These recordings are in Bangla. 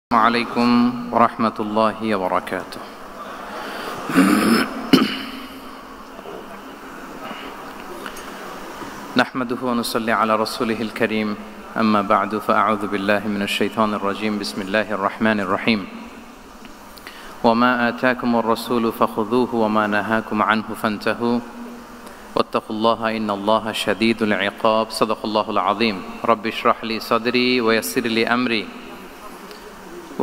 السلام عليكم ورحمة الله وبركاته. نحمده ونصلي على رسوله الكريم، أما بعد فأعوذ بالله من الشيطان الرجيم. بسم الله الرحمن الرحيم. وما آتاكم الرسول فخذوه وما نهاكم عنه فانتهوا واتقوا الله إن الله شديد العقاب. صدق الله العظيم. رب اشرح لي صدري ويسر لي أمري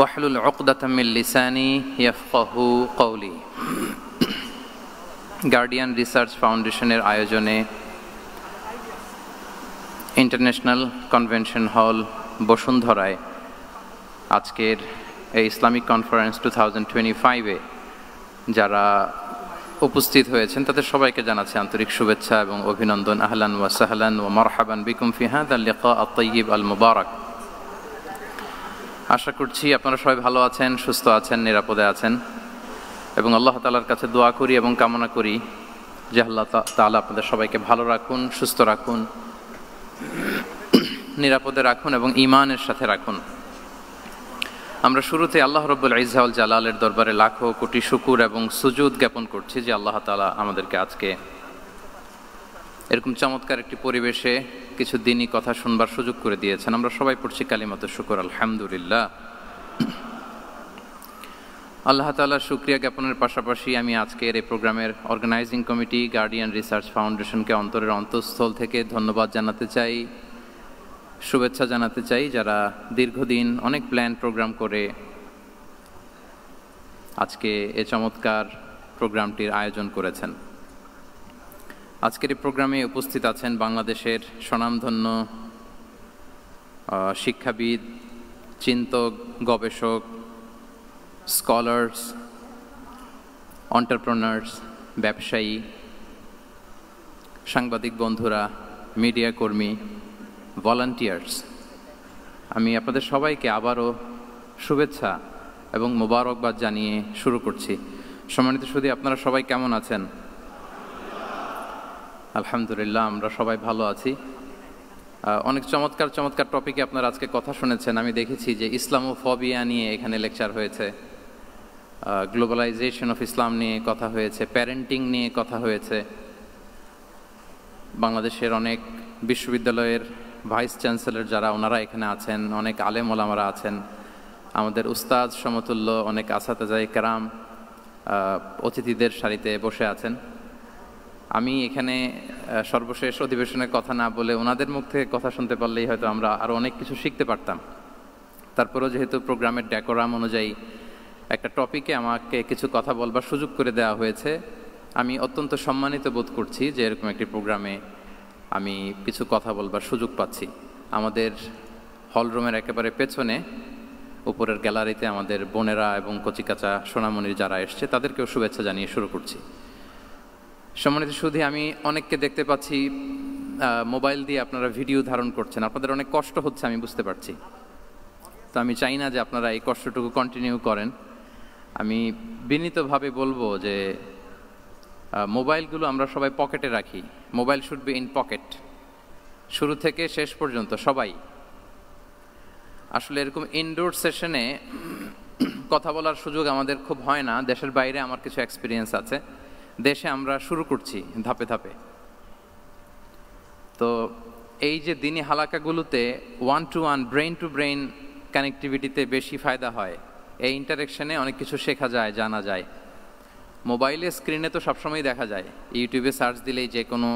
ওয়াহলুল উকদাতাম মিন লিসানি ইয়াফকাহু কওলি। গার্ডিয়ান রিসার্চ ফাউন্ডেশনের আয়োজনে ইন্টারন্যাশনাল কনভেনশন হল বসুন্ধরায় আজকের এই ইসলামিক কনফারেন্স 2025-এ যারা উপস্থিত হয়েছেন তাদের সবাইকে জানাচ্ছি আন্তরিক শুভেচ্ছা এবং অভিনন্দন। আহলান ওয়া সাহলান ওয়া মারহাবান বিকুম ফি হাযাল লিকা আত-তাইয়িব আল মুবারাক। আশা করছি আপনারা সবাই ভালো আছেন, সুস্থ আছেন, নিরাপদে আছেন এবং আল্লাহ তাআলার কাছে দোয়া করি এবং কামনা করি যে আল্লাহ তাআলা আপনাদের সবাইকে ভালো রাখুন, সুস্থ রাখুন, নিরাপদে রাখুন এবং ঈমানের সাথে রাখুন। আমরা শুরুতে আল্লাহ রাব্বুল ইজ্জা ওয়াল জালালের দরবারে লাখো কোটি শুকর এবং সুজুদ জ্ঞাপন করছি যে আল্লাহ তাআলা আমাদেরকে আজকে এরকম চমৎকার একটি পরিবেশে কিছু দিনই কথা শুনবার সুযোগ করে দিয়েছেন। আমরা সবাই পড়ছি কালিমাতুশ শুকর, আলহামদুলিল্লাহ। আল্লাহ তাআলার শুকরিয়া জ্ঞাপনের পাশাপাশি আমি আজকের এই প্রোগ্রামের অর্গানাইজিং কমিটি গার্ডিয়ান রিসার্চ ফাউন্ডেশনকে অন্তরের অন্তঃস্থল থেকে ধন্যবাদ জানাতে চাই, শুভেচ্ছা জানাতে চাই, যারা দীর্ঘদিন অনেক প্ল্যান প্রোগ্রাম করে আজকে এই চমৎকার প্রোগ্রামটির আয়োজন করেছেন। আজকের এই প্রোগ্রামে উপস্থিত আছেন বাংলাদেশের স্বনামধন্য শিক্ষাবিদ, চিন্তক, গবেষক, স্কলার্স, এন্টারপ্রেনার্স, ব্যবসায়ী, সাংবাদিক বন্ধুরা, মিডিয়া কর্মী, ভলান্টিয়ার্স। আমি আপনাদের সবাইকে আবারও শুভেচ্ছা এবং মোবারকবাদ জানিয়ে শুরু করছি। সম্মানিত সুধী, আপনারা সবাই কেমন আছেন? আলহামদুলিল্লাহ, আমরা সবাই ভালো আছি। অনেক চমৎকার চমৎকার টপিকে আপনারা আজকে কথা শুনেছেন। আমি দেখেছি যে ইসলামোফোবিয়া নিয়ে এখানে লেকচার হয়েছে, গ্লোবালাইজেশন অফ ইসলাম নিয়ে কথা হয়েছে, প্যারেন্টিং নিয়ে কথা হয়েছে। বাংলাদেশের অনেক বিশ্ববিদ্যালয়ের ভাইস চ্যান্সেলর যারা ওনারা এখানে আছেন, অনেক আলেম ওলামারা আছেন, আমাদের উস্তাদ সমতুল্য অনেক আসাতেজায়ে কেরাম অতিথিদের সারিতে বসে আছেন। আমি এখানে সর্বশেষ অধিবেশনের কথা না বলে ওনাদের মুখ থেকে কথা শুনতে পারলেই হয়তো আমরা আরও অনেক কিছু শিখতে পারতাম। তারপরেও যেহেতু প্রোগ্রামের ডেকোরাম অনুযায়ী একটা টপিকে আমাকে কিছু কথা বলবার সুযোগ করে দেওয়া হয়েছে, আমি অত্যন্ত সম্মানিত বোধ করছি যে এরকম একটি প্রোগ্রামে আমি কিছু কথা বলবার সুযোগ পাচ্ছি। আমাদের হলরুমের একেবারে পেছনে উপরের গ্যালারিতে আমাদের বোনেরা এবং কচিকাচা সোনামণির যারা এসছে তাদেরকেও শুভেচ্ছা জানিয়ে শুরু করছি। সম্মানিত সুধী, আমি অনেককে দেখতে পাচ্ছি মোবাইল দিয়ে আপনারা ভিডিও ধারণ করছেন। আপনাদের অনেক কষ্ট হচ্ছে, আমি বুঝতে পারছি। তো আমি চাই না যে আপনারা এই কষ্টটুকু কন্টিনিউ করেন। আমি বিনীতভাবে বলবো যে মোবাইলগুলো আমরা সবাই পকেটে রাখি। Mobile should be in pocket, শুরু থেকে শেষ পর্যন্ত সবাই। আসলে এরকম ইনডোর সেশনে কথা বলার সুযোগ আমাদের খুব হয় না। দেশের বাইরে আমার কিছু এক্সপিরিয়েন্স আছে, দেশে আমরা শুরু করছি ধাপে ধাপে। তো এই যে দিনী হালাকাগুলোতে one to one, brain to brain কানেক্টিভিটিতে বেশি ফায়দা হয়। এই ইন্টারেকশনে অনেক কিছু শেখা যায়, জানা যায়। মোবাইলে স্ক্রিনে তো সবসময় দেখা যায়, ইউটিউবে সার্চ দিলেই যে কোনো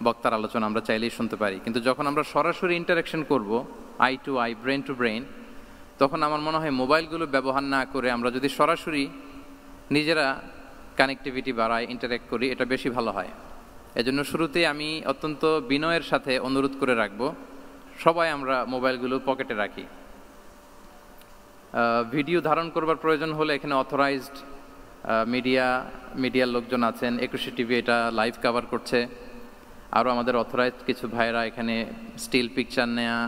বক্তার আলোচনা আমরা চাইলেই শুনতে পারি। কিন্তু যখন আমরা সরাসরি ইন্টারেকশন করব, eye to eye, brain to brain, তখন আমার মনে হয় মোবাইলগুলো ব্যবহার না করে আমরা যদি সরাসরি নিজেরা কানেক্টিভিটি বাড়াই, ইন্টারেক্ট করি, এটা বেশি ভালো হয়। এজন্য শুরুতেই আমি অত্যন্ত বিনয়ের সাথে অনুরোধ করে রাখবো, সবাই আমরা মোবাইলগুলো পকেটে রাখি। ভিডিও ধারণ করবার প্রয়োজন হলে এখানে অথরাইজড মিডিয়ার লোকজন আছেন। 21 টিভি এটা লাইভ কভার করছে। আরও আমাদের অথরাইজড কিছু ভাইরা এখানে স্টিল পিকচার নেয়া,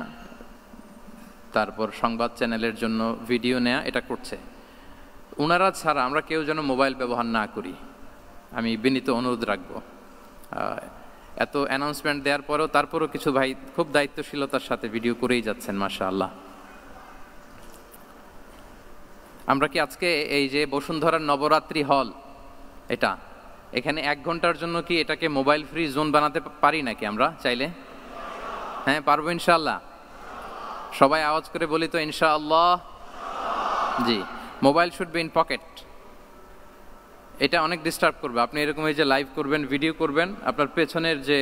তারপর সংবাদ চ্যানেলের জন্য ভিডিও নেয়া, এটা করছে। ওনারা ছাড়া আমরা কেউ যেন মোবাইল ব্যবহার না করি, আমি বিনীত অনুরোধ রাখবো। এত অ্যানাউন্সমেন্ট দেওয়ার পরেও তারপরও কিছু ভাই খুব দায়িত্বশীলতার সাথে ভিডিও করেই যাচ্ছেন, মাশাআল্লাহ। আমরা কি আজকে এই যে বসুন্ধরার নবরাত্রি হল, এখানে 1 ঘন্টার জন্য কি এটাকে মোবাইল ফ্রি জোন বানাতে পারি নাকি আমরা চাইলে? হ্যাঁ, পারবো ইনশাআল্লাহ। সবাই আওয়াজ করে বলি তো ইনশাআল্লাহ। জি, mobile should be in pocket. এটা অনেক ডিস্টার্ব করবে। আপনি এরকম এই যে লাইভ করবেন, ভিডিও করবেন, আপনার পেছনের যে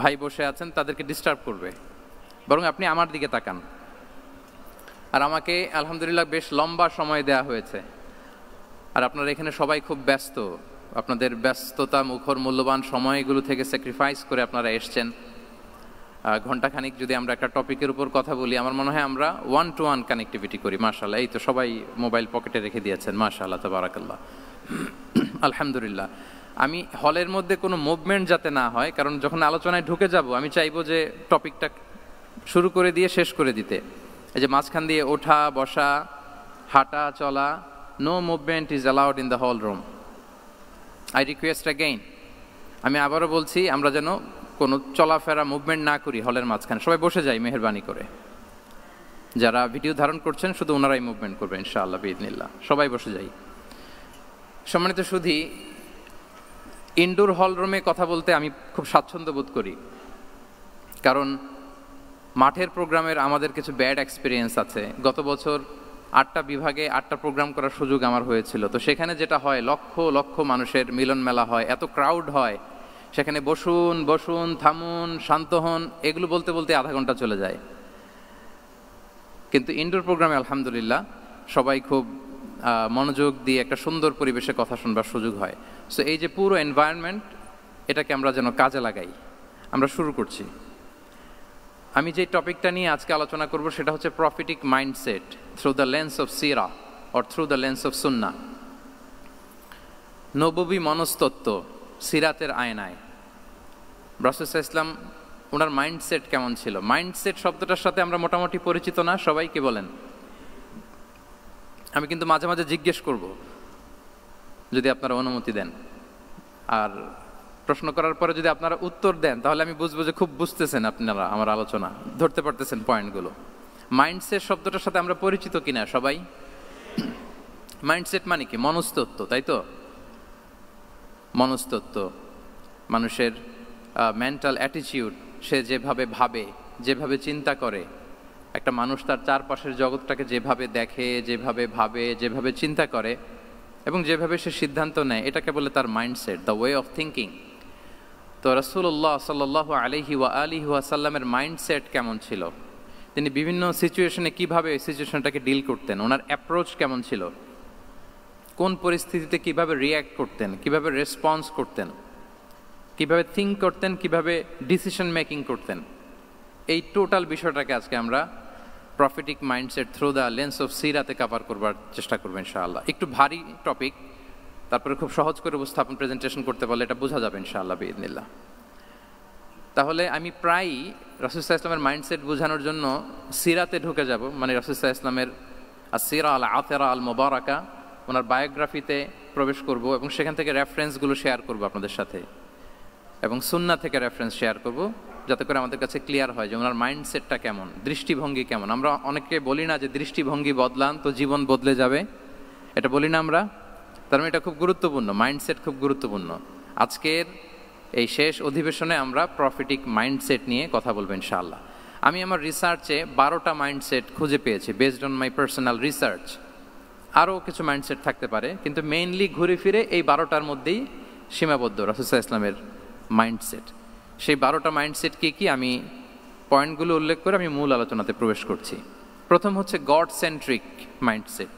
ভাই বসে আছেন তাদেরকে ডিস্টার্ব করবে। বরং আপনি আমার দিকে তাকান। আর আমাকে আলহামদুলিল্লাহ বেশ লম্বা সময় দেয়া হয়েছে, আর আপনারা এখানে সবাই খুব ব্যস্ত। আপনাদের ব্যস্ততা মুখর মূল্যবান সময়গুলো থেকে স্যাক্রিফাইস করে আপনারা এসছেন। ঘণ্টাখানিক যদি আমরা একটা টপিকের উপর কথা বলি, আমার মনে হয় আমরা 1-to-1 কানেক্টিভিটি করি। মাশাআল্লাহ, এই তো সবাই মোবাইল পকেটে রেখে দিয়েছেন। মাশাআল্লাহ, তাবারাকাল্লাহ, আলহামদুলিল্লাহ। আমি হলের মধ্যে কোনো মুভমেন্ট যাতে না হয়, কারণ যখন আলোচনায় ঢুকে যাব আমি চাইবো যে টপিকটা শুরু করে দিয়ে শেষ করে দিতে। এই যে মাঝখান দিয়ে ওঠা বসা, হাঁটা চলা, no movement is allowed in the hall room. I request again, আমি আবারও বলছি, আমরা যেন কোনো চলাফেরা মুভমেন্ট না করি হলের মাঝখানে। সবাই বসে যাই মেহেরবানি করে। যারা ভিডিও ধারণ করছেন শুধু ওনারাই মুভমেন্ট করবে ইনশাআল্লাহ বিইذনিল্লাহ। সবাই বসে যাই। সম্মানিত সুধী, ইনডোর হল রুমে কথা বলতে আমি খুব স্বাচ্ছন্দ্য বোধ করি, কারণ মাঠের প্রোগ্রামের আমাদের কিছু ব্যাড এক্সপিরিয়েন্স আছে। গত বছর 8টা বিভাগে 8টা প্রোগ্রাম করার সুযোগ আমার হয়েছিল। তো সেখানে যেটা হয়, লক্ষ লক্ষ মানুষের মিলন মেলা হয়, এত ক্রাউড হয়, সেখানে বসুন বসুন, থামুন, শান্ত হন, এগুলো বলতে বলতে আধা ঘন্টা চলে যায়। কিন্তু ইনডোর প্রোগ্রামে আলহামদুলিল্লাহ সবাই খুব মনোযোগ দিয়ে একটা সুন্দর পরিবেশে কথা শুনবার সুযোগ হয়। সো এই যে পুরো এনভায়রনমেন্ট, এটাকে আমরা যেন কাজে লাগাই। আমরা শুরু করছি। আমি যে টপিকটা নিয়ে আজকে আলোচনা করব সেটা হচ্ছে prophetic mindset through the lens of সিরা or through the lens of সুন্নাহ। নববী মনস্তত্ত্ব সিরাতের আয়নায় রাসূল সাল্লাল্লাহু আলাইহি ওয়াসাল্লাম, ওনার মাইন্ডসেট কেমন ছিল? মাইন্ডসেট শব্দটার সাথে আমরা মোটামুটি পরিচিত না সবাই, কি বলেন? আমি কিন্তু মাঝে মাঝে জিজ্ঞেস করব যদি আপনারা অনুমতি দেন, আর প্রশ্ন করার পরে যদি আপনারা উত্তর দেন তাহলে আমি বুঝবো যে খুব বুঝতেছেন আপনারা আমার আলোচনা, ধরতে পারতেছেন পয়েন্টগুলো। মাইন্ডসেট শব্দটার সাথে আমরা পরিচিত কিনা সবাই? মাইন্ডসেট মানে কি? মনস্তত্ত্ব, তাই তো? মনস্তত্ত্ব, মানুষের মেন্টাল অ্যাটিটিউড, সে যেভাবে ভাবে, যেভাবে চিন্তা করে, একটা মানুষ তার চারপাশের জগৎটাকে যেভাবে দেখে, যেভাবে ভাবে, যেভাবে চিন্তা করে এবং যেভাবে সে সিদ্ধান্ত নেয়, এটাকে বলে তার mindset, the way of thinking. তো রাসূলুল্লাহ সাল্লাল্লাহু আলাইহি ওয়া আলিহি ওয়াসাল্লামের মাইন্ডসেট কেমন ছিল? তিনি বিভিন্ন সিচুয়েশনে কিভাবে ওই সিচুয়েশনটাকে ডিল করতেন, ওনার অ্যাপ্রোচ কেমন ছিল, কোন পরিস্থিতিতে কিভাবে রিয়্যাক্ট করতেন, কিভাবে রেসপন্স করতেন, কিভাবে থিঙ্ক করতেন, কিভাবে ডিসিশন মেকিং করতেন, এই টোটাল বিষয়টাকে আজকে আমরা prophetic mindset through the lens of সিরাতে কভার করবার চেষ্টা করবো ইনশাআল্লাহ। একটু ভারী টপিক, তারপরে খুব সহজ করে উপস্থাপন প্রেজেন্টেশন করতে পারলে এটা বোঝা যাবে ইনশাআল্লাহ বিইذনিল্লাহ। তাহলে আমি প্রায়ই রাসূল সাল্লাল্লাহু আলাইহি ওয়াসাল্লামের মাইন্ডসেট বোঝানোর জন্য সিরাতে ঢুকে যাব, মানে রাসূল সাল্লাল্লাহু আলাইহি ওয়াসাল্লামের আসিরা আল আতিরা আল মুবারাকা, ওনার বায়োগ্রাফিতে প্রবেশ করব এবং সেখান থেকে রেফারেন্সগুলো শেয়ার করব আপনাদের সাথে, এবং সুন্নাহ থেকে রেফারেন্স শেয়ার করব, যাতে করে আমাদের কাছে ক্লিয়ার হয় যে ওনার মাইন্ডসেটটা কেমন, দৃষ্টিভঙ্গি কেমন। আমরা অনেকে বলি না যে দৃষ্টিভঙ্গি বদলান তো জীবন বদলে যাবে, এটা বলি না আমরা? তার মানে এটা খুব গুরুত্বপূর্ণ, মাইন্ডসেট খুব গুরুত্বপূর্ণ। আজকের এই শেষ অধিবেশনে আমরা প্রফিটিক মাইন্ডসেট নিয়ে কথা বলবো ইনশাআল্লাহ। আমি আমার রিসার্চে 12টা মাইন্ডসেট খুঁজে পেয়েছি, based on my personal research. আরও কিছু মাইন্ডসেট থাকতে পারে, কিন্তু মেইনলি ঘুরে ফিরে এই 12টার মধ্যেই সীমাবদ্ধ রাসূল সাল্লাল্লাহু আলাইহি ওয়াসাল্লামের মাইন্ডসেট। সেই 12টা মাইন্ডসেট কি কি, আমি পয়েন্টগুলো উল্লেখ করে আমি মূল আলোচনাতে প্রবেশ করছি। প্রথম হচ্ছে গড সেন্ট্রিক মাইন্ডসেট,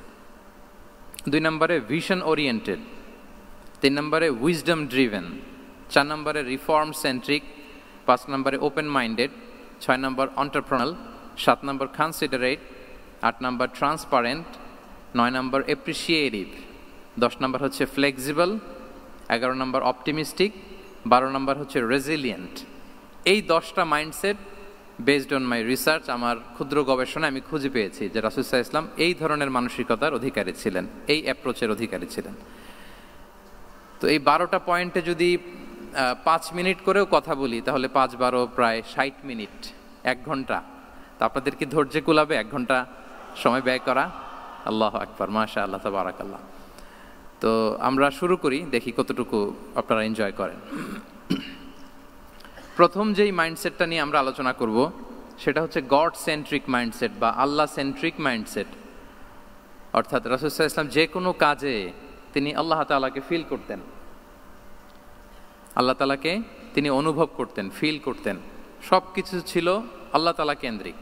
2 নম্বরে ভিশন ওরিয়েন্টেড, 3 নম্বরে উইজডম ড্রিভেন, 4 নম্বরে রিফর্ম সেন্ট্রিক, 5 নম্বরে ওপেন মাইন্ডেড, 6 নম্বর এন্টারপ্রেনাল, 7 নম্বর কনসিডারেট, 8 নম্বর ট্রান্সপারেন্ট, 9 নম্বর এপ্রিসিয়েটিভ, 10 নম্বর হচ্ছে ফ্লেক্সিবল, 11 নম্বর অপটিমিস্টিক, 12 নম্বর হচ্ছে রেজিলিয়েন্ট। এই 10টা mindset based on my research, আমার ক্ষুদ্র গবেষণায় আমি খুঁজে পেয়েছি যে রাসূল সাল্লাল্লাহু আলাইহি ওয়াসাল্লাম এই ধরনের মানসিকতার অধিকারী ছিলেন, এই অ্যাপ্রোচের অধিকারী ছিলেন। তো এই 12টা পয়েন্টে যদি 5 মিনিট করেও কথা বলি তাহলে 5-12 প্রায় 60 মিনিট, 1 ঘন্টা। তা আপনাদের কি ধৈর্য কুলাবে 1 ঘন্টা সময় ব্যয় করা? আল্লাহু আকবার, মাশাআল্লাহ, তাবারাকাল্লাহ। তো আমরা শুরু করি, দেখি কতটুকু আপনারা এনজয় করেন। প্রথম যেই মাইন্ডসেটটা নিয়ে আমরা আলোচনা করব সেটা হচ্ছে গড সেন্ট্রিক মাইন্ডসেট বা আল্লাহ সেন্ট্রিক মাইন্ডসেট। অর্থাৎ রাসূল সাল্লাল্লাহু আলাইহি ওয়াসাল্লাম যে কোনো কাজে তিনি আল্লাহ তাআলাকে ফিল করতেন, আল্লাহ তাআলাকে তিনি অনুভব করতেন, ফিল করতেন। সব কিছু ছিল আল্লাহ তাআলা কেন্দ্রিক।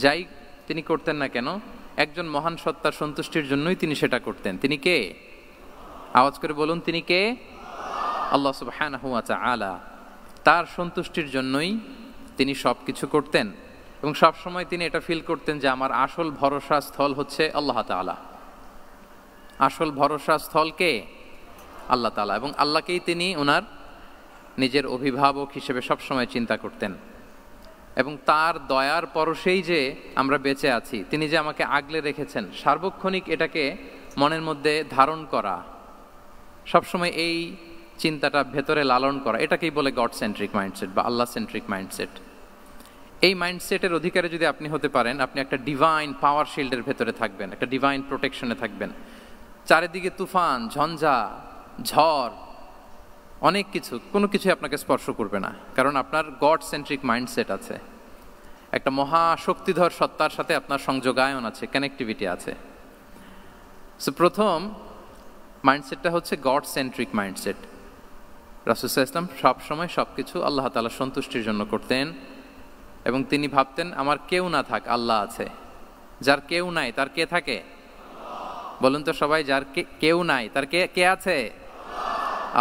যাই তিনি করতেন না কেন, একজন মহান সত্তার সন্তুষ্টির জন্যই তিনি সেটা করতেন। তিনি কে? আওয়াজ করে বলুন, তিনি কে? আল্লাহ সুবহানাহু ওয়া তাআলা। তার সন্তুষ্টির জন্যই তিনি সব কিছু করতেন এবং সব সময় তিনি এটা ফিল করতেন যে আমার আসল ভরসা স্থল হচ্ছে আল্লাহ তাআলা। আসল ভরসা স্থল কে? আল্লাহ তাআলা। এবং আল্লাহকেই তিনি ওনার নিজের অভিভাবক হিসেবে সবসময় চিন্তা করতেন। এবং তার দয়ার পরশেই যে আমরা বেঁচে আছি, তিনি যে আমাকে আগলে রেখেছেন, সার্বক্ষণিক এটাকে মনের মধ্যে ধারণ করা, সবসময় এই চিন্তাটা ভেতরে লালন করা, এটাকেই বলে গড সেন্ট্রিক মাইন্ডসেট বা আল্লাহ সেন্ট্রিক মাইন্ডসেট। এই মাইন্ডসেটের অধিকারে যদি আপনি হতে পারেন, আপনি একটা ডিভাইন পাওয়ার শিল্ডের ভেতরে থাকবেন, একটা ডিভাইন প্রোটেকশনে থাকবেন। চারিদিকে তুফান, ঝঞ্ঝা, ঝড়, অনেক কিছু, কোনো কিছুই আপনাকে স্পর্শ করবে না, কারণ আপনার গড সেন্ট্রিক মাইন্ডসেট আছে। একটা মহাশক্তিধর সত্তার সাথে আপনার সংযোগায়ন আছে, কানেক্টিভিটি আছে। সো প্রথম মাইন্ডসেটটা হচ্ছে গড সেন্ট্রিক মাইন্ডসেট। রাসূল সাল্লাল্লাহু আলাইহি ওয়াসাল্লাম সবসময় সব কিছু আল্লাহ তাআলার সন্তুষ্টির জন্য করতেন এবং তিনি ভাবতেন আমার কেউ না থাক, আল্লাহ আছে। যার কেউ নাই তার কে থাকে? বলুন তো সবাই, যার কেউ নাই তার কে আছে?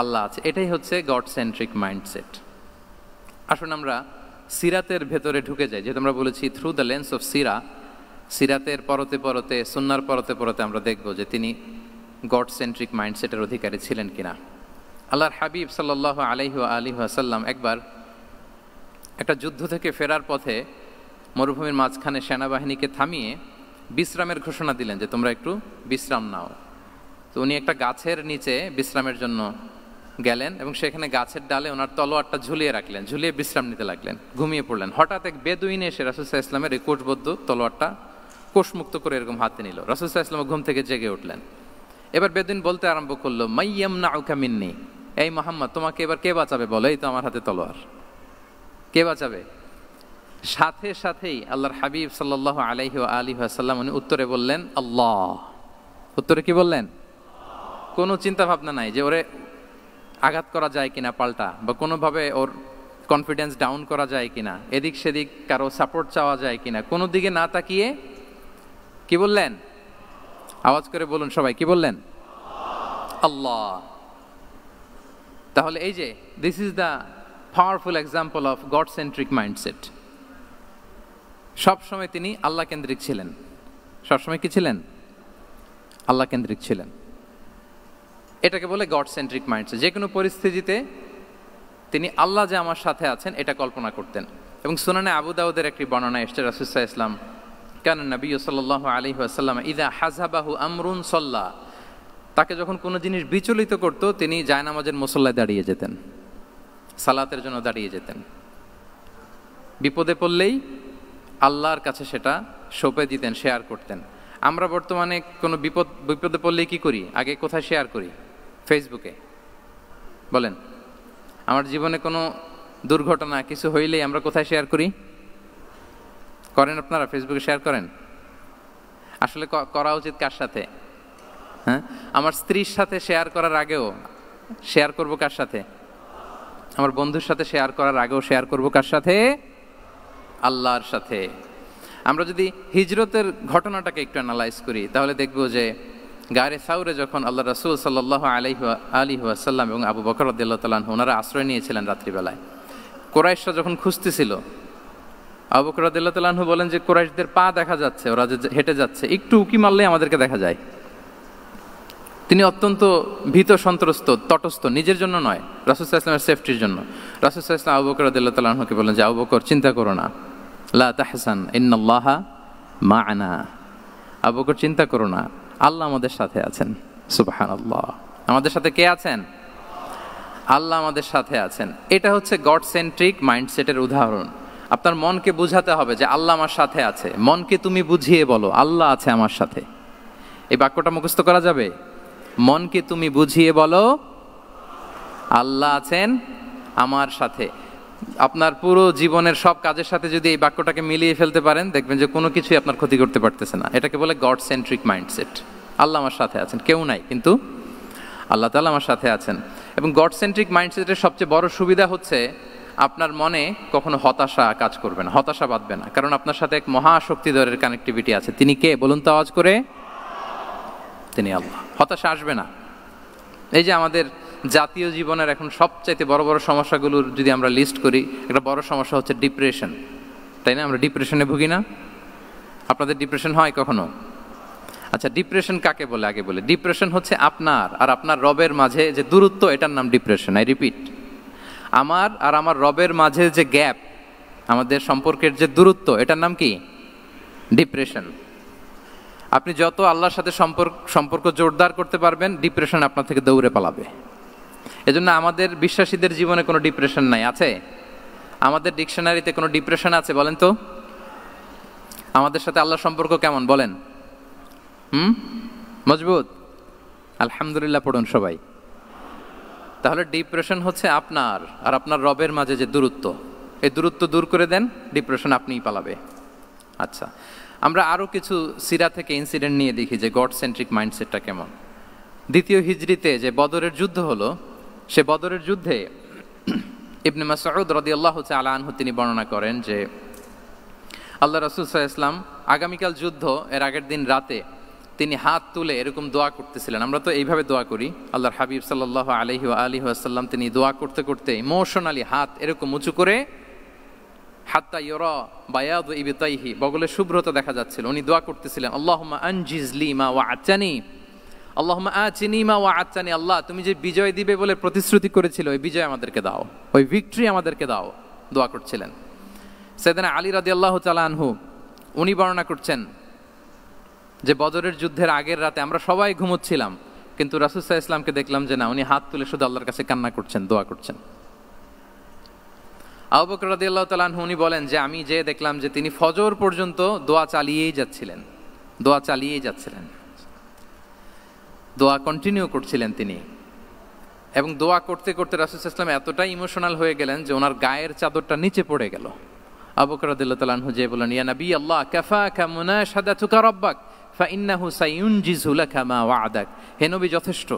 আল্লাহ আছে। এটাই হচ্ছে গড সেন্ট্রিক মাইন্ডসেট। আসুন আমরা সিরাতের ভেতরে ঢুকে যাই, যেহেতু আমরা বলেছি থ্রু দ্য লেন্স অফ সিরাতের পরতে পরতে, সুন্নাহর পরতে পরতে আমরা দেখব যে তিনি গড সেন্ট্রিক মাইন্ডসেটের অধিকারী ছিলেন কিনা। আল্লাহর হাবিব সাল্লাল্লাহু আলাইহি ওয়াসাল্লাম একবার একটা যুদ্ধ থেকে ফেরার পথে মরুভূমির মাঝখানে সেনাবাহিনীকে থামিয়ে বিশ্রামের ঘোষণা দিলেন যে তোমরা একটু বিশ্রাম নাও। তো উনি একটা গাছের নিচে বিশ্রামের জন্য গেলেন এবং সেখানে গাছের ডালে ওনার তলোয়ারটা ঝুলিয়ে রাখলেন, ঝুলিয়ে বিশ্রাম নিতে লাগলেন, ঘুমিয়ে পড়লেন। হঠাৎ এক বেদুইন এসে রাসূল সাল্লাল্লাহু আলাইহি ওয়াসাল্লামের এই কোষবদ্ধ তলোয়ারটা কোষমুক্ত করে এরকম হাতে নিল। রাসূল সাল্লাল্লাহু আলাইহি ওয়াসাল্লাম ঘুম থেকে জেগে উঠলেন। এবার বেদুইন বলতে আরম্ভ করলো, মাইয়ামনাউকা মিন্নি, এই মুহাম্মদ তোমাকে এবার কে বাঁচাবে বলো, এই তো আমার হাতে তলোয়ার, কে বাঁচাবে? সাথে সাথেই আল্লাহর হাবিব সাল্লাল্লাহু আলাইহি ওয়াসাল্লাম উনি উত্তরে বললেন আল্লাহ। উত্তরে কি বললেন? কোনো চিন্তা ভাবনা নাই যে ওরে আঘাত করা যায় কিনা পাল্টা, বা কোনোভাবে ওর কনফিডেন্স ডাউন করা যায় কিনা, এদিক সেদিক কারো সাপোর্ট চাওয়া যায় কিনা, কোনো দিকে না তাকিয়ে কি বললেন? আওয়াজ করে বলুন সবাই, কি বললেন? আল্লাহ। তাহলে এই যে this is the powerful example of god centric mindset. সবসময় তিনি আল্লাহ কেন্দ্রিক ছিলেন। সবসময় কি ছিলেন? আল্লাহ কেন্দ্রিক ছিলেন। এটাকে বলে গড সেন্ট্রিক মাইন্ডসেট। যে কোনো পরিস্থিতিতে তিনি আল্লাহ যে আমার সাথে আছেন এটা কল্পনা করতেন। এবং সুনানে আবু দাউদের একটি বর্ণনা এসেছে, রাসূল সাল্লাল্লাহু আলাইহি ওয়াসাল্লাম কান নবী সাল্লাল্লাহু আলাইহি ওয়াসাল্লাম ইযা হাযাবাহু আমরুন সাল্লা, তাকে যখন কোনো জিনিস বিচলিত করত তিনি জায়নামাজের মুসল্লায় দাঁড়িয়ে যেতেন, সালাতের জন্য দাঁড়িয়ে যেতেন। বিপদে পড়লেই আল্লাহর কাছে সেটা সঁপে দিতেন, শেয়ার করতেন। আমরা বর্তমানে কোনো বিপদে পড়লেই কি করি? আগে কোথায় শেয়ার করি? ফেসবুকে। বলেন, আমার জীবনে কোনো দুর্ঘটনা কিছু হইলেই আমরা কোথায় শেয়ার করি? করেন আপনারা? ফেসবুকে শেয়ার করেন? আসলে করা উচিত কার সাথে? হ্যাঁ, আমার স্ত্রীর সাথে শেয়ার করার আগেও শেয়ার করব কার সাথে? আমার বন্ধুর সাথে শেয়ার করার আগেও শেয়ার করব কার সাথে? আল্লাহর সাথে। আমরা যদি হিজরতের ঘটনাটাকে একটু অ্যানালাইজ করি তাহলে দেখব যে গারে সাউরে যখন আল্লাহ রাসূল সাল্লাল্লাহু আলাইহি ওয়াসাল্লাম এবং আবু বকর রাদিয়াল্লাহু তাআলা আনহু ওনারা আশ্রয় নিয়েছিলেন রাত্রিবেলায়, কুরাইশরা যখন খুঁজতেছিল, আবু বকর রাদিয়াল্লাহু তাআলা আনহু বলেন যে কুরাইশদের পা দেখা যাচ্ছে, ওরা যে হেঁটে যাচ্ছে, একটু উকি মারলেই আমাদেরকে দেখা যায়। তিনি অত্যন্ত ভীত সন্ত্রস্ত, তটস্থ, নিজের জন্য নয়, রাসূল সাল্লাল্লাহু আলাইহি ওয়াসাল্লামের সেফটির জন্য। রাসূল সাল্লাল্লাহু আলাইহি ওয়াসাল্লাম আবু বকর রাদিয়াল্লাহু তাআলা আনহুকে বলেন যে আবু বকর চিন্তা করো না, লা তাহসান ইন্নাল্লাহা মা'ানা, আবু বকর চিন্তা করো না, আল্লাহ আমাদের সাথে আছেন। সুবহানাল্লাহ। আমাদের সাথে কে আছেন? আল্লাহ আমাদের সাথে আছেন। এটা হচ্ছে গড সেন্ট্রিক মাইন্ডসেটের উদাহরণ। আপনার মনকে বুঝাতে হবে যে আল্লাহ আমার সাথে আছে। মনকে তুমি বুঝিয়ে বলো আল্লাহ আছে আমার সাথে। এই বাক্যটা মুখস্থ করা যাবে? মনকে তুমি বুঝিয়ে বলো আল্লাহ আছেন আমার সাথে। আপনার পুরো জীবনের সব কাজের সাথে যদি এই বাক্যটাকে মিলিয়ে ফেলতে পারেন, দেখবেন যে কোনো কিছুই আপনার ক্ষতি করতে পারতেছে না। এটাকে বলে গড সেন্ট্রিক মাইন্ডসেট। আল্লাহ আমার সাথে আছেন, কেউ নাই কিন্তু আল্লাহ তাআলা আমার সাথে আছেন। এবং গড সেন্ট্রিক মাইন্ডসেটের সবচেয়ে বড় সুবিধা হচ্ছে আপনার মনে কখনো হতাশা কাজ করবে না, হতাশা বাঁধবে না, কারণ আপনার সাথে এক মহাশক্তিধরের কানেক্টিভিটি আছে। তিনি কে বলুন তো আওয়াজ করে? তিনি আল্লাহ। হতাশা আসবে না। এই যে আমাদের জাতীয় জীবনের এখন সবচাইতে বড় বড় সমস্যাগুলোর যদি আমরা লিস্ট করি, একটা বড় সমস্যা হচ্ছে ডিপ্রেশন, তাই না? আমরা ডিপ্রেশনে ভুগি না? আপনাদের ডিপ্রেশন হয় কখনো? আচ্ছা, ডিপ্রেশন কাকে বলে আগে বলে। ডিপ্রেশন হচ্ছে আপনার আর আপনার রবের মাঝে যে দূরত্ব, এটার নাম ডিপ্রেশন। আই রিপিট, আমার আর আমার রবের মাঝে যে গ্যাপ, আমাদের সম্পর্কের যে দূরত্ব, এটার নাম কি? ডিপ্রেশন। আপনি যত আল্লাহর সাথে সম্পর্ক জোরদার করতে পারবেন, ডিপ্রেশন আপনার থেকে দৌড়ে পালাবে। এজন্য আমাদের বিশ্বাসীদের জীবনে কোনো ডিপ্রেশন নাই। আছে? আমাদের ডিকশনারিতে কোনো ডিপ্রেশন আছে বলেন তো? আমাদের সাথে আল্লাহর সম্পর্ক কেমন বলেন? মজবুত? আলহামদুলিল্লাহ পড়ুন সবাই। তাহলে ডিপ্রেশন হচ্ছে আপনার আর আপনার রবের মাঝে যে দূরত্ব, এই দূরত্ব দূর করে দেন, ডিপ্রেশন আপনিই পালাবে। আচ্ছা, আমরা আরও কিছু সিরা থেকে ইনসিডেন্ট নিয়ে দেখি যে গড সেন্ট্রিক মাইন্ডসেটটা কেমন। দ্বিতীয় হিজরিতে যে বদরের যুদ্ধ হলো, সে বদরের যুদ্ধে ইবনে মাসউদ রাদিয়াল্লাহু তাআলা আনহু তিনি বর্ণনা করেন যে আল্লাহ রাসূল সাল্লাল্লাহু আলাইহি ওয়াসাল্লাম আগামীকাল যুদ্ধ এর আগের দিন রাতে তিনি হাত তুলে এরকম দোয়া করতেছিলেন। আমরা তো এইভাবে দোয়া করি। আল্লাহর হাবিব সাল্লাল্লাহু আলাইহি ওয়াসাল্লাম তিনি দোয়া করতে করতে ইমোশনালি হাত এরকম উঁচু করে, হাত্তা ইউরা বায়াদু ইবতাইহি, বগলের শুভ্রতা দেখা যাচ্ছিল, উনি দোয়া করতেছিলেন, আল্লাহুম্মা আনজিজ লি মা ওয়া'আতানি, আল্লাহুম্মা আতিনি মা ওয়া'আতানি, আল্লাহ তুমি যে বিজয় দিবে বলে প্রতিশ্রুতি করেছিল, ওই বিজয় আমাদেরকে দাও, ওই ভিক্টরি আমাদেরকে দাও। দোয়া করছিলেন। সাইয়েদনা আলী রাদিয়াল্লাহু তাআলা আনহু উনি বর্ণনা করছেন যে বদরের যুদ্ধের আগের রাতে আমরা সবাই ঘুমোচ্ছিলাম, কিন্তু রাসূল সাল্লাল্লাহু আলাইহি ওয়াসাল্লামকে দেখলাম যে না, উনি হাত তুলে শুধু আল্লাহর কাছে কান্না করছেন, দোয়া করছেন। আবু বকর রাদিয়াল্লাহু তাআলা আনহু উনি বলেন যে আমি যে দেখলাম যে তিনি ফজর পর্যন্ত দোয়া চালিয়েই যাচ্ছিলেন, দোয়া চালিয়েই যাচ্ছিলেন, দোয়া কন্টিনিউ করছিলেন তিনি। এবং দোয়া করতে করতে রাসূল সাল্লাল্লাহু আলাইহি ওয়াসাল্লাম এতটাই ইমোশনাল হয়ে গেলেন যে ওনার গায়ের চাদরটা নিচে পড়ে গেল। আবু বকর রাদিয়াল্লাহু তাআলা আনহু যে বলেন, ইয়া নবী আল্লাহ, কাফাকা মুনাশাদাতুকা রাব্বাক ফাইন্নাহু সায়ুনজিজু লাকা মা ওয়া'দাক। হে নবী, যথেষ্ট,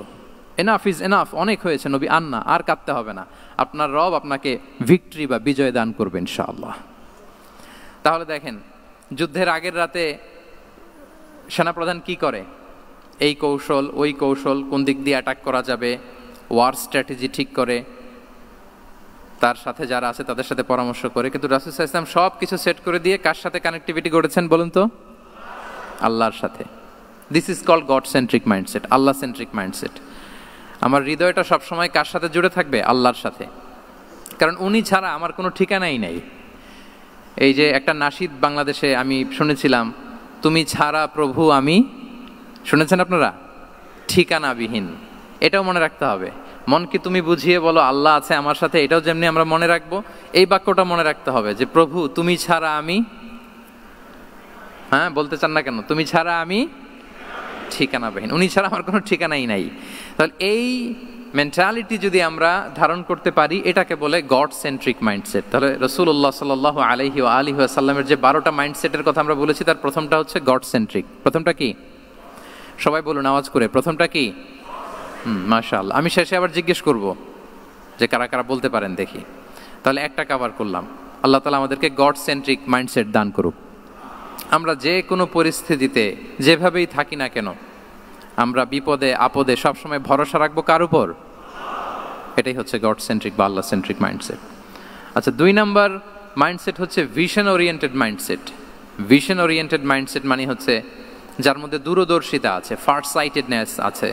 এনাফ ইজ এনাফ, অনেক হয়েছে নবী, আন্না, আর কাঁদতে হবে না, আপনার রব আপনাকে ভিক্টরি বা বিজয় দান করবে ইনশাআল্লাহ। তাহলে দেখেন, যুদ্ধের আগের রাতে সেনাপ্রধান কি করে? এই কৌশল ওই কৌশল, কোন দিক দিয়ে অ্যাটাক করা যাবে, ওয়ার স্ট্র্যাটেজি ঠিক করে, তার সাথে যারা আছে তাদের সাথে পরামর্শ করে। কিন্তু রাসূল সাল্লাল্লাহু আলাইহি ওয়াসাল্লাম সব কিছু সেট করে দিয়ে কার সাথে কানেক্টিভিটি গড়েছেন বলুন তো? আল্লাহর সাথে। This is called God centric mindset, আল্লাহ সেন্ট্রিক মাইন্ডসেট। আমার হৃদয়টা সবসময় কার সাথে জুড়ে থাকবে? আল্লাহর সাথে, কারণ উনি ছাড়া আমার কোনো ঠিকানাই নাই। এই যে একটা নাশিদ বাংলাদেশে আমি শুনেছিলাম, তুমি ছাড়া প্রভু আমি, শুনেছেন আপনারা? ঠিকানাবিহীন। এটাও মনে রাখতে হবে। মনকে তুমি বুঝিয়ে বলো আল্লাহ আছে আমার সাথে, এটাও যেমনি আমরা মনে রাখবো, এই বাক্যটা মনে রাখতে হবে যে প্রভু তুমি ছাড়া আমি, হ্যাঁ বলতে চান না কেন? তুমি ছাড়া আমি ঠিকানাবিহীন, উনি ছাড়া আমার কোনো ঠিকানাই নাই। তাহলে এই মেন্টালিটি যদি আমরা ধারণ করতে পারি, এটাকে বলে গড সেন্ট্রিক মাইন্ডসেট। তাহলে রাসূলুল্লাহ সাল্লাল্লাহু আলাইহি ওয়া আলিহি ওয়াসাল্লামের যে 12টা মাইন্ডসেটের কথা আমরা বলেছি, তার প্রথমটা হচ্ছে গড সেন্ট্রিক। প্রথমটা কি? সবাই বলুন আওয়াজ করে, প্রথমটা কি? মাশাআল্লাহ। আমি শেষে আবার জিজ্ঞেস করব যে কারা কারা বলতে পারেন দেখি। তাহলে একটা কভার করলাম। আল্লাহ তাআলা আমাদেরকে গড সেন্ট্রিক মাইন্ডসেট দান করুক। আমরা যে কোনো পরিস্থিতিতে যেভাবেই থাকি না কেন, আমরা বিপদে আপদে সবসময় ভরসা রাখবো কার উপর? এটাই হচ্ছে গড সেন্ট্রিক বা আল্লাহ সেন্ট্রিক মাইন্ডসেট। আচ্ছা, 2 নাম্বার মাইন্ডসেট হচ্ছে vision oriented mindset. Vision oriented mindset মানে হচ্ছে যার মধ্যে দূরদর্শিতা আছে, ফার সাইটেডনেস আছে,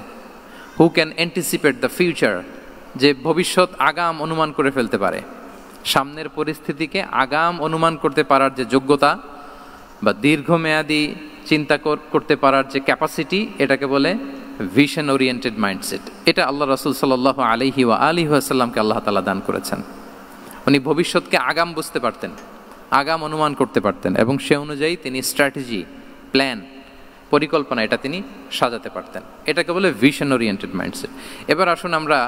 who can anticipate the future, যে ভবিষ্যৎ আগাম অনুমান করে ফেলতে পারে, সামনের পরিস্থিতিকে আগাম অনুমান করতে পারার যে যোগ্যতা বা দীর্ঘমেয়াদী চিন্তা করতে পারার যে ক্যাপাসিটি, এটাকে বলে ভিশন ওরিয়েন্টেড মাইন্ডসেট। এটা আল্লাহ রাসূল সাল্লাল্লাহু আলাইহি ওয়া আলিহি ওয়াসাল্লামকে আল্লাহ তাআলা দান করেছেন। উনি ভবিষ্যৎকে আগাম বুঝতে পারতেন, আগাম অনুমান করতে পারতেন, এবং সে অনুযায়ী তিনি স্ট্র্যাটেজি, প্ল্যান পরিকল্পনা, এটা তিনি সাজাতে পারতেন। এটাকে বলে ভিশন ওরিয়েন্টেড মাইন্ডসেট। এবার আসুন আমরা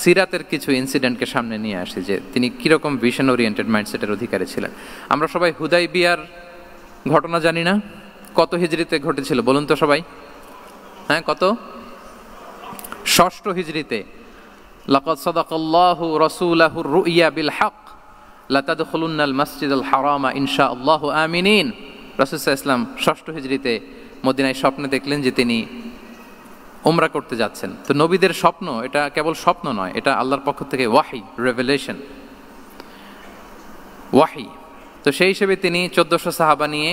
সিরাতের কিছু ইনসিডেন্টকে সামনে নিয়ে আসি যে তিনি কীরকম ভিশন ওরিয়েন্টেড মাইন্ডসেটের অধিকারী ছিলেন। আমরা সবাই হুদাইবিয়ার ঘটনা জানি না? কত হিজরিতে ঘটেছিল বলুন তো সবাই? হ্যাঁ, কত? 6ষ্ঠ হিজরিতে। লাকাদ সাদাকাল্লাহু রাসূলাহুর রুইয়া বিল হক লাতাদখুলুন্নাল মাসজিদাল হারামা ইনশাআল্লাহু আমিনিন। রাসূল সাল্লাল্লাহু আলাইহি ওয়াসাল্লাম 6ষ্ঠ হিজরিতে মদিনায় স্বপ্নে দেখলেন যে তিনি উমরা করতে যাচ্ছেন। তো নবীদের স্বপ্ন এটা কেবল স্বপ্ন নয়, এটা আল্লাহর পক্ষ থেকে ওয়াহি, রেভেলেশন, ওয়াহি। তো সেই হিসেবে তিনি 1400 সাহাবা নিয়ে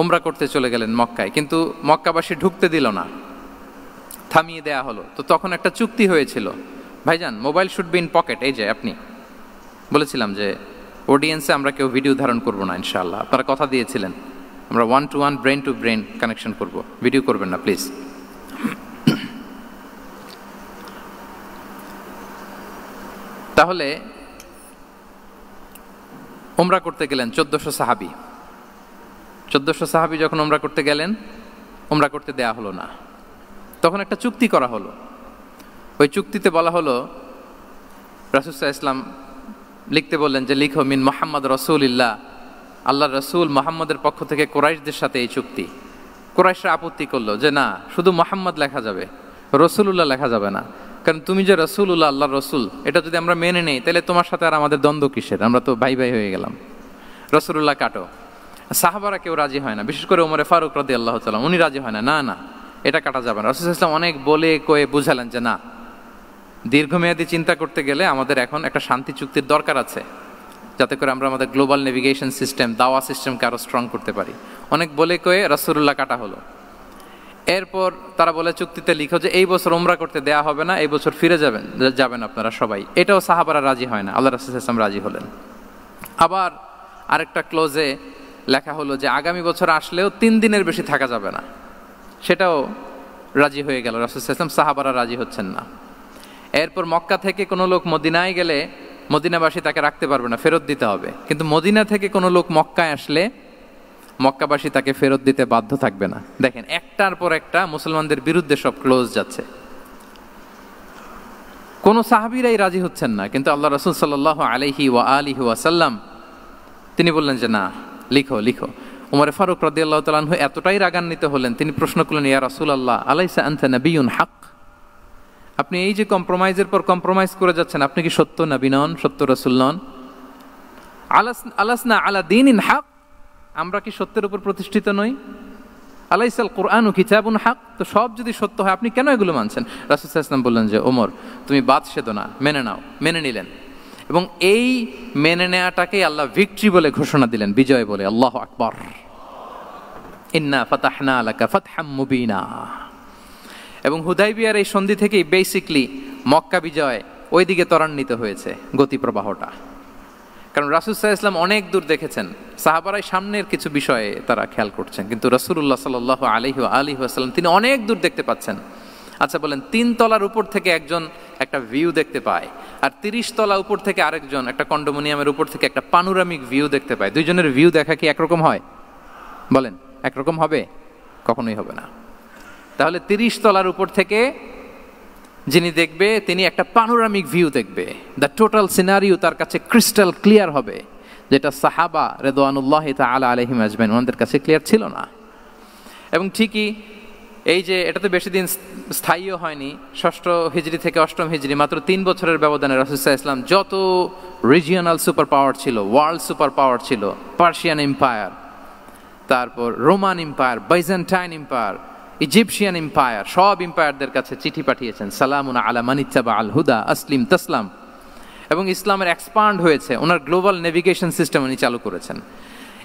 উমরা করতে চলে গেলেন মক্কায়, কিন্তু মক্কাবাসী ঢুকতে দিল না, থামিয়ে দেয়া হলো। তো তখন একটা চুক্তি হয়েছিল, ভাইজান mobile should be in pocket. এই যে আপনি বলেছিলাম যে অডিয়েন্সে আমরা কেউ ভিডিও ধারণ করব না ইনশাআল্লাহ, আপনারা কথা দিয়েছিলেন আমরা 1-to-1 brain to brain connection করব, ভিডিও করবেন না প্লিজ। তাহলে উমরা করতে গেলেন 1400 সাহাবী। 1400 সাহাবী যখন উমরা করতে গেলেন, উমরা করতে দেয়া হলো না। তখন একটা চুক্তি করা হলো। ওই চুক্তিতে বলা হলো, রাসূল সাল্লাল্লাহু আলাইহি ওয়াসাল্লাম লিখতে বললেন যে লিখো মিন মুহাম্মদ রাসূলুল্লাহ, আল্লাহর রাসূল মুহাম্মদের পক্ষ থেকে কুরাইশদের সাথে এই চুক্তি। কুরাইশরা আপত্তি করলো যে না, শুধু মুহাম্মদ লেখা যাবে, রাসূলুল্লাহ লেখা যাবে না, কারণ তুমি যে রাসূলুল্লাহ, আল্লাহর রাসূল, এটা যদি আমরা মেনে নেই তাহলে তোমার সাথে আর আমাদের দ্বন্দ্ব কিসের, আমরা তো ভাই ভাই হয়ে গেলাম, রাসূলুল্লাহ কাটো। সাহাবারা কেউ রাজি হয় না, বিশেষ করে ওমরে ফারুক রাদিয়াল্লাহু তাআলা, উনি রাজি হয় না, না না এটা কাটা যাবে না। রাসূল সাল্লাল্লাহু আলাইহি ওয়াসাল্লাম অনেক বলে কয়ে বুঝালেন যে না, দীর্ঘমেয়াদী চিন্তা করতে গেলে আমাদের এখন একটা শান্তি চুক্তির দরকার আছে, যাতে করে আমরা আমাদের গ্লোবাল নেভিগেশন সিস্টেম, দাওয়া সিস্টেমকে আরও স্ট্রং করতে পারি। অনেক বলে কয়ে রাসূলুল্লাহ কাটা হলো। এরপর তারা বলে চুক্তিতে লিখো যে এই বছর উমরা করতে দেয়া হবে না, এই বছর ফিরে যাবেন আপনারা সবাই। এটাও সাহাবারা রাজি হয় না, আল্লাহ রাসূল সাল্লাল্লাহু আলাইহি ওয়াসাল্লাম রাজি হলেন। আবার আরেকটা ক্লোজে লেখা হলো যে আগামী বছর আসলেও 3 দিনের বেশি থাকা যাবে না, সেটাও রাজি হয়ে গেল রাসূল সাল্লাল্লাহু আলাইহি ওয়াসাল্লাম। সাহাবারা রাজি হচ্ছেন না। এরপর মক্কা থেকে কোনো লোক মদিনায় গেলে মদিনাবাসী তাকে রাখতে পারবে না, ফেরত দিতে হবে। কিন্তু মদিনা থেকে কোনো লোক মক্কায় আসলে মক্কাবাসী তাকে ফেরত দিতে বাধ্য থাকবে না। দেখেন, একটার পর একটা মুসলমানদের বিরুদ্ধে সব ক্লোজ যাচ্ছে, কোন সাহাবীরাই রাজি হচ্ছেন না। কিন্তু আল্লাহ রাসূল সাল্লাল্লাহু আলাইহি ওয়া আলিহি ওয়াসাল্লাম তিনি বললেন যে না, লিখো লিখো। ওমরে ফারুক রাদিয়াল্লাহু তাআলা আনহু এতটাই রাগান্বিত হলেন, তিনি প্রশ্ন করলেন, ইয়া রাসূলুল্লাহ আলাইসা আনতা নাবিয়্যুন হক, আপনি এই যে কম্প্রোমাইজের পর কম্প্রোমাইজ করে যাচ্ছেন, আপনি কি সত্য নবী নন, সত্য রাসূল নন? আলাসনা আলা দীনিন হক, আমরা কি সত্যের উপর প্রতিষ্ঠিত নই? আলাইসাল কুরআনু কিতাবুন হক, তো সব যদি সত্য হয় আপনি কেন এগুলো মানছেন? রাসূল সাল্লাল্লাহু আলাইহি ওয়াসাল্লাম বললেন যে ওমর, তুমি বাদ সেদো না, মেনে নাও। মেনে নিলেন, এবং এই মেনে নেওয়াটাকেই আল্লাহ ভিক্টরি বলে ঘোষণা দিলেন, বিজয় বলে। আল্লাহু আকবার। ইন্না ফাতাহনা লাকা ফাতহাম মুবিনা। এবং হুদাইবিয়ার এই সন্ধি থেকেই বেসিকলি মক্কা বিজয় ওইদিকে ত্বরান্বিত হয়েছে গতি প্রবাহটা। কারণ রাসূল সাল্লাল্লাহু আলাইহি ওয়াসাল্লাম অনেক দূর দেখেছেন, সাহাবারাই সামনের কিছু বিষয়ে তারা খেয়াল করছেন, কিন্তু রাসূলুল্লাহ সাল্লাল্লাহু আলাইহি ওয়াসাল্লাম তিনি অনেক দূর দেখতে পাচ্ছেন। আচ্ছা বলেন, 3 তলার উপর থেকে একজন একটা ভিউ দেখতে পায়, আর 30 তলা উপর থেকে আরেকজন একটা কন্ডোমিনিয়ামের উপর থেকে একটা পানোরামিক ভিউ দেখতে পায়, দুইজনের ভিউ দেখা কি একরকম হয়? বলেন, একরকম হবে? কখনোই হবে না। তাহলে 30 তলার উপর থেকে যিনি দেখবে তিনি একটা পানোরামিক ভিউ দেখবে, দ্য টোটাল সিনারিও তার কাছে ক্রিস্টাল ক্লিয়ার হবে, যেটা সাহাবা রিদওয়ানুল্লাহি তাআলা আলাইহিম আজমাইন ওনাদের কাছে ক্লিয়ার ছিল না। এবং ঠিকই এই যে এটা তো বেশি দিন স্থায়ীও হয়নি, 6ষ্ঠ হিজরি থেকে 8ম হিজরি, মাত্র 3 বছরের ব্যবধানে রাসূল সাল্লাল্লাহু আলাইহি ওয়াসাল্লাম যত রিজিওনাল সুপার পাওয়ার ছিল, ওয়ার্ল্ড সুপার পাওয়ার ছিল, পার্সিয়ান এম্পায়ার, তারপর Roman empire, Byzantine empire, Egyptian empire, সব এম্পায়ারদের কাছে চিঠি পাঠিয়েছেন, সালামুন আলা মানিত্তাবা আল হুদা আসলিম তাসলাম। এবং ইসলামের এক্সপান্ড হয়েছে, ওনার গ্লোবাল নেভিগেশন সিস্টেম উনি চালু করেছেন।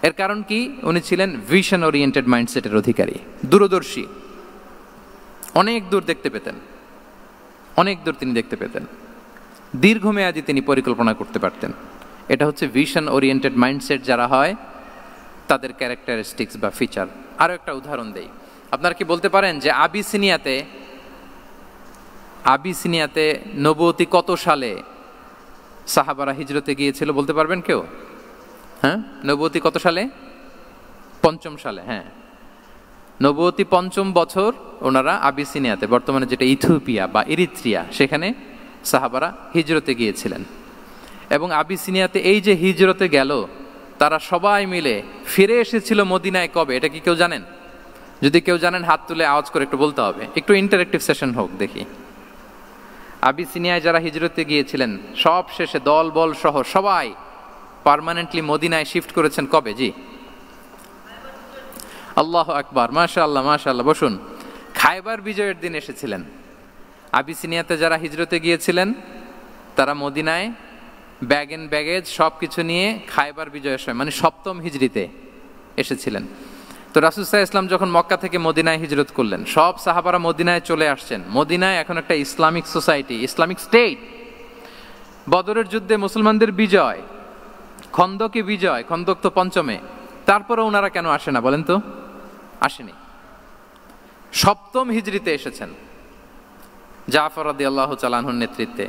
এর কারণ কি? উনি ছিলেন ভিশন ওরিয়েন্টেড মাইন্ডসেটের অধিকারী, দূরদর্শী, অনেক দূর দেখতে পেতেন, অনেক দূর তিনি দেখতে পেতেন, দীর্ঘমেয়াদী তিনি পরিকল্পনা করতে পারতেন। এটা হচ্ছে ভিশন ওরিয়েন্টেড মাইন্ডসেট যারা হয় তাদের ক্যারেক্টারিস্টিক্স বা ফিচার। আরও একটা উদাহরণ দেই, আপনারা কি বলতে পারেন যে আবিসিনিয়াতে নবুয়তি কত সালে সাহাবারা হিজরতে গিয়েছিল? বলতে পারবেন কেউ? হ্যাঁ, নবুয়তি কত সালে? 5ম সালে। হ্যাঁ, নবুয়তি পঞ্চম বছর ওনারা আবিসিনিয়াতে, বর্তমানে যেটা ইথিওপিয়া বা ইরিত্রিয়া, সেখানে সাহাবারা হিজরতে গিয়েছিলেন। এবং আবিসিনিয়াতে এই যে হিজরতে গেল, তারা সবাই মিলে ফিরে এসেছিল মদিনায় কবে? এটা কি কেউ জানেন? যদি কেউ জানেন হাত তুলে আওয়াজ করে একটু বলতে হবে, একটু ইন্টারেক্টিভ সেশন হোক দেখি। আবিসিনিয়ায় যারা হিজরতে গিয়েছিলেন সব শেষে দল বল সহ সবাই পার্মানেন্টলি মদিনায় শিফট করেছেন কবে? জি, আল্লাহু আকবার, মাশাআল্লাহ মাশাআল্লাহ। বসুন। খায়বার বিজয়ের দিন এসেছিলেন। আবিসিনিয়াতে যারা হিজরতে গিয়েছিলেন তারা মদিনায় ব্যাগ এন্ড ব্যাগেজ সব কিছু নিয়ে খায়বার বিজয়ের সময়, মানে সপ্তম হিজরিতে এসেছিলেন। তো রাসূল সাল্লাল্লাহু আলাইহি ওয়াসাল্লাম যখন মক্কা থেকে মদিনায় হিজরত করলেন, সব সাহাবারা মদিনায় চলে আসছেন। মদিনায় এখন একটা ইসলামিক সোসাইটি, ইসলামিক স্টেট। বদরের যুদ্ধে মুসলমানদের বিজয়, খন্দকে বিজয়, খন্দক তো পঞ্চমে। তারপরে ওনারা কেন আসে না বলেন তো? আসেনি। সপ্তম হিজরিতে এসেছেন। জাফর রাদিয়াল্লাহু তাআলা আনহুর নেতৃত্বে,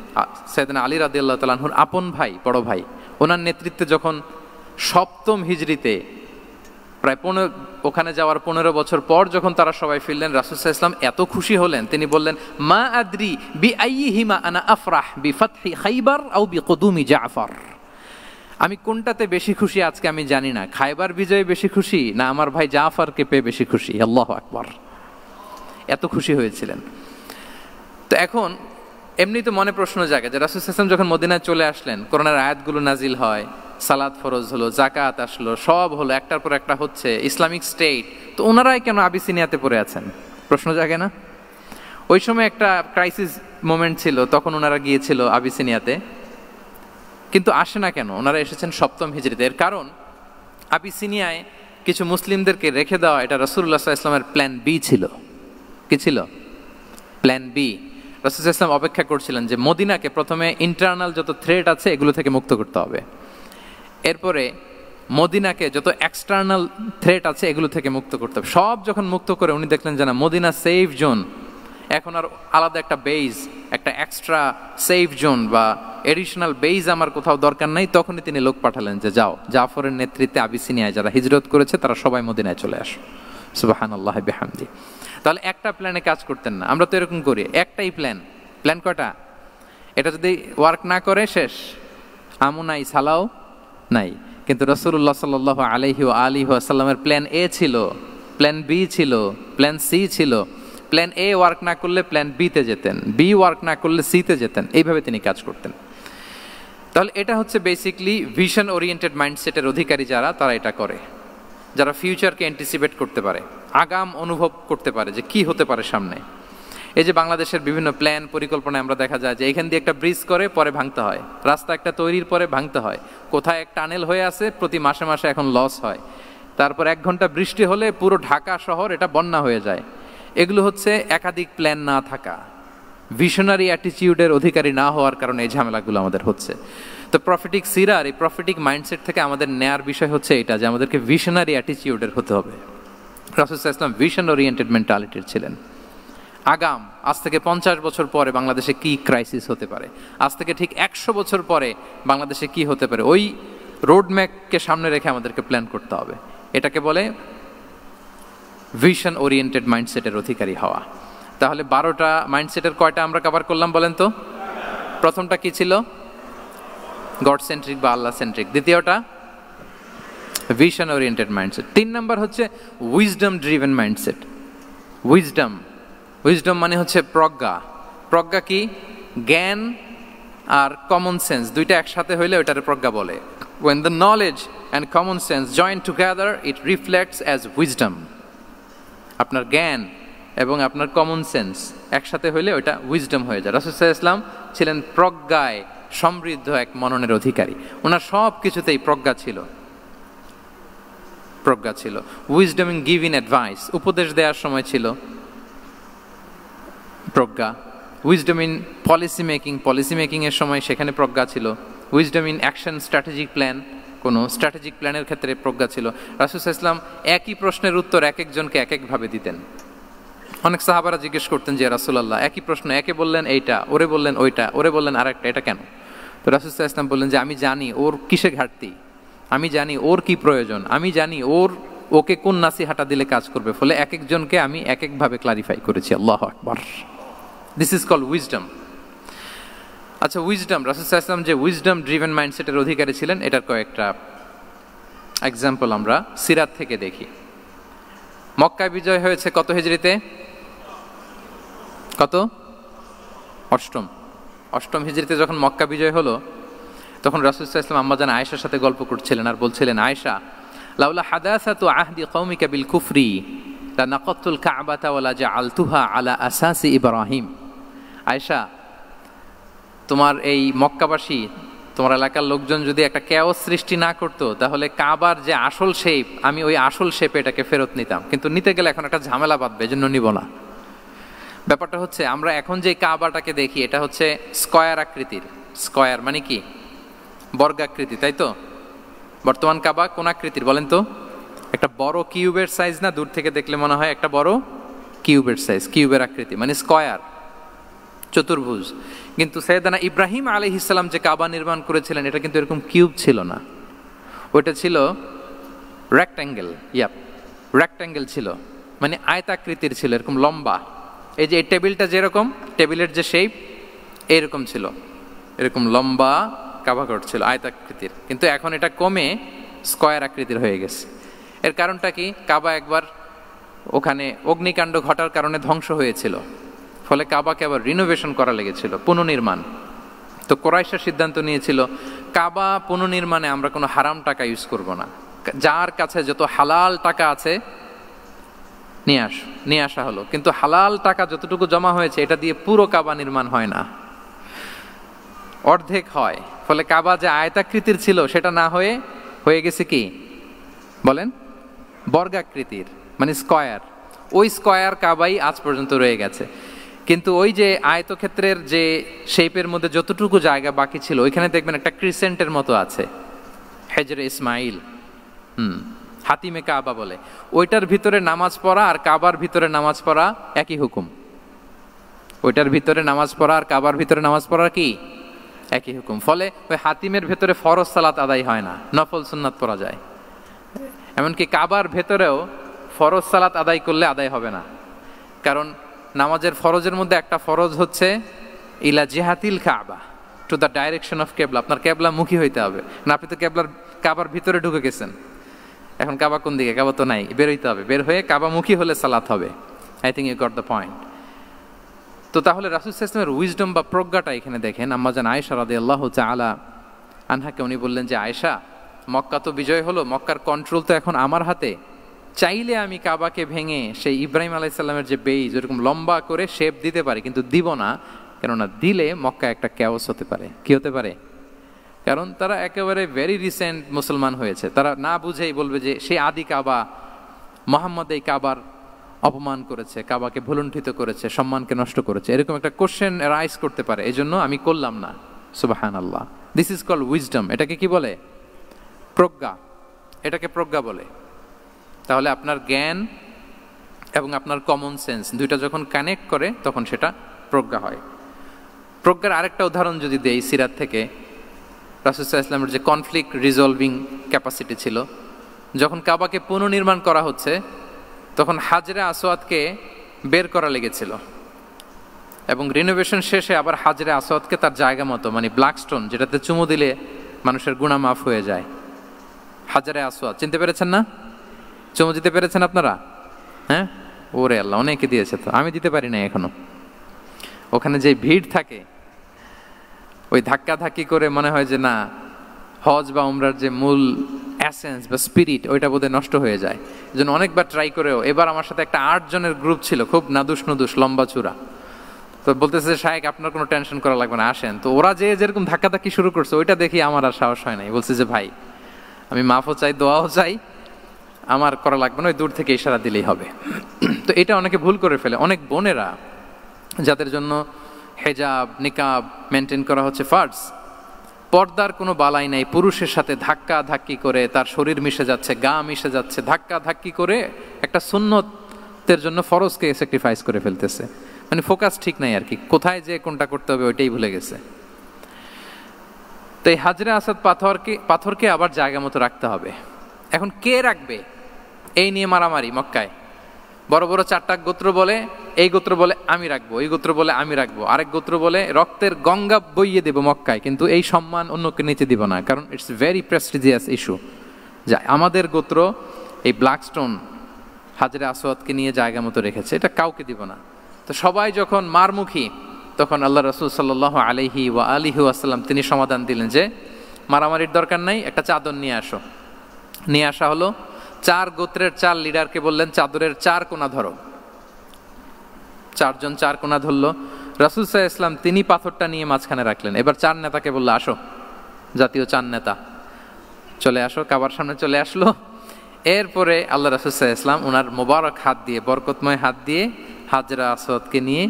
সাইয়েদনা আলী রাদিয়াল্লাহু তাআলা আনহুর আপন ভাই, বড় ভাই, ওনার নেতৃত্বে যখন সপ্তম হিজরিতে প্রায় ওখানে যাওয়ার 15 বছর পর যখন তারা সবাই ফিরলেন, রাসূল সাল্লাল্লাহু আলাইহি ওয়াসাল্লাম এত খুশি হলেন, তিনি বললেন, মা আদরি বিআইয়িহিমা আনা আফরাহ বিফাতহি খাইবার আও বিকুদুমি জাফর। আমি কোনটাতে বেশি খুশি আজকে আমি জানি না, খায়বার বিজয়ে বেশি খুশি না আমার ভাই জাফরকে পেয়ে বেশি খুশি। আল্লাহু আকবার। এত খুশি হয়েছিলেন। তো এখন এমনি তো মনে প্রশ্ন জাগে যে রাসূল সাল্লাল্লাহু আলাইহি ওয়াসাল্লাম যখন মদিনায় চলে আসলেন, কোরআনের আয়াতগুলো নাজিল হয়, সালাত ফরজ হলো, জাকাত আসলো, সব হলো, একটার পর একটা হচ্ছে, ইসলামিক স্টেট, তো ওনারাই কেন আবিসিনিয়াতে পড়ে আছেন? প্রশ্ন জাগে না? ওই সময় একটা ক্রাইসিস মোমেন্ট ছিল, তখন ওনারা গিয়েছিল আবিসিনিয়াতে, কিন্তু আসে না কেন? ওনারা এসেছেন সপ্তম হিজরিতে। এর কারণ আবিসিনিয়ায় কিছু মুসলিমদেরকে রেখে দেওয়া, এটা রাসূলুল্লাহ সাল্লাল্লাহু আলাইহি ওয়াসাল্লামের প্ল্যান বি ছিল। কি ছিল? Plan B. রাসূল সাল্লাল্লাহু আলাইহি ওয়াসাল্লাম অপেক্ষা করছিলেন যে মদিনাকে প্রথমে ইন্টারনাল যত থ্রেট আছে এগুলো থেকে মুক্ত করতে হবে, এরপরে মদিনাকে যত এক্সটার্নাল থ্রেট আছে এগুলো থেকে মুক্ত করতে হবে। সব যখন মুক্ত করে উনি দেখলেন যে না, মদিনা সেফ জোন, এখন আর আলাদা একটা বেজ, একটা এক্সট্রা সেফ জোন বা এডিশনাল বেজ আমার কোথাও দরকার নাই। তখনই তিনি লোক পাঠালেন যে যাও, জাফরের নেতৃত্বে আবিসিনিয়ায় যারা হিজরত করেছে তারা সবাই মদিনায় চলে আসো। সুবহানাল্লাহ বিহামদি। তাহলে একটা প্ল্যানে কাজ করতেন না। আমরা তো এরকম করি, একটাই প্ল্যান। প্ল্যান কয়টা? এটা যদি ওয়ার্ক না করে শেষ, আমু নাই সালাও নাই। কিন্তু রাসূলুল্লাহ সাল্লাল্লাহু আলাইহি ওয়া সাল্লামের প্ল্যান এ ছিল, প্ল্যান বি ছিল, প্ল্যান সি ছিল। প্ল্যান এ ওয়ার্ক না করলে প্ল্যান বিতে যেতেন, বি ওয়ার্ক না করলে সিতে যেতেন, এইভাবে তিনি কাজ করতেন। তাহলে এটা হচ্ছে বেসিকলি ভিশন ওরিয়েন্টেড মাইন্ডসেটের অধিকারী যারা, তারা এটা করে, যারা ফিউচারকে অ্যান্টিসিপেট করতে পারে, আগাম অনুভব করতে পারে যে কি হতে পারে সামনে। এই যে বাংলাদেশের বিভিন্ন প্ল্যান পরিকল্পনায় আমরা দেখা যায় যে এখান দিয়ে একটা ব্রিজ করে পরে ভাঙতে হয়, রাস্তা একটা তৈরির পরে ভাঙতে হয়, কোথায় এক টানেল হয়ে আছে প্রতি মাসে মাসে এখন লস হয়, তারপর 1 ঘন্টা বৃষ্টি হলে পুরো ঢাকা শহর এটা বন্যা হয়ে যায়। এগুলো হচ্ছে একাধিক প্ল্যান না থাকা, ভিশনারি অ্যাটিটিউডের অধিকারী না হওয়ার কারণে এই ঝামেলাগুলো আমাদের হচ্ছে। তো প্রফেটিক সিরার এই প্রফেটিক মাইন্ডসেট থেকে আমাদের নেয়ার বিষয় হচ্ছে এটা, যে আমাদেরকে ভিশনারি অ্যাটিটিউডের হতে হবে। রাসূল সাল্লাল্লাহু আলাইহি ওয়াসাল্লাম ভিশন ওরিয়েন্টেড মেন্টালিটির ছিলেন। আগাম, আজ থেকে 50 বছর পরে বাংলাদেশে কি ক্রাইসিস হতে পারে, আজ থেকে ঠিক 100 বছর পরে বাংলাদেশে কি হতে পারে, ওই রোডম্যাপকে সামনে রেখে আমাদেরকে প্ল্যান করতে হবে। এটাকে বলে ভিশন ওরিয়েন্টেড মাইন্ডসেটের অধিকারী হওয়া। তাহলে 12টা মাইন্ডসেটের কয়টা আমরা কভার করলাম বলেন তো? প্রথমটা কি ছিল? গড সেন্ট্রিক বা আল্লাহ সেন্ট্রিক। দ্বিতীয়টা ভিশন ওরিয়েন্টেড মাইন্ডসেট। 3 নাম্বার হচ্ছে wisdom driven mindset. Wisdom, wisdom মানে হচ্ছে প্রজ্ঞা। প্রজ্ঞা কি? জ্ঞান আর কমন সেন্স দুইটা একসাথে হইলে ওইটারে প্রজ্ঞা বলে। When the knowledge and common sense join together, it reflects as wisdom. আপনার জ্ঞান এবং আপনার কমন সেন্স একসাথে হইলে ওইটা উইজডম হয়ে যায়। রাসূল সাল্লাল্লাহু আলাইহি ওয়াসাল্লাম ছিলেন প্রজ্ঞায় সমৃদ্ধ এক মননের অধিকারী। ওনার সব কিছুতেই প্রজ্ঞা ছিল, প্রজ্ঞা ছিল। উইজডম ইন গিভিং অ্যাডভাইস, উপদেশ দেওয়ার সময় ছিল প্রজ্ঞা। Wisdom in policy making, policy making এর সময় সেখানে প্রজ্ঞা ছিল। Wisdom in action strategic plan, কোনো স্ট্র্যাটেজিক প্ল্যানের ক্ষেত্রে প্রজ্ঞা ছিল। রাসূল সাল্লাল্লাহু আলাইহি ওয়াসাল্লাম একই প্রশ্নের উত্তর এক একজনকে এক একভাবে দিতেন। অনেক সাহাবারা জিজ্ঞেস করতেন যে রাসূলুল্লাহ একই প্রশ্ন, একে বললেন এইটা, ওরে বললেন ওইটা, ওরে বললেন আরেকটা, এটা কেন? তো রাসূল সাল্লাল্লাহু আলাইহি ওয়াসাল্লাম বললেন যে আমি জানি ওর কিসে ঘাটতি, আমি জানি ওর কি প্রয়োজন, আমি জানি ওর ওকে কোন নাসিহাটা দিলে কাজ করবে, ফলে এক একজনকে আমি এক একভাবে ক্লারিফাই করেছি। আল্লাহু আকবার। This is called wisdom. আচ্ছা, উইজডম, রাসূল সাল্লাল্লাহু আলাইহি ওয়াসাল্লাম যে উইজডম ড্রিভেন মাইন্ডসেটের অধিকারী ছিলেন, এটার কয়েকটা এক্সাম্পল আমরা সিরাত থেকে দেখি। মক্কা বিজয় হয়েছে কত হিজরিতে? কত? অষ্টম হিজরিতে যখন মক্কা বিজয় হলো, তখন রাসূল সাল্লাল্লাহু আলাইহি ওয়াসাল্লাম আম্মাজান আয়েশার সাথে গল্প করছিলেন আর বলছিলেন, আয়েশা, লাউলা হাদাসাতু আহদি কওমিকা বিল কুফরি লানাকাতুল কাবাতা ওয়ালা জাআলতুহা আলা আসাসি ইব্রাহিম। আয়েশা, তোমার এই মক্কাবাসী, তোমার এলাকার লোকজন যদি একটা কেওস সৃষ্টি না করতো, তাহলে কাবার যে আসল শেপ, আমি ওই আসল শেপে এটাকে ফেরত নিতাম, কিন্তু নিতে গেলে এখন একটা ঝামেলা বাঁধবে, এজন্য নিব না। ব্যাপারটা হচ্ছে, আমরা এখন যে কাবাটাকে দেখি এটা হচ্ছে স্কয়ার আকৃতির। স্কয়ার মানে কি? বর্গাকৃতি, তাই তো? বর্তমান কাবা কোন আকৃতির বলেন তো? একটা বড় কিউবের সাইজ না? দূর থেকে দেখলে মনে হয় একটা বড় কিউবের সাইজ, কিউবের আকৃতি মানে স্কয়ার, চতুর্ভুজ। কিন্তু সাইয়েদনা ইব্রাহিম আলাইহিস সালাম যে কাবা নির্মাণ করেছিলেন, এটা কিন্তু এরকম কিউব ছিল না, ওইটা ছিল রেক্ট্যাঙ্গেল। রেক্ট্যাঙ্গেল ছিল, মানে আয়তাকৃতির ছিল, এরকম লম্বা। এই যে এই টেবিলটা যেরকম, টেবিলের যে শেপ এরকম ছিল, এরকম লম্বা কাবাঘর ছিল আয়তাকৃতির। কিন্তু এখন এটা কমে স্কয়ার আকৃতির হয়ে গেছে। এর কারণটা কি? কাবা একবার ওখানে অগ্নিকাণ্ড ঘটার কারণে ধ্বংস হয়েছিল, ফলে কাবাকে আবার রিনোভেশন করা লেগেছিল, পুনর্নির্মাণ। তো কুরাইশরা সিদ্ধান্ত নিয়েছিল, কাবা পুনর্নির্মাণে আমরা কোনো হারাম টাকা ইউজ করব না, যার কাছে যত হালাল টাকা আছে নিয়ে আসা হলো। কিন্তু হালাল টাকা যতটুকু জমা হয়েছে, এটা দিয়ে পুরো কাবা নির্মাণ হয় না, অর্ধেক হয়। ফলে কাবা যে আয়তাকৃতির ছিল সেটা না হয়ে গেছে কি বলেন? বর্গাকৃতির, মানে স্কয়ার। ওই স্কয়ার কাবাই আজ পর্যন্ত রয়ে গেছে। কিন্তু ওই যে আয়তক্ষেত্রের যে শেপের মধ্যে যতটুকু জায়গা বাকি ছিল, ওইখানে দেখবেন একটা ক্রিসেন্টের মতো আছে, হেজরে ইসমাইল, হাতিমে কাবা বলে। ওইটার ভিতরে নামাজ পড়া আর কাবার ভিতরে নামাজ পড়া একই হুকুম। ওইটার ভিতরে নামাজ পড়া আর কাবার ভিতরে নামাজ পড়া কি একই হুকুম। ফলে ওই হাতিমের ভেতরে ফরজ সালাত আদায় হয় না, নফল সুন্নাত পড়া যায়। এমনকি কাবার ভেতরেও ফরজ সালাত আদায় করলে আদায় হবে না, কারণ নামাজের ফরজের মধ্যে একটা ফরজ হচ্ছে ইলা জিহাতিল কাবা, টু দ্য ডাইরেকশন অফ কেবলা। আপনার কেবলা মুখী হইতে হবে না। আপনি তো কাবার ভিতরে ঢুকে গেছেন, এখন কাবা কোন দিকে? কাবা তো নাই, বের হইতে হবে। বের হয়ে কাবা মুখী হলে সালাত হবে। I think you got the point. তো তাহলে রাসূল সাল্লাল্লাহু আলাইহি ওয়াসাল্লামের উইজডম বা প্রজ্ঞাটা এখানে দেখেন। আম্মাজান আয়েশা রাদিয়াল্লাহু তাআলা আনহাকে উনি বললেন যে, আয়েশা, মক্কা তো বিজয় হলো, মক্কার কন্ট্রোল তো এখন আমার হাতে। চাইলে আমি কাবাকে ভেঙে সেই ইব্রাহিম আলাইহিস সালামের যে বেইজ, এরকম লম্বা করে শেপ দিতে পারি, কিন্তু দিব না। কেননা দিলে মক্কা একটা ক্যাওস হতে পারে। কি হতে পারে? কারণ তারা একেবারে ভেরি রিসেন্ট মুসলমান হয়েছে, তারা না বুঝেই বলবে যে সে আদি কাবা, মুহাম্মদ এই কাবার অপমান করেছে, কাবাকে ভুলুণ্ঠিত করেছে, সম্মানকে নষ্ট করেছে, এরকম একটা কোশ্চেন রাইজ করতে পারে। এই জন্য আমি করলাম না। সুবহানাল্লাহ। This is called wisdom. এটাকে কি বলে? প্রজ্ঞা। এটাকে প্রজ্ঞা বলে। তাহলে আপনার জ্ঞান এবং আপনার কমন সেন্স দুইটা যখন কানেক্ট করে, তখন সেটা প্রজ্ঞা হয়। প্রজ্ঞার আরেকটা উদাহরণ যদি দেই সিরাত থেকে, রাসূল সাল্লাল্লাহু আলাইহি ওয়াসাল্লামের যে কনফ্লিক্ট রিজলভিং ক্যাপাসিটি ছিল, যখন কাবাকে পুনর্নির্মাণ করা হচ্ছে, তখন হাজরে আসওয়াদকে বের করা লেগেছিল, এবং রিনোভেশন শেষে আবার হাজরে আসওয়াদকে তার জায়গা মতো, মানে ব্ল্যাক স্টোন, যেটাতে চুমু দিলে মানুষের গুনাহ মাফ হয়ে যায়, হাজরে আসওয়াদ, চিনতে পেরেছেন না? চুমু দিতে পেরেছেন আপনারা? হ্যাঁ, ওরে আল্লাহ, অনেকে দিয়েছে, তো আমি দিতে পারি না এখনো। ওখানে যে ভিড় থাকে, ওই ধাক্কা ধাক্কি করে মনে হয় যে না, হজ বা উমরার যে মূল এসেন্স বা স্পিরিট, ওইটা বোধহয় নষ্ট হয়ে যায়। এই জন্য অনেকবার ট্রাই করেও, এবার আমার সাথে একটা 8 জনের গ্রুপ ছিল, খুব নাদুস নুদুস, লম্বা চূড়া। তো বলতেছে, শায়েক আপনার কোনো টেনশন করা লাগবে না, আসেন। তো ওরা যেরকম ধাক্কা ধাক্কি শুরু করছে, ওইটা দেখি আমার আর সাহস হয় নাই। বলছে যে ভাই, আমি মাফও চাই, দোয়াও চাই, আমার করা লাগবে না, ওই দূর থেকে ইশারা দিলেই হবে। তো এটা অনেকে ভুল করে ফেলে। অনেক বোনেরা যাদের জন্য হেজাব নিকাব মেনটেন করা হচ্ছে ফার্জ, পর্দার কোনো বালাই নাই, পুরুষের সাথে ধাক্কা ধাক্কি করে তার শরীর মিশে যাচ্ছে, গা মিশে যাচ্ছে, ধাক্কা ধাক্কি করে একটা সুন্নতের জন্য ফরজকে স্যাক্রিফাইস করে ফেলতেছে। মানে ফোকাস ঠিক নাই আর কি, কোথায় যে কোনটা করতে হবে ওইটাই ভুলে গেছে। তো এই হাজরে আসাদ পাথরকে আবার জায়গা মতো রাখতে হবে। এখন কে রাখবে? এই নিয়ে মারামারি মক্কায়। বড় বড় 4টা গোত্র বলে, এই গোত্র বলে আমি রাখবো, এই গোত্র বলে আমি রাখবো, আরেক গোত্র বলে রক্তের গঙ্গা বইয়ে দেব মক্কায়, কিন্তু এই সম্মান অন্যকে নিতে দিব না, কারণ ইটস ভেরি প্রেস্টিজিয়াস ইস্যু। যা আমাদের গোত্র এই ব্ল্যাক স্টোন হাজরে আসওয়াদকে নিয়ে জায়গা মতো রেখেছে, এটা কাউকে দিব না। তো সবাই যখন মারমুখী, তখন আল্লাহ রাসূল সাল্লাল্লাহু আলাইহি ওয়া আলিহি ওয়াসাল্লাম তিনি সমাধান দিলেন যে মারামারির দরকার নাই, একটা চাদর নিয়ে আসো। নিয়ে আসা হলো। 4 গোত্রের 4 লিডারকে বললেন চাদরের 4 কোণা ধরো। 4 জন 4 কোণা ধরলো। রাসূল সাল্লাল্লাহু আলাইহি ওয়াসাল্লাম তিনি পাথরটা নিয়ে মাঝখানে রাখলেন। এবার 4 নেতাকে বললো আসো, জাতীয় 4 নেতা চলে আসো, কাবার সামনে চলে আসলো। এরপরে আল্লাহ রাসূল সাল্লাল্লাহু আলাইহি ওয়াসাল্লাম ওনার মোবারক হাত দিয়ে, বরকতময় হাত দিয়ে হাজরা আসওয়াদকে নিয়ে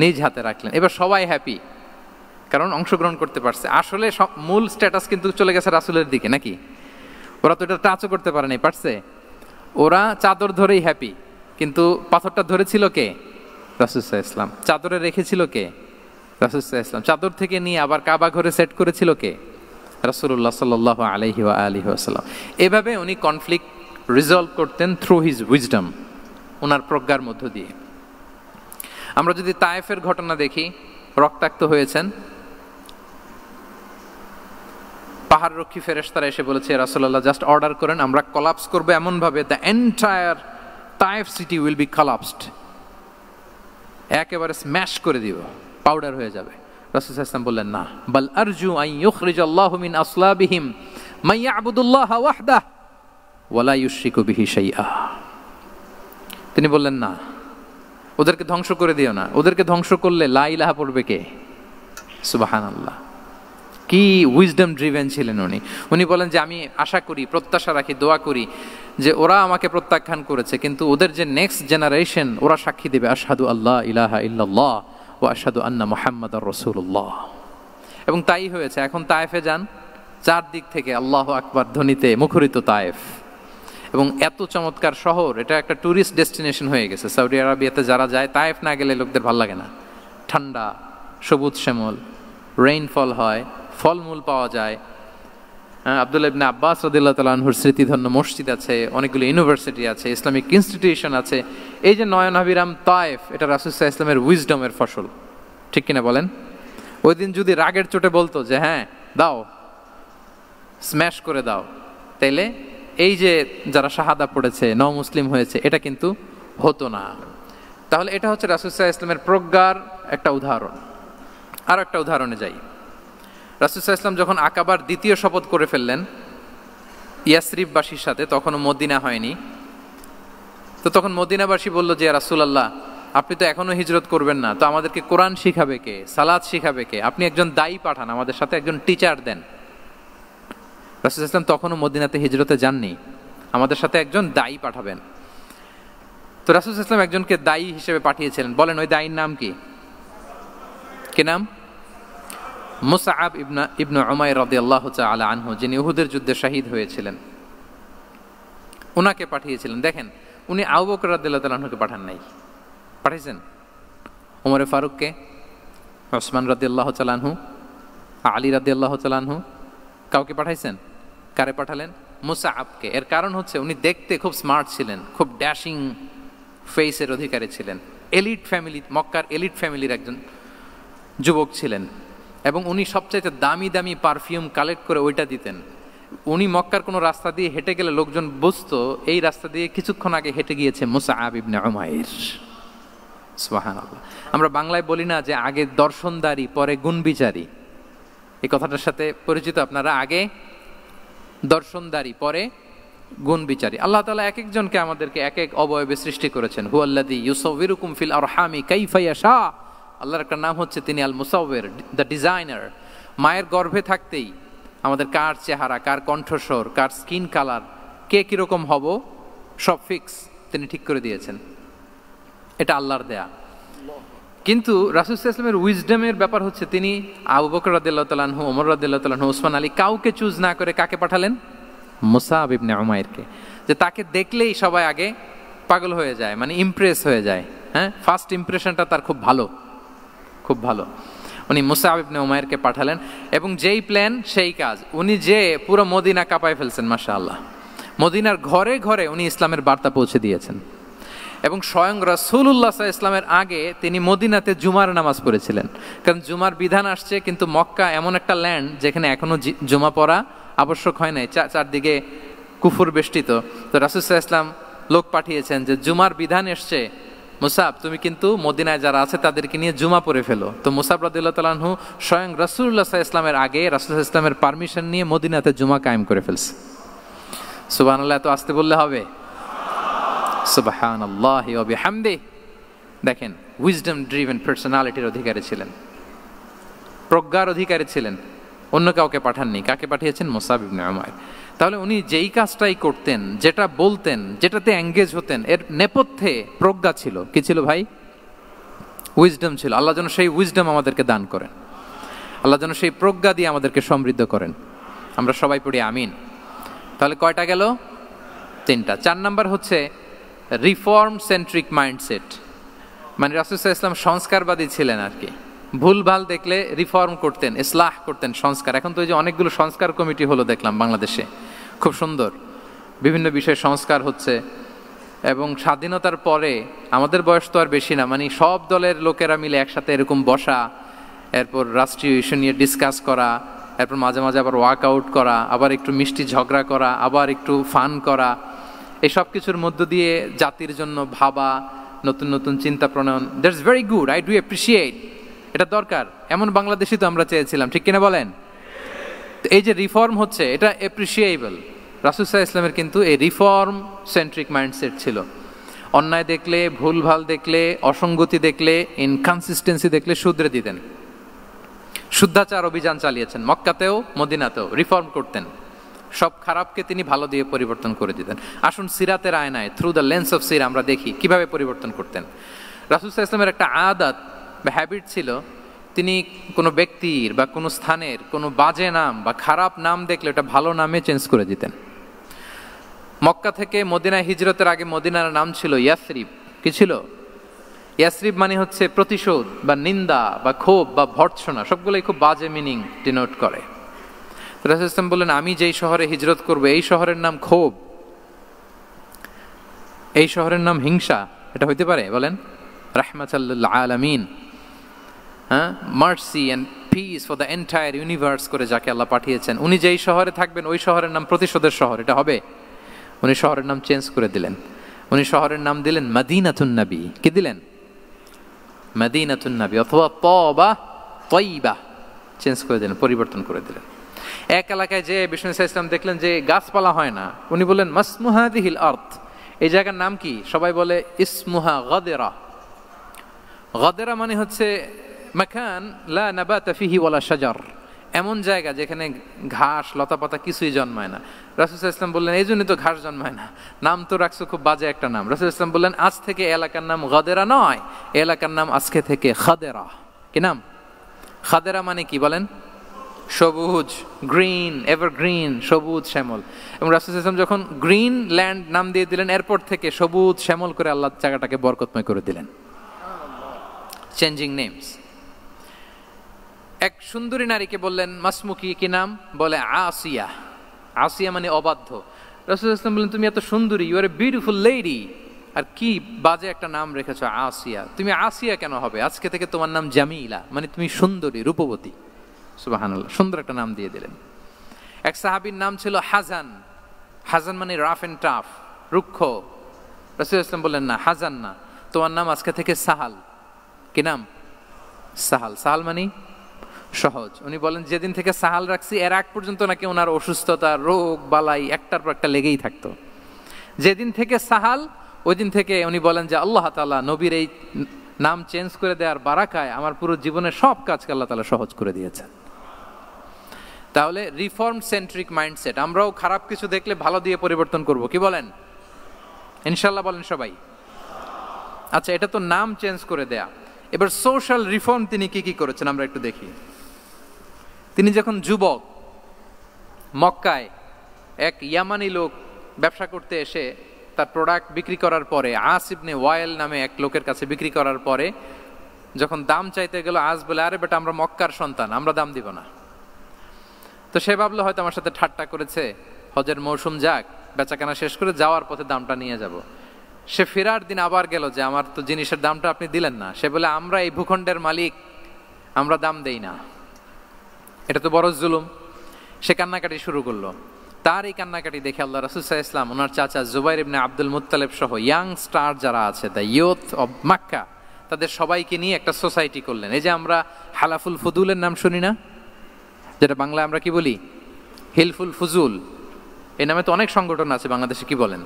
নিজ হাতে রাখলেন। এবার সবাই হ্যাপি, কারণ অংশগ্রহণ করতে পারছে। আসলে মূল স্ট্যাটাস কিন্তু চলে গেছে রাসূলের দিকে, নাকি? ওরা তো এটা টাচও করতে পারে নাই, পারছে? ওরা চাদর ধরেই হ্যাপি, কিন্তু পাথরটা ধরেছিল কে? রাসূল সাল্লাল্লাহু আলাইহি ওয়াসাল্লাম। চাদরে রেখেছিল কে? রাসূল সাল্লাল্লাহু আলাইহি ওয়াসাল্লাম। চাদর থেকে নিয়ে আবার কাবা ঘরে সেট করেছিল কে? রাসূলুল্লাহ সাল্লাল্লাহু আলাইহি ওয়া আলিহি ওয়াসাল্লাম। এভাবে উনি কনফ্লিক্ট রিজলভ করতেন থ্রু হিজ উইজডম, ওনার প্রজ্ঞার মধ্য দিয়ে। আমরা যদি তায়েফের ঘটনা দেখি, রক্তাক্ত হয়েছেন, পাহাড়রক্ষী ফেরেশতারা এসে বলেছে রাসূলুল্লাহ জাস্ট অর্ডার করেন, আমরা কলাপস করব এমন ভাবে the entire Taif city will be collapsed, একেবারে স্ম্যাশ করে দিব, পাউডার হয়ে যাবে। রাসূল সাল্লাল্লাহু আলাইহি ওয়াসাল্লাম বললেন না, বাল আরজু আন ইউখরিজাল্লাহু মিন আসলাবিহিম মান ইয়াবুদুল্লাহ ওয়াহদাহু ওয়া লা ইউশরিকু বিহি শাইআ। তিনি বললেন না, ওদেরকে ধ্বংস করে দিও না, ওদেরকে ধ্বংস করলে লা ইলাহা পড়বে কে? সুবহানাল্লাহ। কি উইজডম ড্রিভেন ছিলেন উনি। উনি বলেন যে আমি আশা করি, প্রত্যাশা রাখি, দোয়া করি যে ওরা আমাকে প্রত্যাখ্যান করেছে, কিন্তু ওদের যে নেক্সট জেনারেশন, ওরা সাক্ষী দেবে আশহাদু আল্লাহ ইলাহা ইল্লাল্লাহ ওয়া আশহাদু আন্না মুহাম্মাদার রাসূলুল্লাহ। এবং তাই হয়েছে। এখন তায়েফে যান, চারদিক থেকে আল্লাহু আকবার ধ্বনিতে মুখরিত তায়েফ, এবং এত চমৎকার শহর, এটা একটা ট্যুরিস্ট ডেস্টিনেশন হয়ে গেছে। সৌদি আরবিয়াতে যারা যায়, তায়েফ না গেলে লোকদের ভালো লাগে না। ঠান্ডা, সবুজ শ্যামল, রেইনফল হয়, ফলমূল পাওয়া যায়। আব্দুল্লাহ ইবনে আব্বাস রাদিয়াল্লাহু তাআলা আনহুর স্মৃতিধন্য মসজিদ আছে, অনেকগুলো ইউনিভার্সিটি আছে, ইসলামিক ইনস্টিটিউশন আছে। এই যে নয়নাভিরাম তায়েফ, এটা রাসূল সাল্লাল্লাহু আলাইহি ওয়াসাল্লামের উইজডমের ফসল, ঠিক কিনা বলেন? ওই দিন যদি রাগের চোটে বলতো যে হ্যাঁ দাও, স্ম্যাশ করে দাও, তাইলে এই যে যারা শাহাদা পড়েছে, মুসলিম হয়েছে, এটা কিন্তু হতো না। তাহলে এটা হচ্ছে রাসূল সাল্লাল্লাহু আলাইহি ওয়াসাল্লামের প্রজ্ঞার একটা উদাহরণ। আর একটা উদাহরণে যাই। রাসূল সাল্লাল্লাহু আলাইহি ওয়াসাল্লাম যখন আকাবার দ্বিতীয় শপথ করে ফেললেন ইয়াসরিববাসীর সাথে, তখনও মদিনা হয়নি, তো তখন মদিনাবাসী বলল যে রাসূলুল্লাহ আপনি তো এখনো হিজরত করবেন না, তো আমাদেরকে কোরআন শিখাবে কে, সালাত শিখাবে কে? আপনি একজন দায়ী পাঠান, আমাদের সাথে একজন টিচার দেন। রাসূল সাল্লাল্লাহু আলাইহি ওয়াসাল্লাম তখনও মদিনাতে হিজরতে যাননি, আমাদের সাথে একজন দায়ী পাঠাবেন। তো রাসূল সাল্লাল্লাহু আলাইহি ওয়াসাল্লাম একজনকে দায়ী হিসেবে পাঠিয়েছিলেন। বলেন ওই দায়ীর নাম কি? কি নাম? মুসআব ইবনে উমাইর রাদিয়াল্লাহু তাআলা আনহু, যিনি উহুদের যুদ্ধে শহীদ হয়েছিলেন, উনাকে পাঠিয়েছিলেন। দেখেন, উনি আবু বকর রাদিয়াল্লাহু তাআলা আনহুকে পাঠান নাই, পাঠিয়েছেন ওমর ফারুককে, ওসমান রাদিয়াল্লাহু তাআলা আনহু, আলী রাদিয়াল্লাহু তাআলা আনহু, কাউকে পাঠাইছেন? কারে পাঠালেন? মুসআবকে। এর কারণ হচ্ছে উনি দেখতে খুব স্মার্ট ছিলেন, খুব ড্যাশিং ফেসের অধিকারী ছিলেন, এলিট ফ্যামিলি, মক্কার এলিট ফ্যামিলির একজন যুবক ছিলেন, এবং উনি সবচাইতে দামি দামি পারফিউম কালেক্ট করে ওইটা দিতেন। উনি মক্কার কোনো রাস্তা দিয়ে হেঁটে গেলে লোকজন বুঝতো এই রাস্তা দিয়ে কিছুক্ষণ আগে হেঁটে গিয়েছে মুসআব ইবনে উমাইর। সুবহানাল্লাহ। আমরা বাংলায় বলি না যে আগে দর্শনদারি পরে গুণবিচারী, এই কথাটার সাথে পরিচিত আপনারা? আগে দর্শনদারি পরে গুণবিচারী। আল্লাহ তাআলা এক একজনকে আমাদেরকে এক এক অবয়বে সৃষ্টি করেছেন। হুয়াল্লাযী ইউসাউবিরুকুম ফিল আরহামি কাইফা ইয়াশা। আল্লাহর একটা নাম হচ্ছে তিনি আল মুসাউবির, দ্য ডিজাইনার। মায়ের গর্ভে থাকতেই আমাদের কার চেহারা, কার কণ্ঠস্বর, কার স্কিন কালার, কে কিরকম হব, সব ফিক্স তিনি ঠিক করে দিয়েছেন। এটা আল্লাহর দেয়া। কিন্তু রাসূল সাল্লাল্লাহু আলাইহি ওয়াসাল্লামের উইজডমের ব্যাপার হচ্ছে তিনি আবু বকর রাদিয়াল্লাহু তাআলা আনহু, ওমর রাদিয়াল্লাহু তাআলা আনহু, ওসমান আলী, কাউকে চুজ না করে কাকে পাঠালেন? মুসআব ইবনে উমাইরকে। যে তাকে দেখলেই সবাই আগে পাগল হয়ে যায়, মানে ইমপ্রেস হয়ে যায়। হ্যাঁ, ফার্স্ট ইমপ্রেশনটা তার খুব ভালো, খুব ভালো। উনি মুসআব ইবনে উমাইরকে পাঠালেন, এবং যেই প্ল্যান সেই কাজ। উনি যে পুরো মদিনা কাঁপায় ফেলছেন, মাশাআল্লাহ। মদিনার ঘরে ঘরে উনি ইসলামের বার্তা পৌঁছে দিয়েছেন। এবং স্বয়ং রাসূলুল্লাহ সাল্লাল্লাহু আলাইহি ওয়াসাল্লামের আগে তিনি মদিনাতে জুমার নামাজ পড়েছিলেন, কারণ জুমার বিধান আসছে, কিন্তু মক্কা এমন একটা ল্যান্ড যেখানে এখনো জুমা পড়া আবশ্যক হয় নাই, চারদিকে কুফর বেষ্টিত। তো রাসূল সাল্লাল্লাহু আলাইহি ওয়াসাল্লাম লোক পাঠিয়েছেন যে জুমার বিধান এসছে, মুসাব তুমি কিন্তু মদিনায় যারা আছে তাদেরকে নিয়ে জুমা পড়ে ফেলো। তো মুসাব রাদিয়াল্লাহু তাআলা আনহু স্বয়ং রাসূলুল্লাহ সাল্লাল্লাহু আলাইহি ওয়াসাল্লামের আগে রাসূল সাল্লাল্লাহু আলাইহি ওয়াসাল্লামের পারমিশন নিয়ে মদিনাতে জুমা কায়েম করে ফেলছে। সুবহানাল্লাহ, এত আসতে বললে হবে? সুবহানাল্লাহি ওয়া বিহামদিহি। দেখেন, উইজডম ড্রিভেন পার্সোনালিটির অধিকারী ছিলেন, প্রজ্ঞার অধিকারী ছিলেন, অন্য কাউকে পাঠাননি। কাকে পাঠিয়েছেন? মুসাব ইবনে উমাইর। তাহলে উনি যেই কাজটাই করতেন, যেটা বলতেন, যেটাতে এঙ্গেজ হতেন, এর নেপথ্যে প্রজ্ঞা ছিল। কি ছিল ভাই? উইজডম ছিল। আল্লাহ যেন সেই উইজডম আমাদেরকে দান করেন, আল্লাহ যেন সেই প্রজ্ঞা দিয়ে আমাদেরকে সমৃদ্ধ করেন। আমরা সবাই পড়ি আমিন। তাহলে কয়টা গেল? 3টা। 4 নাম্বার হচ্ছে রিফর্ম সেন্ট্রিক মাইন্ডসেট, মানে রাসূল সাল্লাল্লাহু আলাইহি ওয়াসাল্লাম সংস্কারবাদী ছিলেন আর কি। ভুলভাল দেখলে রিফর্ম করতেন, ইসলাহ করতেন, সংস্কার। এখন তো এই যে অনেকগুলো সংস্কার কমিটি হলো দেখলাম বাংলাদেশে, খুব সুন্দর, বিভিন্ন বিষয়ে সংস্কার হচ্ছে। এবং স্বাধীনতার পরে আমাদের বয়স তো আর বেশি না, মানে সব দলের লোকেরা মিলে একসাথে এরকম বসা, এরপর রাষ্ট্রীয় ইস্যু নিয়ে ডিসকাস করা, এরপর মাঝে মাঝে আবার ওয়ার্কআউট করা, আবার একটু মিষ্টি ঝগড়া করা, আবার একটু ফান করা, এই সব কিছুর মধ্য দিয়ে জাতির জন্য ভাবা, নতুন নতুন চিন্তা প্রণয়ন। That's very good, I do appreciate, এটা দরকার। এমন বাংলাদেশি তো আমরা চেয়েছিলাম, ঠিক কিনা বলেন? এই যে রিফর্ম হচ্ছে, এটা অ্যাপ্রিসিয়েবল। রাসূল সাল্লাল্লাহু আলাইহি ওয়াসাল্লামের কিন্তু এই রিফর্ম সেন্ট্রিক মাইন্ডসেট ছিল। অন্যায় দেখলে, ভুলভাল দেখলে, অসঙ্গতি দেখলে, ইনকনসিস্টেন্সি দেখলে শুধরে দিতেন। শুদ্ধাচার অভিযান চালিয়েছেন মক্কাতেও মদিনাতেও, রিফর্ম করতেন। সব খারাপকে তিনি ভালো দিয়ে পরিবর্তন করে দিতেন। আসুন সিরাতের আয়নায়, থ্রু দ্য লেন্স অফ সিরা, আমরা দেখি কিভাবে পরিবর্তন করতেন। রাসূল সাল্লাল্লাহু আলাইহি ওয়াসাল্লামের একটা আদত বা হ্যাবিট ছিল, তিনি কোনো ব্যক্তির বা কোনো স্থানের কোনো বাজে নাম বা খারাপ নাম দেখলে ওটা ভালো নামে চেঞ্জ করে দিতেন। মক্কা থেকে মদিনায় হিজরতের আগে মদিনার নাম ছিল ইয়াসরিব। কি ছিল? ইয়াসরিব মানে হচ্ছে প্রতিশোধ বা নিন্দা বা ক্ষোভ বা ভর্ৎসনা, সবগুলোই খুব বাজে মিনিং ডিনোট করে। রাসূল সাল্লাল্লাহু আলাইহি ওয়াসাল্লাম বললেন, আমি যেই শহরে হিজরত করব এই শহরের নাম ক্ষোভ, এই শহরের নাম হিংসা, এটা হইতে পারে? বলেন। রাহমাতাল লিল আলামিন, হ্যাঁ, mercy and peace for the entire universe করে যাকে আল্লাহ পাঠিয়েছেন, উনি যেই শহরে থাকবেন ওই শহরের নাম প্রতিশোধের শহর, এটা হবে? উনি শহরের নাম চেঞ্জ করে দিলেন। উনি শহরের নাম দিলেন মদিনাতুন নবী। কি দিলেন? মদিনাতুন নবী, অথবা তওবা তয়্যিবা, চেঞ্জ করে দিলেন, পরিবর্তন করে দিলেন। এক এলাকায় যে বিষ্ণু ইসলাম দেখলেন যে গাছপালা হয় না, উনি বললেন মাসমু হাযিহিল আরদ, এই জায়গার নাম কি? সবাই বলে ইসমুহা গাদেরা। গাদেরা মানে হচ্ছে মাকান লা নাবাতা ফিহি ওয়ালা শাজার, এমন জায়গা যেখানে ঘাস লতাপাতা কিছুই জন্মায় না। রাসূল সাল্লাল্লাহু আলাইহি ওয়াসাল্লাম বললেন, এই জন্যই তো ঘাস জন্মায় না, নাম তো রাখছো খুব বাজে একটা নাম। রাসূল সাল্লাল্লাহু আলাইহি ওয়াসাল্লাম বললেন, আজ থেকে এলাকার নাম গাদেরা নয়, এলাকার নাম আজকে থেকে খাদেরা। কি নাম? খাদেরা মানে কি বলেন? সবুজ, গ্রিন, এভারগ্রিন, সবুজ শ্যামল। এবং রাসূল সাল্লাল্লাহু আলাইহি ওয়াসাল্লাম যখন গ্রিন ল্যান্ড নাম দিয়ে দিলেন, এরপর থেকে সবুজ শ্যামল করে আল্লাহ জায়গাটাকে বরকতময় করে দিলেন। Changing names. এক সুন্দরী নারীকে বললেন মাসমুকি, কি নাম? বলে আসিয়া। আসিয়া মানে অবাধ্য। রাসূল সাল্লাল্লাহু আলাইহি ওয়াসাল্লাম বললেন, তুমি এত সুন্দরী, you are a beautiful lady, আর কি বাজে একটা নাম রেখেছো আসিয়া। তুমি আসিয়া কেন হবে? আজকে থেকে তোমার নাম জামিলা, মানে তুমি সুন্দরী, রূপবতী। সুবহানাল্লাহ, সুন্দর একটা নাম দিয়ে দিলেন। এক সাহাবীর নাম ছিল হাজান। হাজান মানে রাফ এন্ড টাফ, রুক্ষ। রাসূল সাল্লাল্লাহু আলাইহি ওয়াসাল্লাম বললেন, না, হাজান না, তোমার নাম আজকে থেকে সাহাল। কি নাম? সাহাল। সাহাল মানে সহজ। উনি বলেন, যেদিন থেকে সাহাল রাখছি এর আগ পর্যন্ত নাকি ওনার অসুস্থতা, রোগ বালাই একটার পর একটা লেগেই থাকতো। যেদিন থেকে সাহাল, ওই দিন থেকে উনি বলেন যে আল্লাহ তাআলা নবীর এই নাম চেঞ্জ করে দেওয়ার বারাকায় আমার পুরো জীবনের সব কাজকে আল্লাহ তাআলা সহজ করে দিয়েছেন। তাহলে রিফর্ম সেন্ট্রিক মাইন্ডসেট, আমরাও খারাপ কিছু দেখলে ভালো দিয়ে পরিবর্তন করব। কি বলেন? ইনশাআল্লাহ বলেন সবাই। আচ্ছা, এটা তো নাম চেঞ্জ করে দেয়া। এবার সোশ্যাল রিফর্ম তিনি কি কি করেছেন আমরা একটু দেখি। তিনি যখন যুবক, মক্কায় এক ইয়ামানি লোক ব্যবসা করতে এসে তার প্রোডাক্ট বিক্রি করার পরে, আস ইবনে ওয়াইল নামে এক লোকের কাছে বিক্রি করার পরে যখন দাম চাইতে গেল, আস বলে, আরে বেটা, আমরা মক্কার সন্তান, আমরা দাম দিব না। তো সে ভাবলো হয়তো আমার সাথে ঠাট্টা করেছে, হজের মৌসুম যাক, বেচাকেনা শেষ করে যাওয়ার পথে দামটা নিয়ে যাব। সে ফেরার দিন আবার গেল যে আমার তো জিনিসের দামটা আপনি দিলেন না। সে বলে আমরা এই ভূখণ্ডের মালিক, আমরা দাম দেই না, এটা তো বড় জুলুম। সে কান্নাকাটি শুরু করলো। তার এই কান্নাকাটি দেখে আল্লাহ রাসূল সাল্লাল্লাহু আলাইহি ওয়াসাল্লাম ওনার চাচা জুবাইর ইবনে আব্দুল মুত্তালিব সহ ইয়াং স্টার যারা আছে, দ্য ইয়ুথ অব মক্কা, তাদের সবাইকে নিয়ে একটা সোসাইটি করলেন। এই যে আমরা হালাফুল ফুদুলের নাম শুনি না, যেটা বাংলায় আমরা কি বলি হিলফুল ফুজুল, এই নামে তো অনেক সংগঠন আছে বাংলাদেশে, কি বলেন?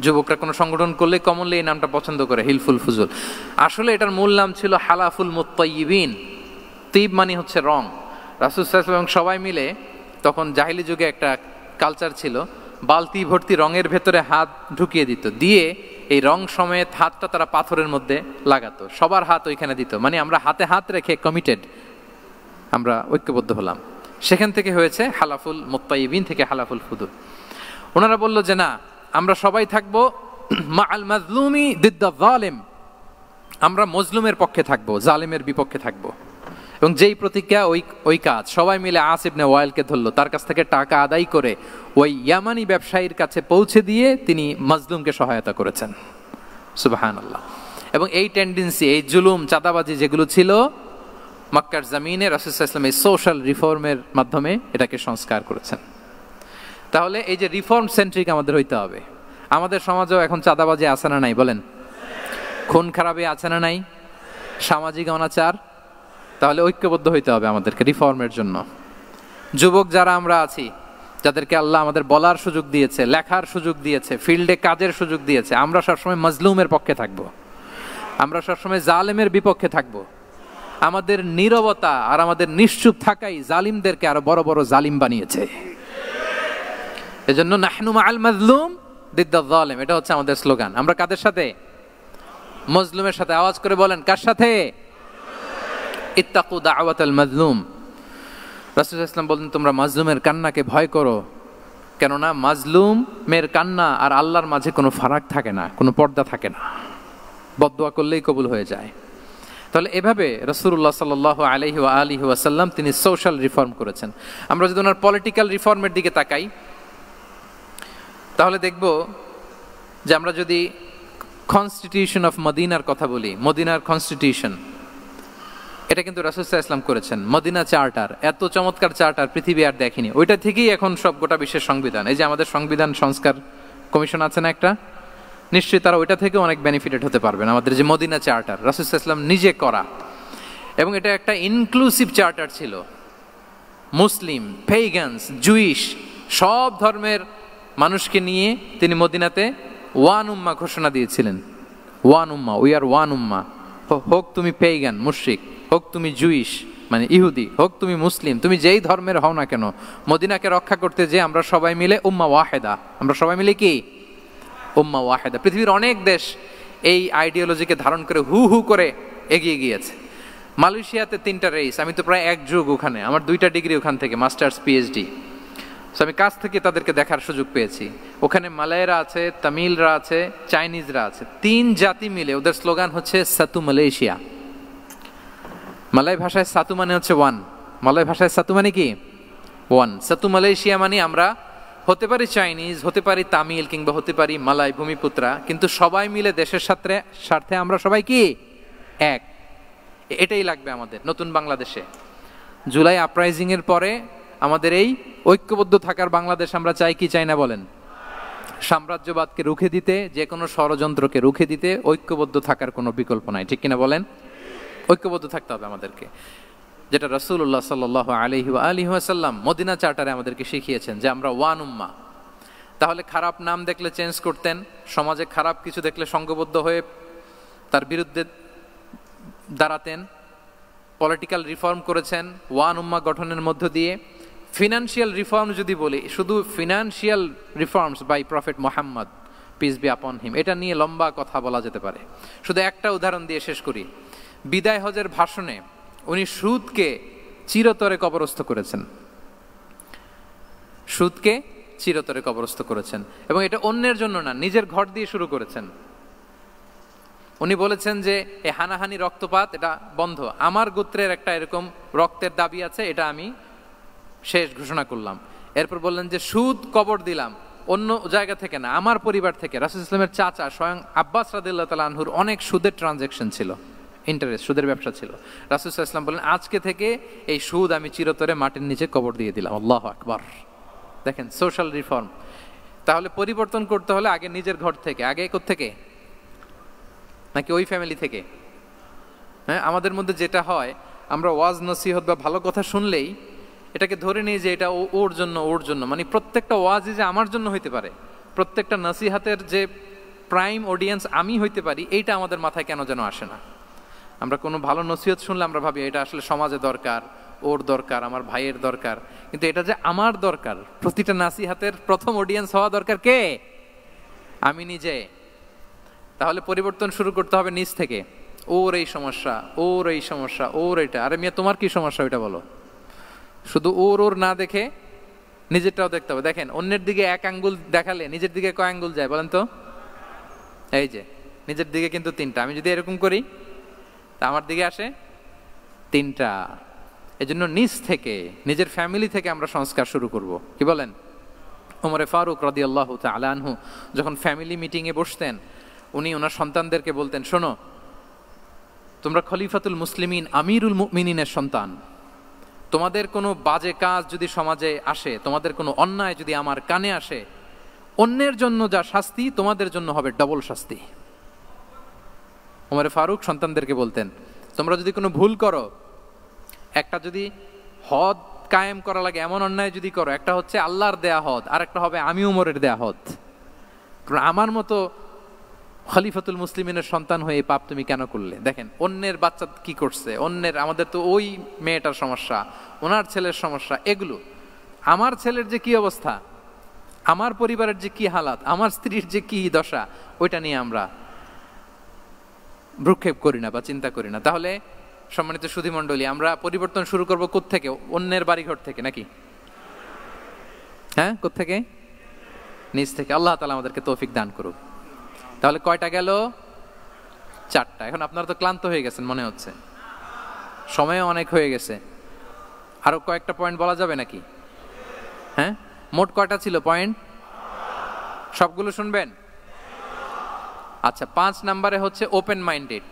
যুবকরা কোনো সংগঠন করলে কমনলি এই নামটা পছন্দ করে, হিলফুল ফুজুল। আসলে এটার মূল নাম ছিল হালাফুল মুত্তাইয়িবিন। তিব মানে হচ্ছে রং। রাসূল সাল্লাল্লাহু আলাইহি ওয়াসাল্লাম সবাই মিলে, তখন জাহিলি যুগে একটা কালচার ছিল, বালতি ভর্তি রঙের ভেতরে হাত ঢুকিয়ে দিত, দিয়ে এই রং সমেত হাতটা তারা পাথরের মধ্যে লাগাতো, সবার হাত ওইখানে দিত, মানে আমরা হাতে হাত রেখে কমিটেড, আমরা ঐক্যবদ্ধ হলাম। সেখান থেকে হয়েছে হালাফুল মুত্তাইয়িবিন থেকে হালাফুল ফুদুল। ওনারা বলল যে না, আমরা সবাই থাকবো মাআল মাজলুমি দিদ্দা যালিম, আমরা মজলুমের পক্ষে থাকবো, জালিমের বিপক্ষে থাকবো। এবং যেই প্রতিজ্ঞা ওই কাজ, সবাই মিলে আস ইবনে ওয়াইলকে ধরলো, তার কাছ থেকে টাকা আদায় করে ওই ইয়ামানি ব্যবসায়ীর কাছে পৌঁছে দিয়ে তিনি মাজলুমকে সহায়তা করেছেন। সুবহানাল্লাহ। এবং এই টেন্ডেন্সি, এই জুলুম, চাঁদাবাজি যেগুলো ছিল মক্কার জমিনে, রাসূল সাল্লাল্লাহু আলাইহি ওয়াসাল্লাম এই সোশ্যাল রিফর্মের মাধ্যমে এটাকে সংস্কার করেছেন। তাহলে এই যে রিফর্ম সেন্ট্রিক আমাদের হইতে হবে। আমাদের সমাজেও এখন চাঁদাবাজি আছে না নাই বলেন? খুন খারাপি আছে না নাই? সামাজিক অনাচার। তাহলে ঐক্যবদ্ধ হইতে হবে আমাদেরকে রিফর্মের জন্য। যুবক যারা আমরা আছি, যাদেরকে আল্লাহ আমাদের বলার সুযোগ দিয়েছে, লেখার সুযোগ দিয়েছে, ফিল্ডে কাজের সুযোগ দিয়েছে, আমরা সবসময় মজলুমের পক্ষে থাকবো, আমরা সবসময় জালেমের বিপক্ষে থাকবো। আমাদের নীরবতা আর আমাদের নিশ্চুপ থাকাই জালিমদেরকে আরো বড় বড় জালিম বানিয়েছে। এজন্য নাহনু মাআল মাজলুম দিদ্দা যালিম, এটা হচ্ছে আমাদের স্লোগান। আমরা কাদের সাথে? মজলুমের সাথে। আওয়াজ করে বলেন, কার সাথে? ইত্তাকু দাওয়াতাল মাজলুম। রাসূল সাল্লাল্লাহু আলাইহি ওয়াসাল্লাম বলেন, তোমরা মাজলুমের কান্নাকে ভয় করো, কেননা মাজলুমের কান্না আর আল্লাহর মাঝে কোনো ফারাক থাকে না, কোনো পর্দা থাকে না, বদদোয়া করলেই কবুল হয়ে যায়। তাহলে এভাবে রাসূলুল্লাহ সাল্লাল্লাহু আলাইহি ওয়া আলিহি ওয়াসাল্লাম তিনি সোশ্যাল রিফর্ম করেছেন। আমরা যদি ওনার পলিটিক্যাল রিফর্মের দিকে তাকাই, তাহলে দেখব যে আমরা যদি কনস্টিটিউশন অফ মদিনার কথা বলি, মদিনার কনস্টিটিউশন, এটা কিন্তু রাসূল সাল্লাল্লাহু আলাইহি ওয়াসাল্লাম করেছেন। মদিনা চার্টার, এত চমৎকার চার্টার পৃথিবী আর দেখেনি। ওইটা থেকেই এখন সব গোটা বিশ্বের সংবিধান। এই যে আমাদের সংবিধান সংস্কার কমিশন আছে না একটা, নিশ্চয়ই তারা ওইটা থেকে অনেক বেনিফিটেড হতে পারবেন। আমাদের যে মদিনা চার্টার, রাসূল সাল্লাল্লাহু আলাইহি ওয়াসাল্লাম নিজে করা, এবং এটা একটা ইনক্লুসিভ চার্টার ছিল। মুসলিম, পেগানস, জুইশ, সব ধর্মের মানুষকে নিয়ে তিনি মদিনাতে ওয়ান উম্মাহ ঘোষণা দিয়েছিলেন। ওয়ান উম্মাহ, উই আর ওয়ান উম্মাহ। হোক তুমি পেগান মুশরিক, হোক তুমি জুইশ মানে ইহুদি, হোক তুমি মুসলিম, তুমি যেই ধর্মের হও না কেন, মদিনাকে রক্ষা করতে যে আমরা সবাই মিলে উম্মাহ ওয়াহেদা, আমরা সবাই মিলে কি উম্মাহ ওয়াহেদা। পৃথিবীর অনেক দেশ এই আইডিওলজিকে ধারণ করে হু হু করে এগিয়ে গিয়েছে। মালয়েশিয়াতে 3টা রেস, আমি তো প্রায় এক যুগ ওখানে, আমার 2টা ডিগ্রি ওখান থেকে, মাস্টার্স পিএইচডি। সো আমি কাছ থেকে তাদেরকে দেখার সুযোগ পেয়েছি। ওখানে মালয়েরা আছে, তামিলরা আছে, চাইনিজরা আছে, 3 জাতি মিলে ওদের স্লোগান হচ্ছে সাতু মালয়েশিয়া। মালয় ভাষায় সাতু মানে হচ্ছে ওয়ান, মালয় ভাষায় সাতু মানে কি ওয়ান। সাতু মালয়েশিয়া মানে আমরা হতে পারি চাইনিজ, হতে পারি তামিল, কিংবা হতে পারি মালয় ভূমিপুত্রা, কিন্তু সবাই মিলে দেশের স্বার্থে আমরা সবাই কি এক। এটাই লাগবে আমাদের নতুন বাংলাদেশে। জুলাই আপরাইজিং এর পরে আমাদের এই ঐক্যবদ্ধ থাকার বাংলাদেশ আমরা চাই কি চাই না বলেন? সাম্রাজ্যবাদকে রুখে দিতে, যে কোনো ষড়যন্ত্রকে রুখে দিতে ঐক্যবদ্ধ থাকার কোনো বিকল্প নাই, ঠিক কিনা বলেন? ঐক্যবদ্ধ থাকতে হবে আমাদেরকে, যেটা রাসূলুল্লাহ সাল্লাল্লাহু আলাইহি ওয়া আলিহি ওয়াসাল্লাম মদিনা চার্টারে আমাদেরকে শিখিয়েছেন যে আমরা ওয়ান উম্মাহ। তাহলে খারাপ নাম দেখলে চেঞ্জ করতেন, সমাজে খারাপ কিছু দেখলে সংঘবদ্ধ হয়ে তার বিরুদ্ধে দাঁড়াতেন। পলিটিক্যাল রিফর্ম করেছেন ওয়ান উম্মাহ গঠনের মধ্য দিয়ে। ফিনান্সিয়াল রিফর্ম যদি বলি, শুধু financial reforms by prophet Muhammad peace be upon him, এটা নিয়ে লম্বা কথা বলা যেতে পারে। শুধু একটা উদাহরণ দিয়ে শেষ করি। বিদায় হজের ভাষণে উনি সুদকে চিরতরে কবরস্থ করেছেন, সুদকে চিরতরে কবরস্থ করেছেন, এবং এটা অন্যের জন্য না, নিজের ঘর দিয়ে শুরু করেছেন। উনি বলেছেন যে এই হানাহানি, রক্তপাত এটা বন্ধ, আমার গোত্রের একটা এরকম রক্তের দাবি আছে, এটা আমি শেষ ঘোষণা করলাম। এরপর বললেন যে সুদ কবর দিলাম, অন্য জায়গা থেকে না, আমার পরিবার থেকে। রাসূল ইসলামের চাচা স্বয়ং আব্বাস রাদিয়াল্লাহু তাআলা আনহুর অনেক সুদের ট্রানজাকশন ছিল, ইন্টারেস্ট, সুদের ব্যবসা ছিল। রাসূল সাল্লাল্লাহু আলাইহি ওয়াসাল্লাম বলেন, আজকে থেকে এই সুদ আমি চিরতরে মাটির নিচে কবর দিয়ে দিলাম। আল্লাহু আকবার। দেখেন সোশ্যাল রিফর্ম। তাহলে পরিবর্তন করতে হলে আগে নিজের ঘর থেকে, আগে কোত্থেকে, নাকি ওই ফ্যামিলি থেকে? হ্যাঁ, আমাদের মধ্যে যেটা হয়, আমরা ওয়াজ নসিহত বা ভালো কথা শুনলেই এটাকে ধরে নিই যে এটা ওর জন্য, ওর জন্য। মানে প্রত্যেকটা ওয়াজই যে আমার জন্য হইতে পারে, প্রত্যেকটা নসিহাতের যে প্রাইম অডিয়েন্স আমি হইতে পারি, এইটা আমাদের মাথায় কেন যেন আসে না। আমরা কোনো ভালো নসিহত শুনলে আমরা ভাবি এটা আসলে সমাজে দরকার, ওর দরকার, আমার ভাইয়ের দরকার। কিন্তু এটা যে আমার দরকার, প্রতিটা নাসিহাতের প্রথম অডিয়েন্স হওয়া দরকার কে? আমি নিজে। তাহলে পরিবর্তন শুরু করতে হবে নিজ থেকে। ওর এই সমস্যা, ওর এই সমস্যা, ওর এটা। আরে মিয়া, তোমার কি সমস্যা ওইটা বলো। শুধু ওর ওর না দেখে নিজেরটাও দেখতে হবে। দেখেন, অন্যের দিকে এক আঙ্গুল দেখালে নিজের দিকে কয় আঙ্গুল যায় বলেন তো? এই যে নিজের দিকে কিন্তু তিনটা। আমি যদি এরকম করি তা আমার দিকে আসে তিনটা। এজন্য নিজ থেকে, নিজের ফ্যামিলি থেকে আমরা সংস্কার শুরু করব। কি বলেন? ওমরে ফারুক রাদিয়াল্লাহু তাআলা আনহু যখন ফ্যামিলি মিটিংয়ে বসতেন, উনি ওনার সন্তানদেরকে বলতেন, শোনো, তোমরা খলিফাতুল মুসলিমিন, আমিরুল মুমিনিনের সন্তান। তোমাদের কোনো বাজে কাজ যদি সমাজে আসে, তোমাদের কোনো অন্যায় যদি আমার কানে আসে, অন্যের জন্য যা শাস্তি তোমাদের জন্য হবে ডবল শাস্তি। ওমরে ফারুক সন্তানদেরকে বলতেন, তোমরা যদি কোনো ভুল করো, একটা যদি হদ কায়েম করা লাগে এমন অন্যায় যদি করো, একটা হচ্ছে আল্লাহর দেয়া হদ, আর একটা হবে আমি উমরের দেয়া হদ। আমার মতো খলিফাতুল মুসলিমিনের সন্তান হয়ে পাপ তুমি কেন করলে? দেখেন অন্যের বাচ্চা কি করছে, অন্যের, আমাদের তো ওই মেয়েটার সমস্যা, ওনার ছেলের সমস্যা, এগুলো। আমার ছেলের যে কি অবস্থা, আমার পরিবারের যে কি হালাত, আমার স্ত্রীর যে কি দশা, ওইটা নিয়ে আমরা ভ্রুক্ষেপ করি না বা চিন্তা করি না। তাহলে সম্মানিত সুধী মণ্ডলী, আমরা পরিবর্তন শুরু করবো কোত্থেকে? অন্যের বাড়িঘর থেকে নাকি? হ্যাঁ, কোত্থেকে? নিজ থেকে। আল্লাহ তাআলা আমাদেরকে তৌফিক দান করুক। তাহলে কয়টা গেল? 4টা। এখন আপনারা তো ক্লান্ত হয়ে গেছেন মনে হচ্ছে, সময়ও অনেক হয়ে গেছে। আরো কয়েকটা পয়েন্ট বলা যাবে নাকি? হ্যাঁ, মোট কয়টা ছিল পয়েন্ট? সবগুলো শুনবেন? আচ্ছা, 5 নম্বরে হচ্ছে ওপেন মাইন্ডেড।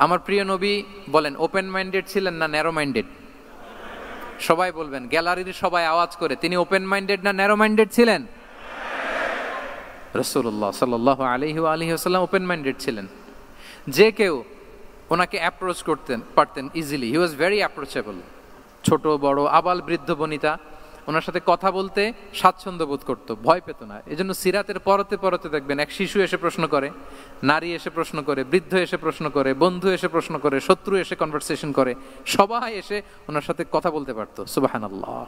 আমার প্রিয় নবী বলেন, ওপেন মাইন্ডেড ছিলেন না ন্যারো মাইন্ডেড? সবাই বলবেন, গ্যালারির সবাই আওয়াজ করে, তিনি ওপেন মাইন্ডেড না ন্যারো মাইন্ডেড ছিলেন? রাসূলুল্লাহ সাল্লাল্লাহু আলাইহি ওয়া আলিহি ওয়াসাল্লাম ওপেন মাইন্ডেড ছিলেন। যে কেউ ওনাকে অ্যাপ্রোচ করতেন পারতেন easily. He was very approachable. ছোট বড়, আবাল বৃদ্ধ বনিতা ওনার সাথে কথা বলতে স্বাচ্ছন্দ্য বোধ করতো, ভয় পেত না। এজন্য সিরাতের পরতে পরতে দেখবেন এক শিশু এসে প্রশ্ন করে, নারী এসে প্রশ্ন করে, বৃদ্ধ এসে প্রশ্ন করে, বন্ধু এসে প্রশ্ন করে, শত্রু এসে কনভারসেশন করে, সবাই এসে ওনার সাথে কথা বলতে পারতো। সুবহানাল্লাহ।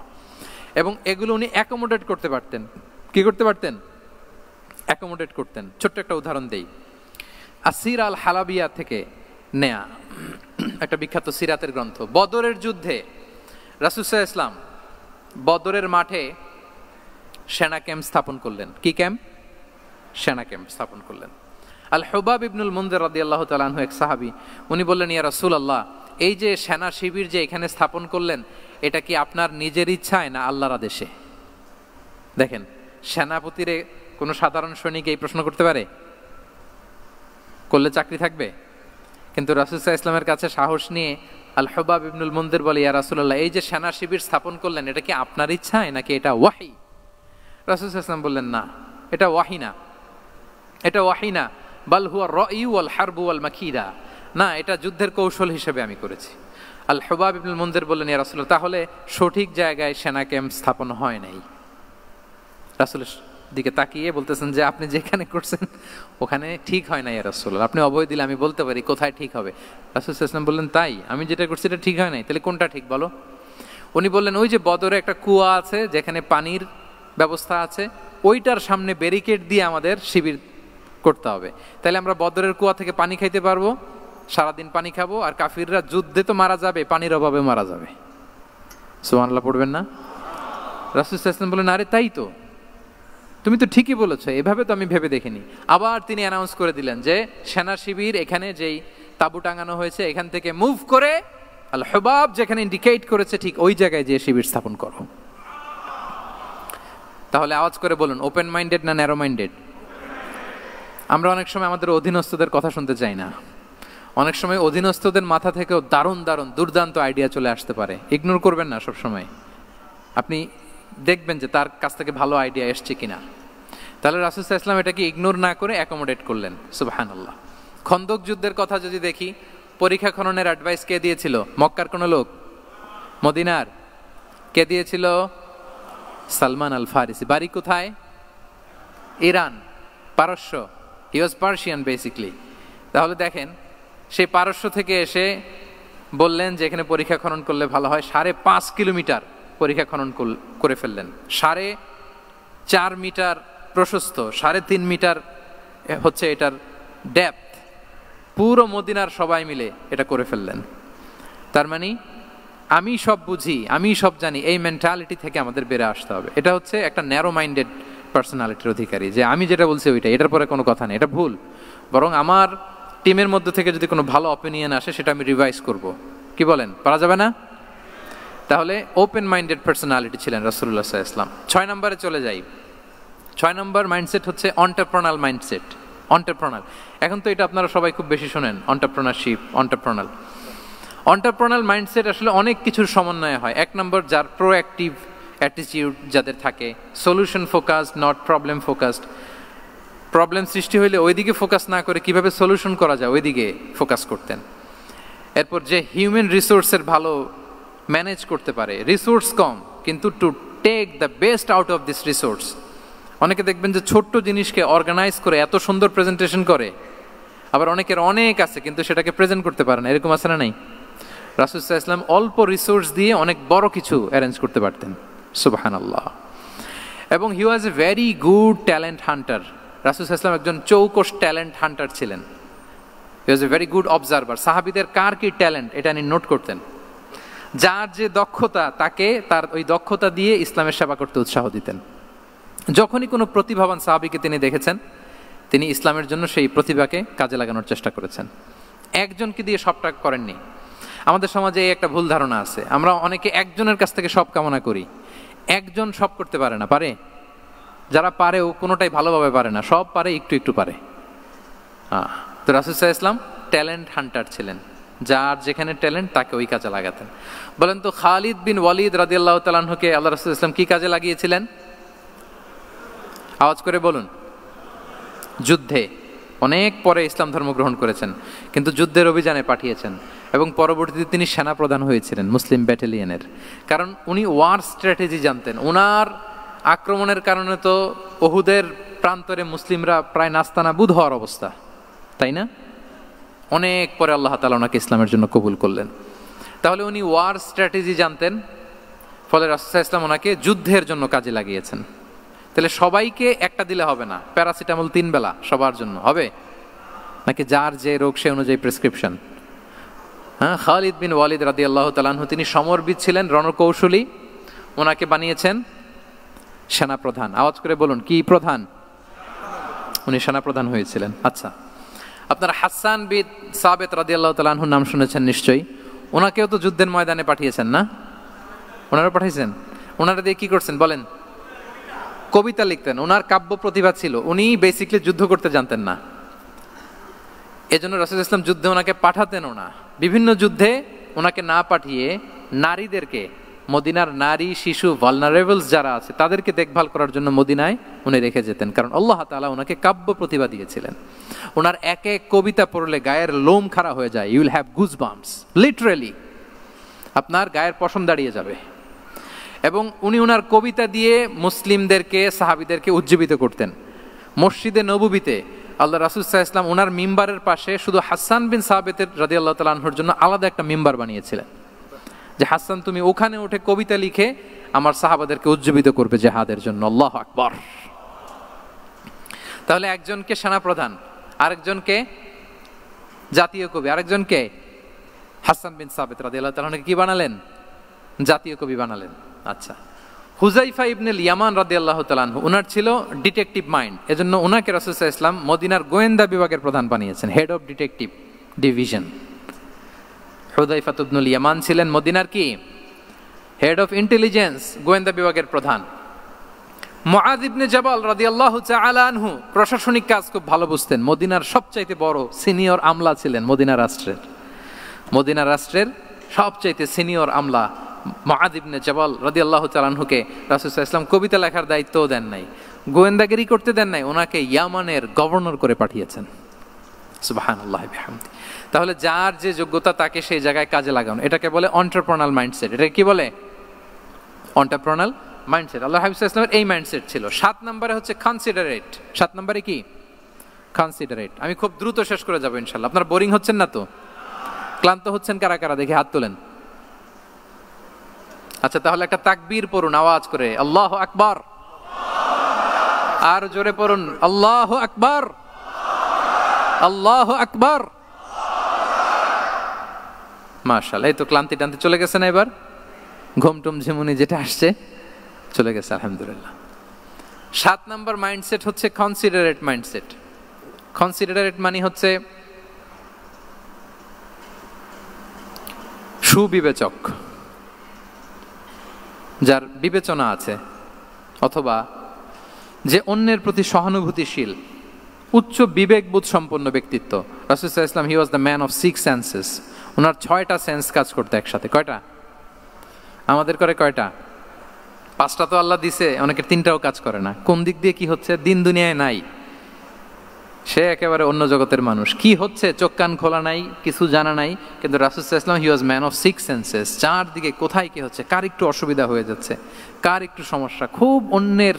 এবং এগুলো উনি অ্যাকোমোডেট করতে পারতেন। কি করতে পারতেন? অ্যাকোমোডেট করতেন। ছোট্ট একটা উদাহরণ দেই, আসির আল হালাবিয়া থেকে নেয়া একটা বিখ্যাত সিরাতের গ্রন্থ। বদরের যুদ্ধে রাসূল সাল্লাল্লাহু আলাইহি ওয়াসাল্লাম বদরের মাঠে সেনা ক্যাম্প স্থাপন করলেন। কি ক্যাম্প? সেনা ক্যাম্প স্থাপন করলেন। আল হুবাব ইবনুল মুনজির রাদিয়াল্লাহু তাআলা আনহু এক সাহাবী, উনি বললেন, ইয়া রাসূলুল্লাহ, এই যে সেনা শিবির যে এখানে স্থাপন করলেন, এটা কি আপনার নিজের ইচ্ছায় না আল্লাহর আদেশে? দেখেন, সেনাপতিরে কোনো সাধারণ সৈনিক এই প্রশ্ন করতে পারে? করলে চাকরি থাকবে? কিন্তু রাসূল সাল্লাল্লাহু আলাইহি ওয়াসাল্লামের কাছে সাহস নিয়ে আল হুবাব ইবনুল মুনজির বলে, ইয়া রাসূলুল্লাহ, এই যে সেনা শিবির স্থাপন করলেন, এটা কি আপনার ইচ্ছায় নাকি এটা ওয়াহী? রাসূল সাল্লাল্লাহু আলাইহি ওয়াসাল্লাম বললেন, না, এটা ওয়াহী না, এটা ওয়াহী না, বাল হুয়া রায়ু ওয়াল হারবু ওয়াল মাকিদা, না, এটা যুদ্ধের কৌশল হিসেবে আমি করেছি। আল হুবাব ইবনুল মুনজির বললেন, ইয়া রাসূলুল্লাহ, তাহলে সঠিক জায়গায় সেনা ক্যাম্প স্থাপন হয় নাই। রাসূলের দিকে তাকিয়ে বলতেছেন যে আপনি যেখানে করছেন ওখানে ঠিক হয় না ইয়া রাসূলুল্লাহ, আপনি অভয় দিলে আমি বলতে পারি কোথায় ঠিক হবে। রাসূল সাল্লাল্লাহু আলাইহি ওয়াসাল্লাম বললেন, তাই? আমি যেটা করছি এটা ঠিক হয় নাই, তাহলে কোনটা ঠিক বলো? উনি বললেন, ওই যে বদরে একটা কুয়া আছে যেখানে পানির ব্যবস্থা আছে, ওইটার সামনে ব্যারিকেড দিয়ে আমাদের শিবির করতে হবে। তাহলে আমরা বদরের কুয়া থেকে পানি খাইতে পারবো, সারাদিন পানি খাবো, আর কাফিররা যুদ্ধে তো মারা যাবে, পানির অভাবে মারা যাবে। সুবহানাল্লাহ পড়বেন না? রাসূল সাল্লাল্লাহু আলাইহি ওয়াসাল্লাম বললেন, আরে তাই তো, তুমি তো ঠিকই বলেছো, এভাবে তো আমি ভেবে দেখিনি। আবার তিনি অ্যানাউন্স করে দিলেন যে সেনা শিবির এখানে যেই তাঁবু টাঙানো হয়েছে এখান থেকে মুভ করে আল হুবাব যেখানে ইন্ডিকেট করেছে ঠিক ওই জায়গায় যে শিবির স্থাপন করো। তাহলে আওয়াজ করে বলুন, ওপেন মাইন্ডেড না ন্যারো মাইন্ডেড? আমরা অনেক সময় আমাদের অধীনস্থদের কথা শুনতে চাই না। অনেক সময় অধীনস্থদের মাথা থেকেও দারুণ দারুণ দুর্দান্ত আইডিয়া চলে আসতে পারে। ইগনোর করবেন না সব সময়, আপনি দেখবেন যে তার কাছ থেকে ভালো আইডিয়া এসছে কিনা। তাহলে রাসূল সাল্লাল্লাহু আলাইহি ওয়াসাল্লাম এটাকে ইগনোর না করে অ্যাকোমোডেট করলেন। সুবহানাল্লাহ। খন্দক যুদ্ধের কথা যদি দেখি, পরীক্ষা খননের অ্যাডভাইস কে দিয়েছিল? মক্কার কোনো লোক? মদিনার? কে দিয়েছিল? সালমান আল ফারিসি। বাড়ি কোথায়? ইরান, পারস্য। হি ওয়াজ পার্সিয়ান বেসিকলি। তাহলে দেখেন, সেই পারস্য থেকে এসে বললেন যে এখানে পরীক্ষা খনন করলে ভালো হয়। 5.5 কিলোমিটার পরীক্ষা খনন করে ফেললেন। 4.5 মিটার প্রশস্ত, 3.5 মিটার হচ্ছে এটার ডেপথ। পুরো মদিনার সবাই মিলে এটা করে ফেললেন। তার মানে আমি সব বুঝি, আমি সব জানি, এই মেন্টালিটি থেকে আমাদের বেড়ে আসতে হবে। এটা হচ্ছে একটা ন্যারো মাইন্ডেড পার্সোনালিটির অধিকারী, যে আমি যেটা বলছি ওইটা, এটার পরে কোনো কথা নেই, এটা ভুল। বরং আমার টিমের মধ্যে থেকে যদি কোনো ভালো অপিনিয়ন আসে সেটা আমি রিভাইজ করব। কি বলেন, পারা যাবে না? তাহলে ওপেন মাইন্ডেড পার্সোনালিটি ছিলেন রাসূলুল্লাহ সাল্লাল্লাহু আলাইহি ওয়াসাল্লাম। 6 নম্বরে চলে যাই। 6 নম্বর মাইন্ডসেট হচ্ছে এন্টারপ্রেনাল মাইন্ডসেট। এন্টারপ্রেনাল, এখন তো এটা আপনারা সবাই খুব বেশি শোনেন, এন্টারপ্রেনারশিপ, এন্টারপ্রেনাল। এন্টারপ্রেনাল মাইন্ডসেট আসলে অনেক কিছুর সমন্বয় হয়। 1 নম্বর, যার প্রোঅ্যাক্টিভ অ্যাটিটিউড যাদের থাকে, solution focused, not problem focused. Problem সৃষ্টি হইলে ওইদিকে ফোকাস না করে কিভাবে সলিউশন করা যায় ওইদিকে ফোকাস করতেন। এরপর যে হিউম্যান রিসোর্সের ভালো ম্যানেজ করতে পারে, রিসোর্স কম কিন্তু to take the best out of this resource. অনেকে দেখবেন যে ছোট্ট জিনিসকে অর্গানাইজ করে এত সুন্দর প্রেজেন্টেশন করে, আবার অনেকের অনেক আছে কিন্তু সেটাকে প্রেজেন্ট করতে পারে না, এরকম আছে না নাই? রাসূল সাল্লাল্লাহু আলাইহি ওয়াসাল্লাম অল্প রিসোর্স দিয়ে অনেক বড় কিছু অ্যারেঞ্জ করতে পারতেন। সুবহানাল্লাহ। এবং he was a very good talent hunter. রাসূল সাল্লাল্লাহু আলাইহি ওয়াসাল্লাম একজন চৌকস ট্যালেন্ট হান্টার ছিলেন। He was a very good observer. সাহাবীদের কার কি ট্যালেন্ট এটা তিনি নোট করতেন। যার যে দক্ষতা, তাকে তার ওই দক্ষতা দিয়ে ইসলামের সেবা করতে উৎসাহ দিতেন। যখনই কোনো প্রতিভাবান সাহাবীকে তিনি দেখেছেন, তিনি ইসলামের জন্য সেই প্রতিভাকে কাজে লাগানোর চেষ্টা করেছেন। একজনকে দিয়ে সবটা করেননি। আমাদের সমাজে এই একটা ভুল ধারণা আছে, আমরা অনেকে একজনের কাছ থেকে সব কামনা করি। একজন সব করতে পারে না, পারে? যারা পারেও কোনোটাই ভালোভাবে পারে না, সব পারে, একটু একটু পারে। তো রাসূল সাল্লাল্লাহু আলাইহি ওয়াসাল্লাম ট্যালেন্ট হান্টার ছিলেন, যার যেখানে ট্যালেন্ট তাকে ওই কাজে লাগাতেন। বলেন তো, খালিদ বিন ওয়ালিদ রাদিয়াল্লাহু তাআলা আনহুকে আল্লাহ রাসূল সাল্লাল্লাহু আলাইহি ওয়াসাল্লাম কি কাজে লাগিয়েছিলেন? আওয়াজ করে বলুন। যুদ্ধে। অনেক পরে ইসলাম ধর্ম গ্রহণ করেছেন, কিন্তু যুদ্ধের অভিযানে পাঠিয়েছেন এবং পরবর্তীতে তিনি সেনাপ্রধান হয়েছিলেন মুসলিম ব্যাটালিয়নের। কারণ উনি ওয়ার স্ট্র্যাটেজি জানতেন। ওনার আক্রমণের কারণে তো উহুদের প্রান্তরে মুসলিমরা প্রায় নাস্তানাবুদ হওয়ার অবস্থা, তাই না? অনেক পরে আল্লাহ তাআলা ওনাকে ইসলামের জন্য কবুল করলেন। তাহলে উনি ওয়ার স্ট্র্যাটেজি জানতেন, ফলে রাসূল সাল্লাল্লাহু আলাইহি ওয়াসাল্লাম ওনাকে যুদ্ধের জন্য কাজে লাগিয়েছেন। তাহলে সবাইকে একটা দিলে হবে না, প্যারাসিটামল 3 বেলা সবার জন্য হবে নাকি? যার যে রোগ সে অনুযায়ী প্রেসক্রিপশন। হ্যাঁ, খালিদ বিন ওয়ালিদ রাদিয়াল্লাহু তাআলা আনহু তিনি সমরবিদ ছিলেন, রণকৌশলী। ওনাকে বানিয়েছেন সেনাপ্রধান। আওয়াজ করে বলুন, কি প্রধান? উনি সেনাপ্রধান হয়েছিলেন। আচ্ছা, আপনারা হাসান বিন সাবিত রাদিয়াল্লাহু তাআলা আনহুর নাম শুনেছেন নিশ্চয়ই। ওনাকেও তো যুদ্ধের ময়দানে পাঠিয়েছেন না? ওনারা পাঠিয়েছেন। ওনারা দিয়ে কি করছেন বলেন? কবিতা লিখতেন। ওনার কাব্য প্রতিভা ছিল। উনি বেসিক্যালি যুদ্ধ করতে জানতেন না, এজন্য রাসূল সাল্লাল্লাহু আলাইহি ওয়াসাল্লাম যুদ্ধে ওনাকে পাঠাতেনও না। বিভিন্ন যুদ্ধে ওনাকে না পাঠিয়ে নারীদেরকে, মদিনার নারী, শিশু, ভালনারেবলস যারা আছে তাদেরকে দেখভাল করার জন্য মদিনায় উনি রেখে যেতেন। কারণ আল্লাহ তাআলা ওনাকে কাব্য প্রতিভা দিয়েছিলেন। ওনার এক এক কবিতা পড়লে গায়ের লোম খাড়া হয়ে যায়। You will have goosebumps, literally আপনার গায়ের পশম দাঁড়িয়ে যাবে। এবং উনি ওনার কবিতা দিয়ে মুসলিমদেরকে, সাহাবীদেরকে উজ্জীবিত করতেন। মসজিদে নববীতে আল্লাহ রাসূল সাল্লাল্লাহু আলাইহি ওয়াসাল্লাম ওনার মিম্বারের পাশে শুধু হাসান বিন সাবিত রাদিয়াল্লাহু তাআলা আনহুর জন্য আলাদা একটা মিম্বার বানিয়েছিলেন, যে হাসান তুমি ওখানে উঠে কবিতা লিখে আমার সাহাবাদেরকে উজ্জীবিত করবে জিহাদের জন্য। আল্লাহু আকবার। তাহলে একজনকে সেনাপ্রধান, আরেকজনকে জাতীয় কবি, আরেকজনকে হাসান বিন সাবিত রাদিয়াল্লাহু তাআলা আনহুকে কি বানালেন? জাতীয় কবি বানালেন। আচ্ছা, হুযাইফা ইবনুল ইয়ামান রাদিয়াল্লাহু তাআলা আনহু, ওনার ছিল ডিটেকটিভ মাইন্ড, এজন্য ওনাকে রাসূল সাল্লাল্লাহু আলাইহি ওয়াসাল্লাম মদিনার গোয়েন্দা বিভাগের প্রধান বানিয়েছেন, হেড অফ ডিটেকটিভ ডিভিশন। হুযাইফা ইবনুল ইয়ামান ছিলেন মদিনার কি? হেড অফ ইন্টেলিজেন্স, গোয়েন্দা বিভাগের প্রধান। মুআয ইবনে জাবাল রাদিয়াল্লাহু তাআলা আনহু প্রশাসনিক কাজ খুব ভালো বুঝতেন। মদিনার সবচাইতে বড় সিনিয়র আমলা ছিলেন মদিনা রাষ্ট্রের সবচাইতে সিনিয়র আমলা মুআয ইবনে জাবাল রাদিয়াল্লাহু তাআলা আনহুকে রাসূল সাল্লাল্লাহু আলাইহি ওয়াসাল্লাম কবিতা লেখার দায়িত্বও দেন নাই, গোয়েন্দাগিরি করতে দেন নাই, ওনাকে ইয়ামানের গভর্নর করে পাঠিয়েছেন। সুবহানাল্লাহ বিহামদি। তাহলে যার যে যোগ্যতা তাকে সেই জায়গায় কাজে লাগানো, এটাকে বলে এন্টারপ্রেনাল মাইন্ডসেট। এটা কি বলে? এন্টারপ্রেনাল মাইন্ডসেট। আল্লাহ হাবিব সাল্লাল্লাহু আলাইহি ওয়াসাল্লামের এই মাইন্ডসেট ছিল। 7 নম্বরে হচ্ছে কনসিডারেট। 7 নম্বরে কি? কনসিডারেট। আমি খুব দ্রুত শেষ করে যাব ইনশাআল্লাহ। আপনারা বোরিং হচ্ছেন না তো? ক্লান্ত হচ্ছেন কারা কারা দেখি হাত তোলেন। আচ্ছা, তাহলে একটা তাকবীর পড়ুন আওয়াজ করে, আল্লাহু আকবার। আর জোরে পড়ুন, আল্লাহু আকবার, আল্লাহু আকবার। মাশাআল্লাহ, এই তো ক্লান্তি টান্তি চলে গেছে না? এবার ঘুমটুম ঝিমুনি যেটা আসছে চলে গেছে আলহামদুলিল্লাহ। 7 নম্বর মাইন্ডসেট হচ্ছে কনসিডারেট মাইন্ডসেট। কনসিডারেট মানে হচ্ছে সুবিবেচক, যার বিবেচনা আছে, অথবা যে অন্যের প্রতি সহানুভূতিশীল, উচ্চ বিবেকবোধ সম্পন্ন ব্যক্তিত্ব। রাসূল সাল্লাল্লাহু আলাইহি ওয়াসাল্লাম he was the man of 6 senses. ওনার 6টা সেন্স কাজ করতে একসাথে। কয়টা? আমাদের করে কয়টা? 5টা তো আল্লাহ দিছে, অনেকের 3টাও কাজ করে না। কোন দিক দিয়ে কি হচ্ছে দিন দুনিয়ায় নাই, সে একেবারে অন্য জগতের মানুষ। কি হচ্ছে চোখ কান খোলা নাই, কিছু জানা নাই। কিন্তু রাসূল সাল্লাল্লাহু আলাইহি ওয়াসাল্লাম he was man of 6 senses. চারদিকে কোথায় কি হচ্ছে, কার একটু অসুবিধা হয়ে যাচ্ছে, কার একটু সমস্যা, খুব অন্যের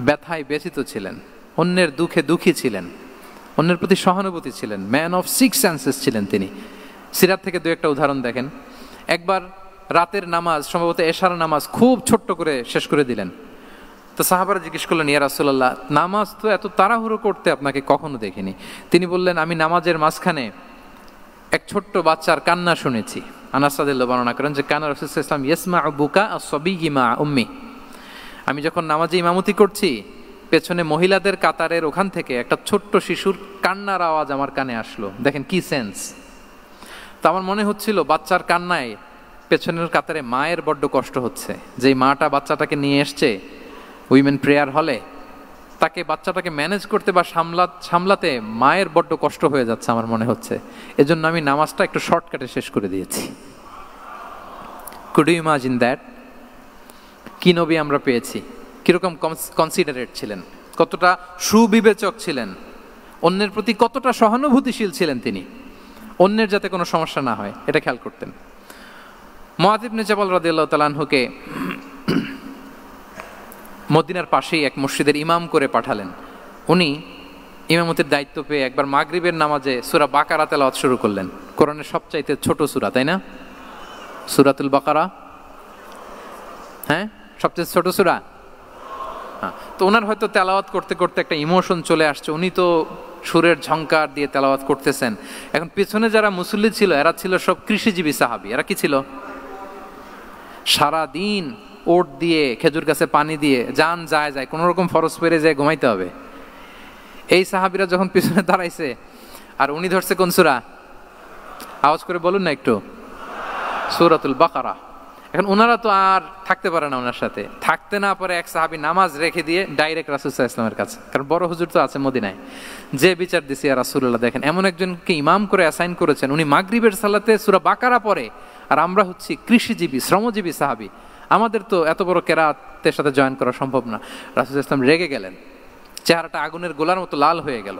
ব্যথায় ব্যথিত ছিলেন, অন্যের দুঃখে দুঃখী ছিলেন, অন্যের প্রতি সহানুভূতি ছিলেন। ম্যান অফ 6 সেন্সেস ছিলেন তিনি। সিরাত থেকে 2-একটা উদাহরণ দেখেন। একবার রাতের নামাজ, সম্ভবত এশার নামাজ, খুব ছোট্ট করে শেষ করে দিলেন। তো সাহাবারা জিজ্ঞেস করলেন, ইয়া রাসূলুল্লাহ, নামাজ তো এত তাড়াহুড়ো করতে আপনাকে কখনো দেখিনি। তিনি বললেন, আমি নামাজের মাঝখানে এক ছোট্ট বাচ্চার কান্না শুনেছি। আনাস রাদিয়াল্লাহু বর্ণনা করেন যে কানা রাসূলুল্লাহ সাল্লাল্লাহু আলাইহি ওয়াসাল্লাম ইয়াসমাউ বুকা আস-সাবিয়্যি মা উম্মি। আমি যখন নামাজে ইমামতি করছি, পেছনে মহিলাদের কাতারের ওখান থেকে একটা ছোট্ট শিশুর কান্নার আওয়াজ আমার কানে আসলো। দেখেন কি সেন্স। তো আমার মনে হচ্ছিল বাচ্চার কান্নায় পেছনের কাতারে মায়ের বড্ড কষ্ট হচ্ছে। যেই মাটা বাচ্চাটাকে নিয়ে এসছে উইমেন প্রেয়ার হলে, তাকে বাচ্চাটাকে ম্যানেজ করতে বা সামলাতে মায়ের বড্ড কষ্ট হয়ে যাচ্ছে আমার মনে হচ্ছে। এজন্য আমি নামাজটা একটু শর্টকাটে শেষ করে দিয়েছি। Could you imagine that? কি নবী আমরা পেয়েছি, কিরকম কনসিডারেট ছিলেন, কতটা সুবিবেচক ছিলেন, অন্যের প্রতি কতটা সহানুভূতিশীল ছিলেন তিনি, অন্যের যাতে কোনো সমস্যা না হয় এটা খেয়াল করতেন। মুআয ইবনে জাবাল রাদিয়াল্লাহু তাআলা আনহুকে মদিনার পাশেই এক মসজিদের ইমাম করে পাঠালেন। উনি ইমামতির দায়িত্ব পেয়ে একবার মাগরিবের নামাজে সূরা বাকারা তেলাওয়াত শুরু করলেন। কোরআনের সবচাইতে ছোট সূরা, তাই না? সূরাতুল বাকারা, হ্যাঁ, সবচেয়ে ছোট সূরা। হ্যাঁ, তো ওনার হয়তো তেলাওয়াত করতে করতে একটা ইমোশন চলে আসছে। উনি তো সুরের ঝংকার দিয়ে তেলাওয়াত করতেছেন। এখন পেছনে যারা মুসল্লি ছিল এরা ছিল সব কৃষিজীবী সাহাবী। এরা কি ছিল? সারা দিন ওট দিয়ে, খেজুর গাছে পানি দিয়ে যান যায় কোনো রকম ফরজ পেরে যায় ঘুমাইতে হবে। এই সাহাবীরা যখন পিছনে দাঁড়াইছে আর উনি ধরছে কোন সূরা? আওয়াজ করে বলুন না একটু, সূরাতুল বাকারা। এখন ওনারা তো আর থাকতে পারে না, ওনার সাথে থাকতে না পারে এক সাহাবী নামাজ রেখে দিয়ে ডাইরেক্ট রাসূল সাল্লাল্লাহু আলাইহি ওয়াসাল্লামের কাছে, কারণ বড় হুজুর তো আছে মদিনায়। যে বিচার দিছে ইয়া রাসূলুল্লাহ, দেখেন এমন একজনকে ইমাম করে অ্যাসাইন করেছেন, উনি মাগরিবের সালাতে সূরা বাকারা পড়ে, আর আমরা হচ্ছি কৃষিজীবী শ্রমজীবী সাহাবী, আমাদের তো এত বড় কেরাতের সাথে জয়েন করা সম্ভব না। রাসূল সাল্লাল্লাহু আলাইহি ওয়াসাল্লাম রেগে গেলেন, চেহারাটা আগুনের গোলার মতো লাল হয়ে গেল।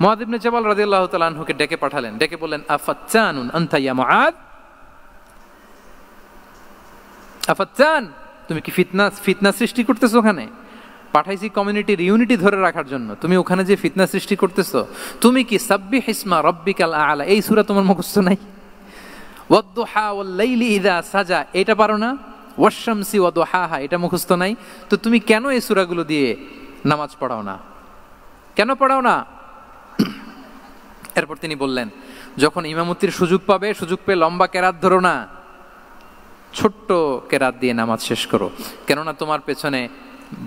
মুআয ইবনে জাবাল রাদিয়াল্লাহু তাআলা আনহুকে ডেকে পাঠালেন, ডেকে বললেন, আফাত্তানুন আনতা ইয়া মুআয, আফাত্তান, তুমি কি ফিতনা সৃষ্টি করতেছো? ওখানে পাঠাইছি কমিউনিটির ইউনিটি ধরে রাখার জন্য, তুমি ওখানে যে ফিতনা সৃষ্টি করতেছো। তুমি কি সাব্বিহ ইসমা রাব্বিকাল আ'লা এই সূরা তোমার মুখস্থ নাই? ওয়াদ-দুহা ওয়াল-লাইলি ইযা সাজা এটা পারো না? ওয়াশ-শামসি ওয়া দুহাহা এটা মুখস্থ নাই? তো তুমি কেন এই সূরাগুলো দিয়ে নামাজ পড়াও না? কেন পড়াও না? এরপর তিনি বললেন, যখন ইমামতির সুযোগ পাবে, সুযোগ পেয়ে লম্বা কেরাত ধরো না, ছোট্ট কেরাত দিয়ে নামাজ শেষ করো। কেননা তোমার পেছনে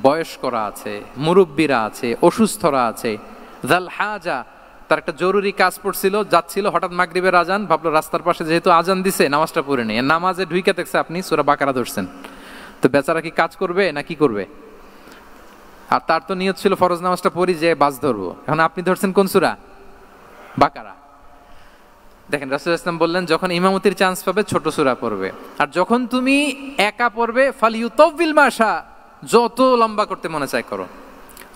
বয়স্করা আছে, মুরব্বীরা আছে, অসুস্থরা আছে। যাল হাজা, তার একটা জরুরি কাজ পড়ছিল, যাচ্ছিল, হঠাৎ মাগরিবের আজান, ভাবলো রাস্তার পাশে যেহেতু আজান দিছে নামাজটা পড়ে নেই। নামাজে ঢুইকা দেখছে আপনি সূরা বাকারা ধরছেন, তো বেচারা কি কাজ করবে না কি করবে? আর তার তো নিয়ত ছিল ফরজ নামাজটা পড়ি যে বাস ধরবো, এখন আপনি ধরছেন কোন সূরা? বাকারা। দেখেন রাসূলুল্লাহ সাল্লাল্লাহু আলাইহি ওয়াসাল্লাম বললেন যখন ইমামতির চান্স পাবে ছোট সূরা পড়বে, আর যখন তুমি একা পড়বে ফালিউতাউবিল মাশা, যত লম্বা করতে মনে চায় করো,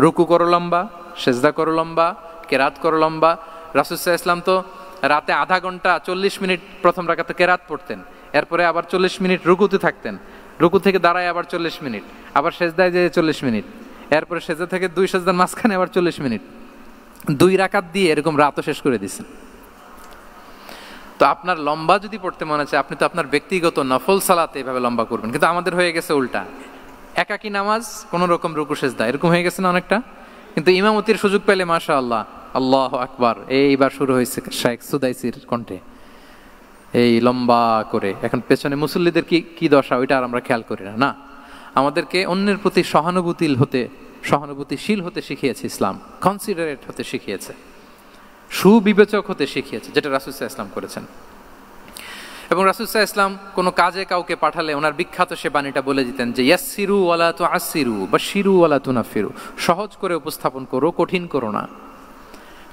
রুকু করো লম্বা, সেজদা করো লম্বা, কেরাত করো লম্বা। রাসূলুল্লাহ সাল্লাল্লাহু আলাইহি ওয়াসাল্লাম তো রাতে আধা ঘন্টা 40 মিনিট প্রথম রাকাতে কেরাত পড়তেন, এরপরে আবার 40 মিনিট রুকুতে থাকতেন, রুকু থেকে দাঁড়ায় আবার 40 মিনিট, আবার সেজদায় যেয়ে 40 মিনিট, এরপরে সেজদা থেকে 2 সেজদার মাঝখানে আবার 40 মিনিট, 2 রাকাত দিয়ে এরকম রাতও শেষ করে দিয়েছেন। তো আপনার লম্বা যদি পড়তে মনে চায় আপনি তো আপনার ব্যক্তিগত নফল সালাতে এভাবে লম্বা করবেন, কিন্তু আমাদের হয়ে গেছে উল্টা, একাকী নামাজ কোন রকম রুকু সেজদা এরকম হয়ে গেছে না অনেকটা। কিন্তু ইমামতির সুযোগ পেলে মাশাআল্লাহ আল্লাহু আকবার, এইবার শুরু হয়েছে শাইখ সুদাইসির কণ্ঠে এই লম্বা করে। এখন পেছনে মুসল্লিদের কি দশা ওইটা আর আমরা খেয়াল করি না। আমাদেরকে অন্যের প্রতি সহানুভূতিশীল হতে শিখিয়েছে ইসলাম, কনসিডারেট হতে শিখিয়েছে, সুবিবেচক হতে শিখিয়েছে, যেটা রাসূল সাল্লাল্লাহু আলাইহি ওয়াসাল্লাম করেছেন। এবং রাসূল সাল্লাল্লাহু আলাইহি ওয়াসাল্লাম কোনো কাজে কাউকে পাঠালে ওনার বিখ্যাত সে বাণীটা বলে দিতেন যে ইয়াসসিরু ওয়ালা তুআসসিরু বাশশিরু ওয়ালা তুনাফিরু, সহজ করে উপস্থাপন করো, কঠিন করো না,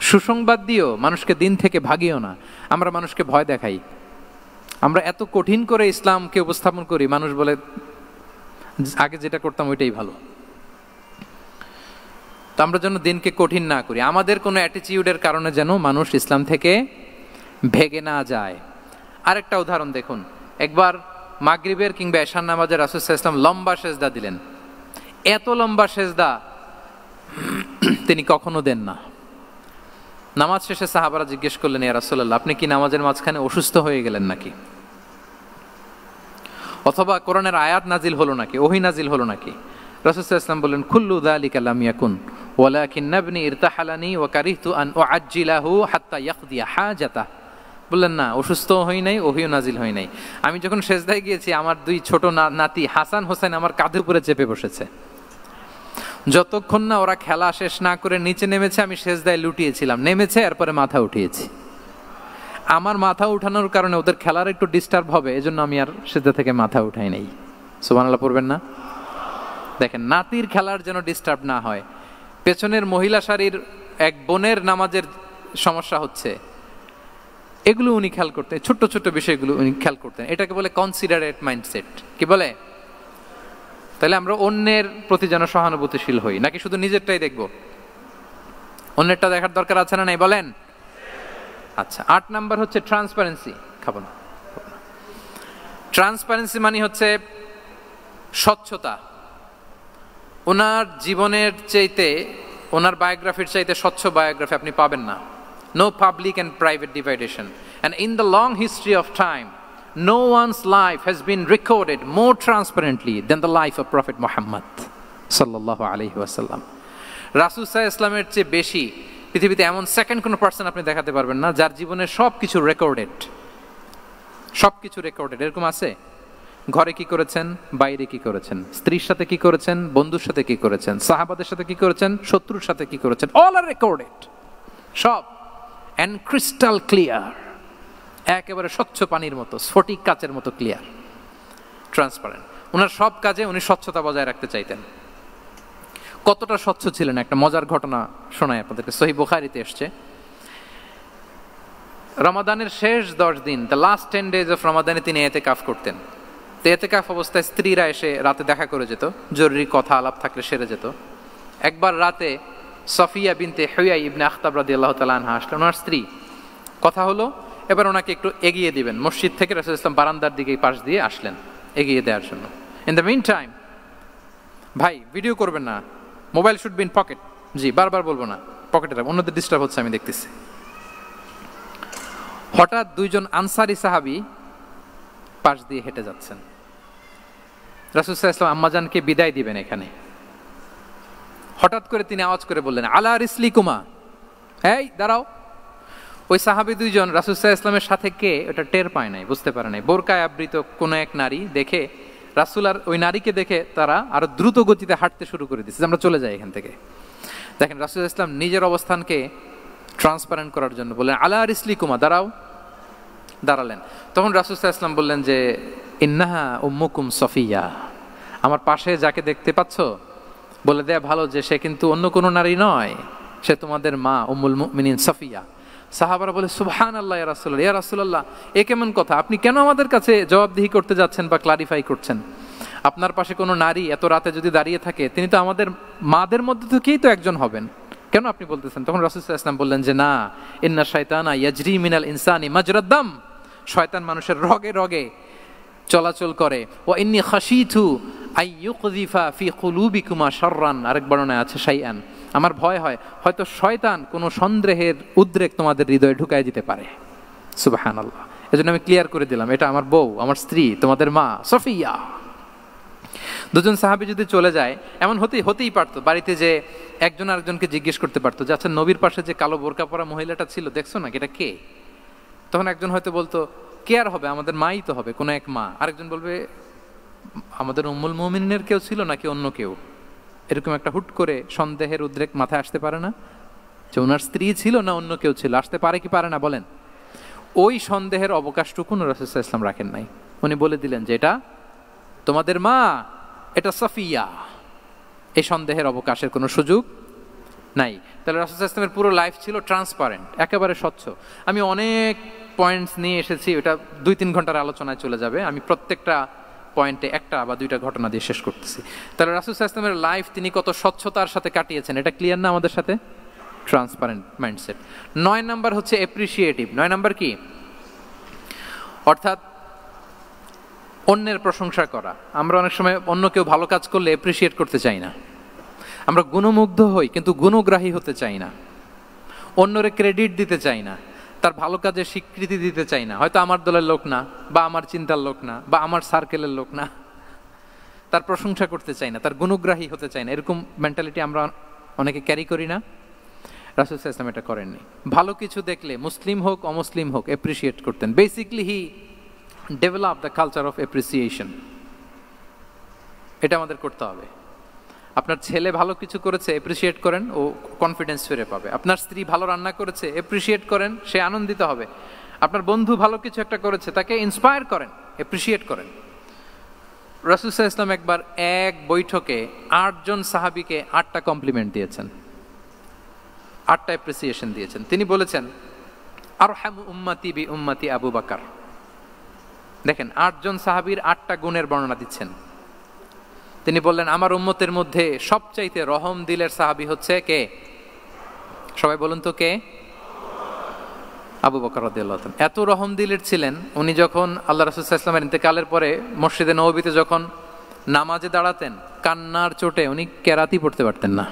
সুসংবাদ দিও, মানুষকে দিন থেকে ভাগিও না। আমরা মানুষকে ভয় দেখাই, আমরা এত কঠিন করে ইসলামকে উপস্থাপন করি, মানুষ বলে আগে যেটা করতাম ওইটাই ভালো। তো আমরা যেন দিনকে কঠিন না করি, আমাদের কোনো অ্যাটিটিউডের কারণে যেন মানুষ ইসলাম থেকে ভেগে না যায়। আরেকটা উদাহরণ দেখুন, একবার মাগরিবের কিংবা এশার নামাজে রাসূল সাল্লাল্লাহু আলাইহি ওয়াসাল্লাম লম্বা সেজদা দিলেন, এত লম্বা সেজদা তিনি কখনো দেন না। নামাজ শেষে সাহাবারা জিজ্ঞেস করলেন ইয়া রাসূলুল্লাহ আপনি কি নামাজের মাঝখানে অসুস্থ হয়ে গেলেন নাকি, অথবা কোরআনের আয়াত নাজিল হলো নাকি, ওহী নাজিল হলো নাকি? রাসূল সাল্লাল্লাহু আলাইহি ওয়াসাল্লাম বললেন কুল্লু যালিকা লাম ইয়াকুন ওয়ালাকিন্না ইবনি ইরতাহালানি ওয়া কারিহতু আন উআজ্জিলাহু হাত্তা ইয়াকদিয়া হাজাতাহ। বললেন না, অসুস্থ হই নাই, ওহীও নাজিল হয় নাই, আমি যখন সেজদায় গিয়েছি আমার 2 ছোট নাতি হাসান হোসেন আমার কাঁধের উপরে চেপে বসেছে, যতক্ষণ না ওরা খেলা শেষ না করে নিচে নেমেছে আমি সেজদায় লুটিয়েছিলাম, নেমেছে এরপরে মাথা উঠিয়েছি। আমার মাথা উঠানোর কারণে ওদের খেলার একটু ডিস্টার্ব হবে, এজন্য আমি আর সেজদা থেকে মাথা উঠাই নাই। সুবহানাল্লাহ পড়বেন না? দেখেন নাতির খেলার যেন ডিস্টার্ব না হয়। পেছনের মহিলা সারির এক বোনের নামাজের সমস্যা হচ্ছে, এগুলো উনি খেয়াল করতেন, ছোট্ট ছোট্ট বিষয়গুলো উনি খেয়াল করতেন। এটাকে বলে কনসিডারেট মাইন্ডসেট। কি বলে? তাহলে আমরা অন্যের প্রতি যেন সহানুভূতিশীল হই, নাকি শুধু নিজেরটাই দেখব? অন্যেরটা দেখার দরকার আছে না নাই বলেন? আচ্ছা, 8 নাম্বার হচ্ছে ট্রান্সপারেন্সি। খাবো না। ট্রান্সপারেন্সি মানে হচ্ছে স্বচ্ছতা। ওনার জীবনের চাইতে, ওনার বায়োগ্রাফির চাইতে স্বচ্ছ বায়োগ্রাফি আপনি পাবেন না। No public and private dividation. And in the long history of time, no one's life has been recorded more transparently than the life of Prophet Muhammad sallallahu alaihi wasallam. রাসূল সাল্লাল্লাহু আলাইহি ওয়াসাল্লামের চেয়ে বেশি পৃথিবীতে এমন সেকেন্ড কোনো পার্সন আপনি দেখাতে পারবেন না যার জীবনের সবকিছু রেকর্ডেড। সবকিছু রেকর্ডেড। এরকম আছে? ঘরে কি করেছেন, বাইরে কি করেছেন, স্ত্রীর সাথে কি করেছেন, বন্ধুর সাথে কি করেছেন, সাহাবাদের সাথে কি করেছেন, শত্রুর সাথে কি করেছেন, অল আর রেকর্ডেড। সব and crystal clear, একেবারে স্বচ্ছ পানির মতো, স্ফটিক কাচের মতো ক্লিয়ার, ট্রান্সপারেন্ট। ওনার সব কাজে উনি স্বচ্ছতা বজায় রাখতে চাইতেন। কতটা স্বচ্ছ ছিলেন একটা মজার ঘটনা শোনাই আপনাদেরকে। সহিহ বুখারীতে এসেছে, রমাদানের শেষ 10 দিন, দ্য লাস্ট 10 days অফ রমাদানে তিনি ইতিকাফ করতেন। তো ইতিকাফ অবস্থায় স্ত্রীরা এসে রাতে দেখা করে যেত, জরুরি কথা আলাপ থাকলে সেরে যেত। একবার রাতে সফিয়া বিনতে হুয়াই ইবনে আখতাব রাদিয়াল্লাহু তাআলা আনহা আসলেন, ওনার স্ত্রী। কথা হলো এবার ওনাকে একটু এগিয়ে দিবেন, মসজিদ থেকে রাসূল সাল্লাল্লাহু আলাইহি ওয়াসাল্লাম বারান্দার দিকে পাশ দিয়ে আসলেন এগিয়ে দেওয়ার জন্য। ইন দ্য মিন টাইম, ভাই ভিডিও করবেন না, mobile should be in pocket. জি, বারবার বলবো না, পকেটে রাখবেন, অন্যদের ডিস্টার্ব হচ্ছে আমি দেখতেছি। হঠাৎ 2 জন আনসারী সাহাবী পাশ দিয়ে হেঁটে যাচ্ছেন। রাসূল সাল্লাল্লাহু আলাইহি ওয়াসাল্লাম আম্মাজানকে বিদায় দিবেন এখানে, হঠাৎ করে তিনি আওয়াজ করে বললেন আলা রিসলিকুমা, এই দাঁড়াও। ওই সাহাবী 2 জন রাসূল সাল্লাল্লাহু আলাইহি ওয়াসাল্লামের সাথে কে ওটা টের পায় নাই, বুঝতে পারে নাই। বোরকায় আবৃত কোন এক নারী দেখে রাসূল আর ওই নারীকে দেখে তারা আরো দ্রুত গতিতে হাঁটতে শুরু করে দিচ্ছে, আমরা চলে যাই এখান থেকে। দেখেন রাসূল সাল্লাল্লাহু আলাইহি ওয়াসাল্লাম নিজের অবস্থানকে ট্রান্সপারেন্ট করার জন্য বললেন আলা রিসলিকুমা, দাঁড়াও। দাঁড়ালেন। তখন রাসূল সাল্লাল্লাহু আলাইহি ওয়াসাল্লাম বললেন যে ইন্নাহা উম্মুকুম সফিয়া, আমার পাশে যাকে দেখতে পাচ্ছ বলে দেয়া ভালো যে সে কিন্তু অন্য কোনো নারী নয়, সে তোমাদের মা উম্মুল মুমিনিন সাফিয়া। সাহাবারা বলে সুবহানাল্লাহ ইয়া রাসূলুল্লাহ, ইয়া রাসূলুল্লাহ এ কেমন কথা, আপনি কেন আমাদের কাছে জবাবদিহি করতে যাচ্ছেন বা ক্লারিফাই করছেন? আপনার পাশে কোনো নারী এত রাতে যদি দাঁড়িয়ে থাকে, তিনি তো আমাদের মাদের মধ্যে থেকেই তো একজন হবেন, কেন আপনি বলতেছেন? তখন রাসূল সাল্লাল্লাহু আলাইহি ওয়াসাল্লাম বললেন যে না, ইন্না শাইতানা ইয়াজরি মিনাল ইনসানি মাজরাদ দাম, শয়তান মানুষের রগে রগে চলাচল করে। ওয়া ইন্নী খাশিতু আই ইউকযিফা ফি কুলুবিকুমা শাররান, আরেক বর্ণনায় আছে শাইআন, আমার ভয় হয় হয়তো শয়তান কোনো সন্দেহের উদ্রেক তোমাদের হৃদয়ে ঢুকায় দিতে পারে। সুবহানাল্লাহ। এজন্য আমি ক্লিয়ার করে দিলাম, এটা আমার বউ, আমার স্ত্রী, তোমাদের মা সফিয়া। দুজন সাহাবী যদি চলে যায়, এমন হতেই পারতো বাড়িতে যে একজন আরেকজনকে জিজ্ঞেস করতে পারতো যে আচ্ছা নবীর পাশে যে কালো বোরকা পরা মহিলাটা ছিল দেখছো না, এটা কে? তখন একজন হয়তো বলতো কে আর হবে, আমাদের মাই তো হবে, কোনো এক মা। আরেকজন বলবে আমাদের উম্মুল মুমিনের কেউ ছিল নাকি অন্য কেউ। এরকম একটা হুট করে সন্দেহের উদ্রেক মাথায় আসতে পারে না যে ওনার স্ত্রী ছিল না অন্য কেউ ছিল? আসতে পারে কি পারে না বলেন? ওই সন্দেহের অবকাশটুকু রাসূল সাল্লাল্লাহু আলাইহি ওয়াসাল্লাম রাখেন নাই। উনি বলে দিলেন যে এটা তোমাদের মা, এটা সাফিয়া। এই সন্দেহের অবকাশের কোনো সুযোগ নাই। তাহলে রাসূল সাল্লাল্লাহু আলাইহি ওয়াসাল্লামের পুরো লাইফ ছিল ট্রান্সপারেন্ট, একেবারে স্বচ্ছ। আমি অনেক পয়েন্টস নিয়ে এসেছি, ওটা 2-3 ঘন্টার আলোচনায় চলে যাবে। আমি প্রত্যেকটা পয়েন্টে একটা বা দুইটা ঘটনা দিয়ে শেষ করতেছি। তাহলে রাসূল সাল্লাল্লাহু আলাইহি ওয়াসাল্লামের লাইফ তিনি কত স্বচ্ছতার সাথে কাটিয়েছেন, এটা ক্লিয়ার না আমাদের সাথে? Transparent mindset. 9 নাম্বার হচ্ছে অ্যাপ্রিসিয়েটিভ। 9 নাম্বার কি? অর্থাৎ অন্যের প্রশংসা করা। আমরা অনেক সময় অন্য কেউ ভালো কাজ করলে অ্যাপ্রিসিয়েট করতে চাই না, আমরা গুণমুগ্ধ হই কিন্তু গুণগ্রাহী হতে চাই না, অন্যরে ক্রেডিট দিতে চাই না, তার ভালো কাজের স্বীকৃতি দিতে চাই না। হয়তো আমার দলের লোক না, বা আমার চিন্তার লোক না, বা আমার সার্কেলের লোক না, তার প্রশংসা করতে চাই না, তার গুণগ্রাহী হতে চাই না। এরকম মেন্টালিটি আমরা অনেকে ক্যারি করি না? রাসূল সাল্লাল্লাহু আলাইহি ওয়াসাল্লাম এটা করেননি। ভালো কিছু দেখলে মুসলিম হোক অমুসলিম হোক অ্যাপ্রিসিয়েট করতেন। Basically he develop the culture of appreciation. এটা আমাদের করতে হবে। আপনার ছেলে ভালো কিছু করেছে, অ্যাপ্রিসিয়েট করেন, ও কনফিডেন্স ফিরে পাবে। আপনার স্ত্রী ভালো রান্না করেছে, অ্যাপ্রিসিয়েট করেন, সে আনন্দিত হবে। আপনার বন্ধু ভালো কিছু একটা করেছে, তাকে ইন্সপায়ার করেন, অ্যাপ্রিসিয়েট করেন। রাসূল সাল্লাল্লাহু আলাইহি ওয়াসাল্লাম একবার এক বৈঠকে 8 জন সাহাবীকে 8টা কমপ্লিমেন্ট দিয়েছেন, 8টা অ্যাপ্রিসিয়েশন দিয়েছেন। তিনি বলেছেন আরহামু উম্মতি বি উম্মতি আবু বকর। দেখেন 8 জন সাহাবীর 8টা গুণের বর্ণনা দিচ্ছেন। তিনি বললেন আমার উম্মতের মধ্যে সবচাইতে রহম দিলের সাহাবী হচ্ছে কে? সবাই বলুন তো কে? আবু বকর রাদিয়াল্লাহু তাআলা। এত রহম দিলের ছিলেন, উনি যখন আল্লাহ রাসূল সাল্লাল্লাহু আলাইহি ওয়াসাল্লামের ইন্তেকালের পরে মসজিদে নববীতে যখন নামাজে দাঁড়াতেন, কান্নার চোটে উনি কেরাতই পড়তে পারতেন না।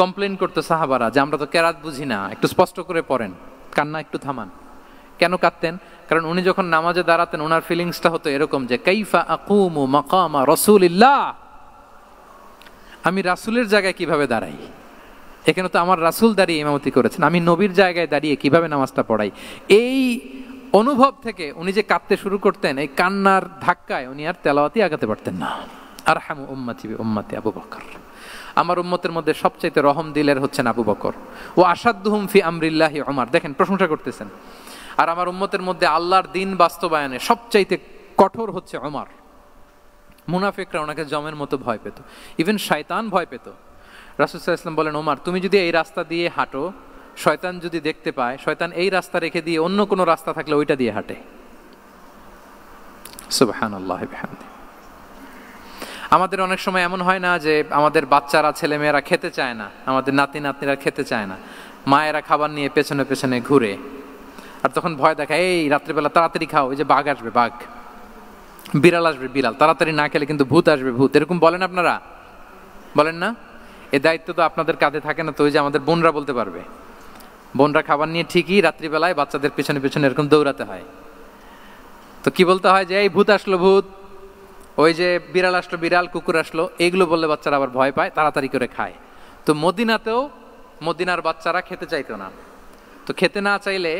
কমপ্লেন করতো সাহাবারা যে আমরা তো কেরাত বুঝি না, একটু স্পষ্ট করে পড়েন, কান্না একটু থামান। কেন কাঁদতেন? কারণ উনি যখন নামাজে দাঁড়াতেন ওনার ফিলিংসটা হতো এরকম যে কাইফা আকুমু মাকামা রাসূলিল্লাহ, আমি রাসূলের জায়গায় কিভাবে দাঁড়াই? এখানে তো আমার রাসূল দাঁড়িয়ে ইমামতি করেছেন, আমি নবীর জায়গায় দাঁড়িয়ে কিভাবে নামাজটা পড়াই? এই অনুভব থেকে উনি যে কাঁদতে শুরু করতেন, এই কান্নার ধাক্কায় উনি আর তেলাওয়াতই আগাতে পারতেন না। আরহামু উম্মতি বি উম্মতি আবু বকর। আমার উম্মতের মধ্যে সবচাইতে রহম দিলের হচ্ছেন আবু বকর। ও আসাদ্দুহুম ফি আমরিল্লাহি উমর। দেখেন প্রশংসা করতেছেন। আর আমার উম্মতের মধ্যে আল্লাহর দিন বাস্তবায়নে সবচাইতে কঠোর হচ্ছে উমর। মুনাফিকরা ওনাকে জমের মতো ভয় পেত, ইভেন শয়তান ভয় পেত। রাসূল সাল্লাল্লাহু আলাইহি ওয়াসাল্লাম বলেন ওমর তুমি যদি এই রাস্তা দিয়ে হাঁটো, শয়তান যদি দেখতে পায়, শয়তান এই রাস্তা রেখে দিয়ে অন্য কোনো রাস্তা থাকলে ওইটা দিয়ে হাঁটে। সুবহানাল্লাহি বিহামদি। আমাদের অনেক সময় এমন হয় না যে আমাদের বাচ্চারা ছেলেমেয়েরা খেতে চায় না, আমাদের নাতি নাতনিরা খেতে চায় না, মায়েরা খাবার নিয়ে পেছনে পেছনে ঘুরে, আর তখন ভয় দেখায় এই রাত্রিবেলা তাড়াতাড়ি খাও, ওই যে বাঘ আসবে বাঘ, বিড়াল আসবে বিড়াল, তাড়াতাড়ি না খেলে কিন্তু ভূত আসবে ভূত। এরকম বলেন আপনারা? বলেন না? এই দায়িত্ব তো আপনাদের কাঁধে থাকে না? তো ওই যে আমাদের বোনরা বলতে পারবে, বোনরা খাবার নিয়ে ঠিকই রাত্রিবেলায় বাচ্চাদের পেছনে পেছনে এরকম দৌড়াতে হয়। তো কি বলতে হয় যে এই ভূত আসলো ভূত, ওই যে বিড়াল আসলো বিড়াল, কুকুর আসলো, এইগুলো বললে বাচ্চারা আবার ভয় পায়, তাড়াতাড়ি করে খায়। তো মদিনাতেও মদিনার বাচ্চারা খেতে চাইতো না। তো খেতে না চাইলে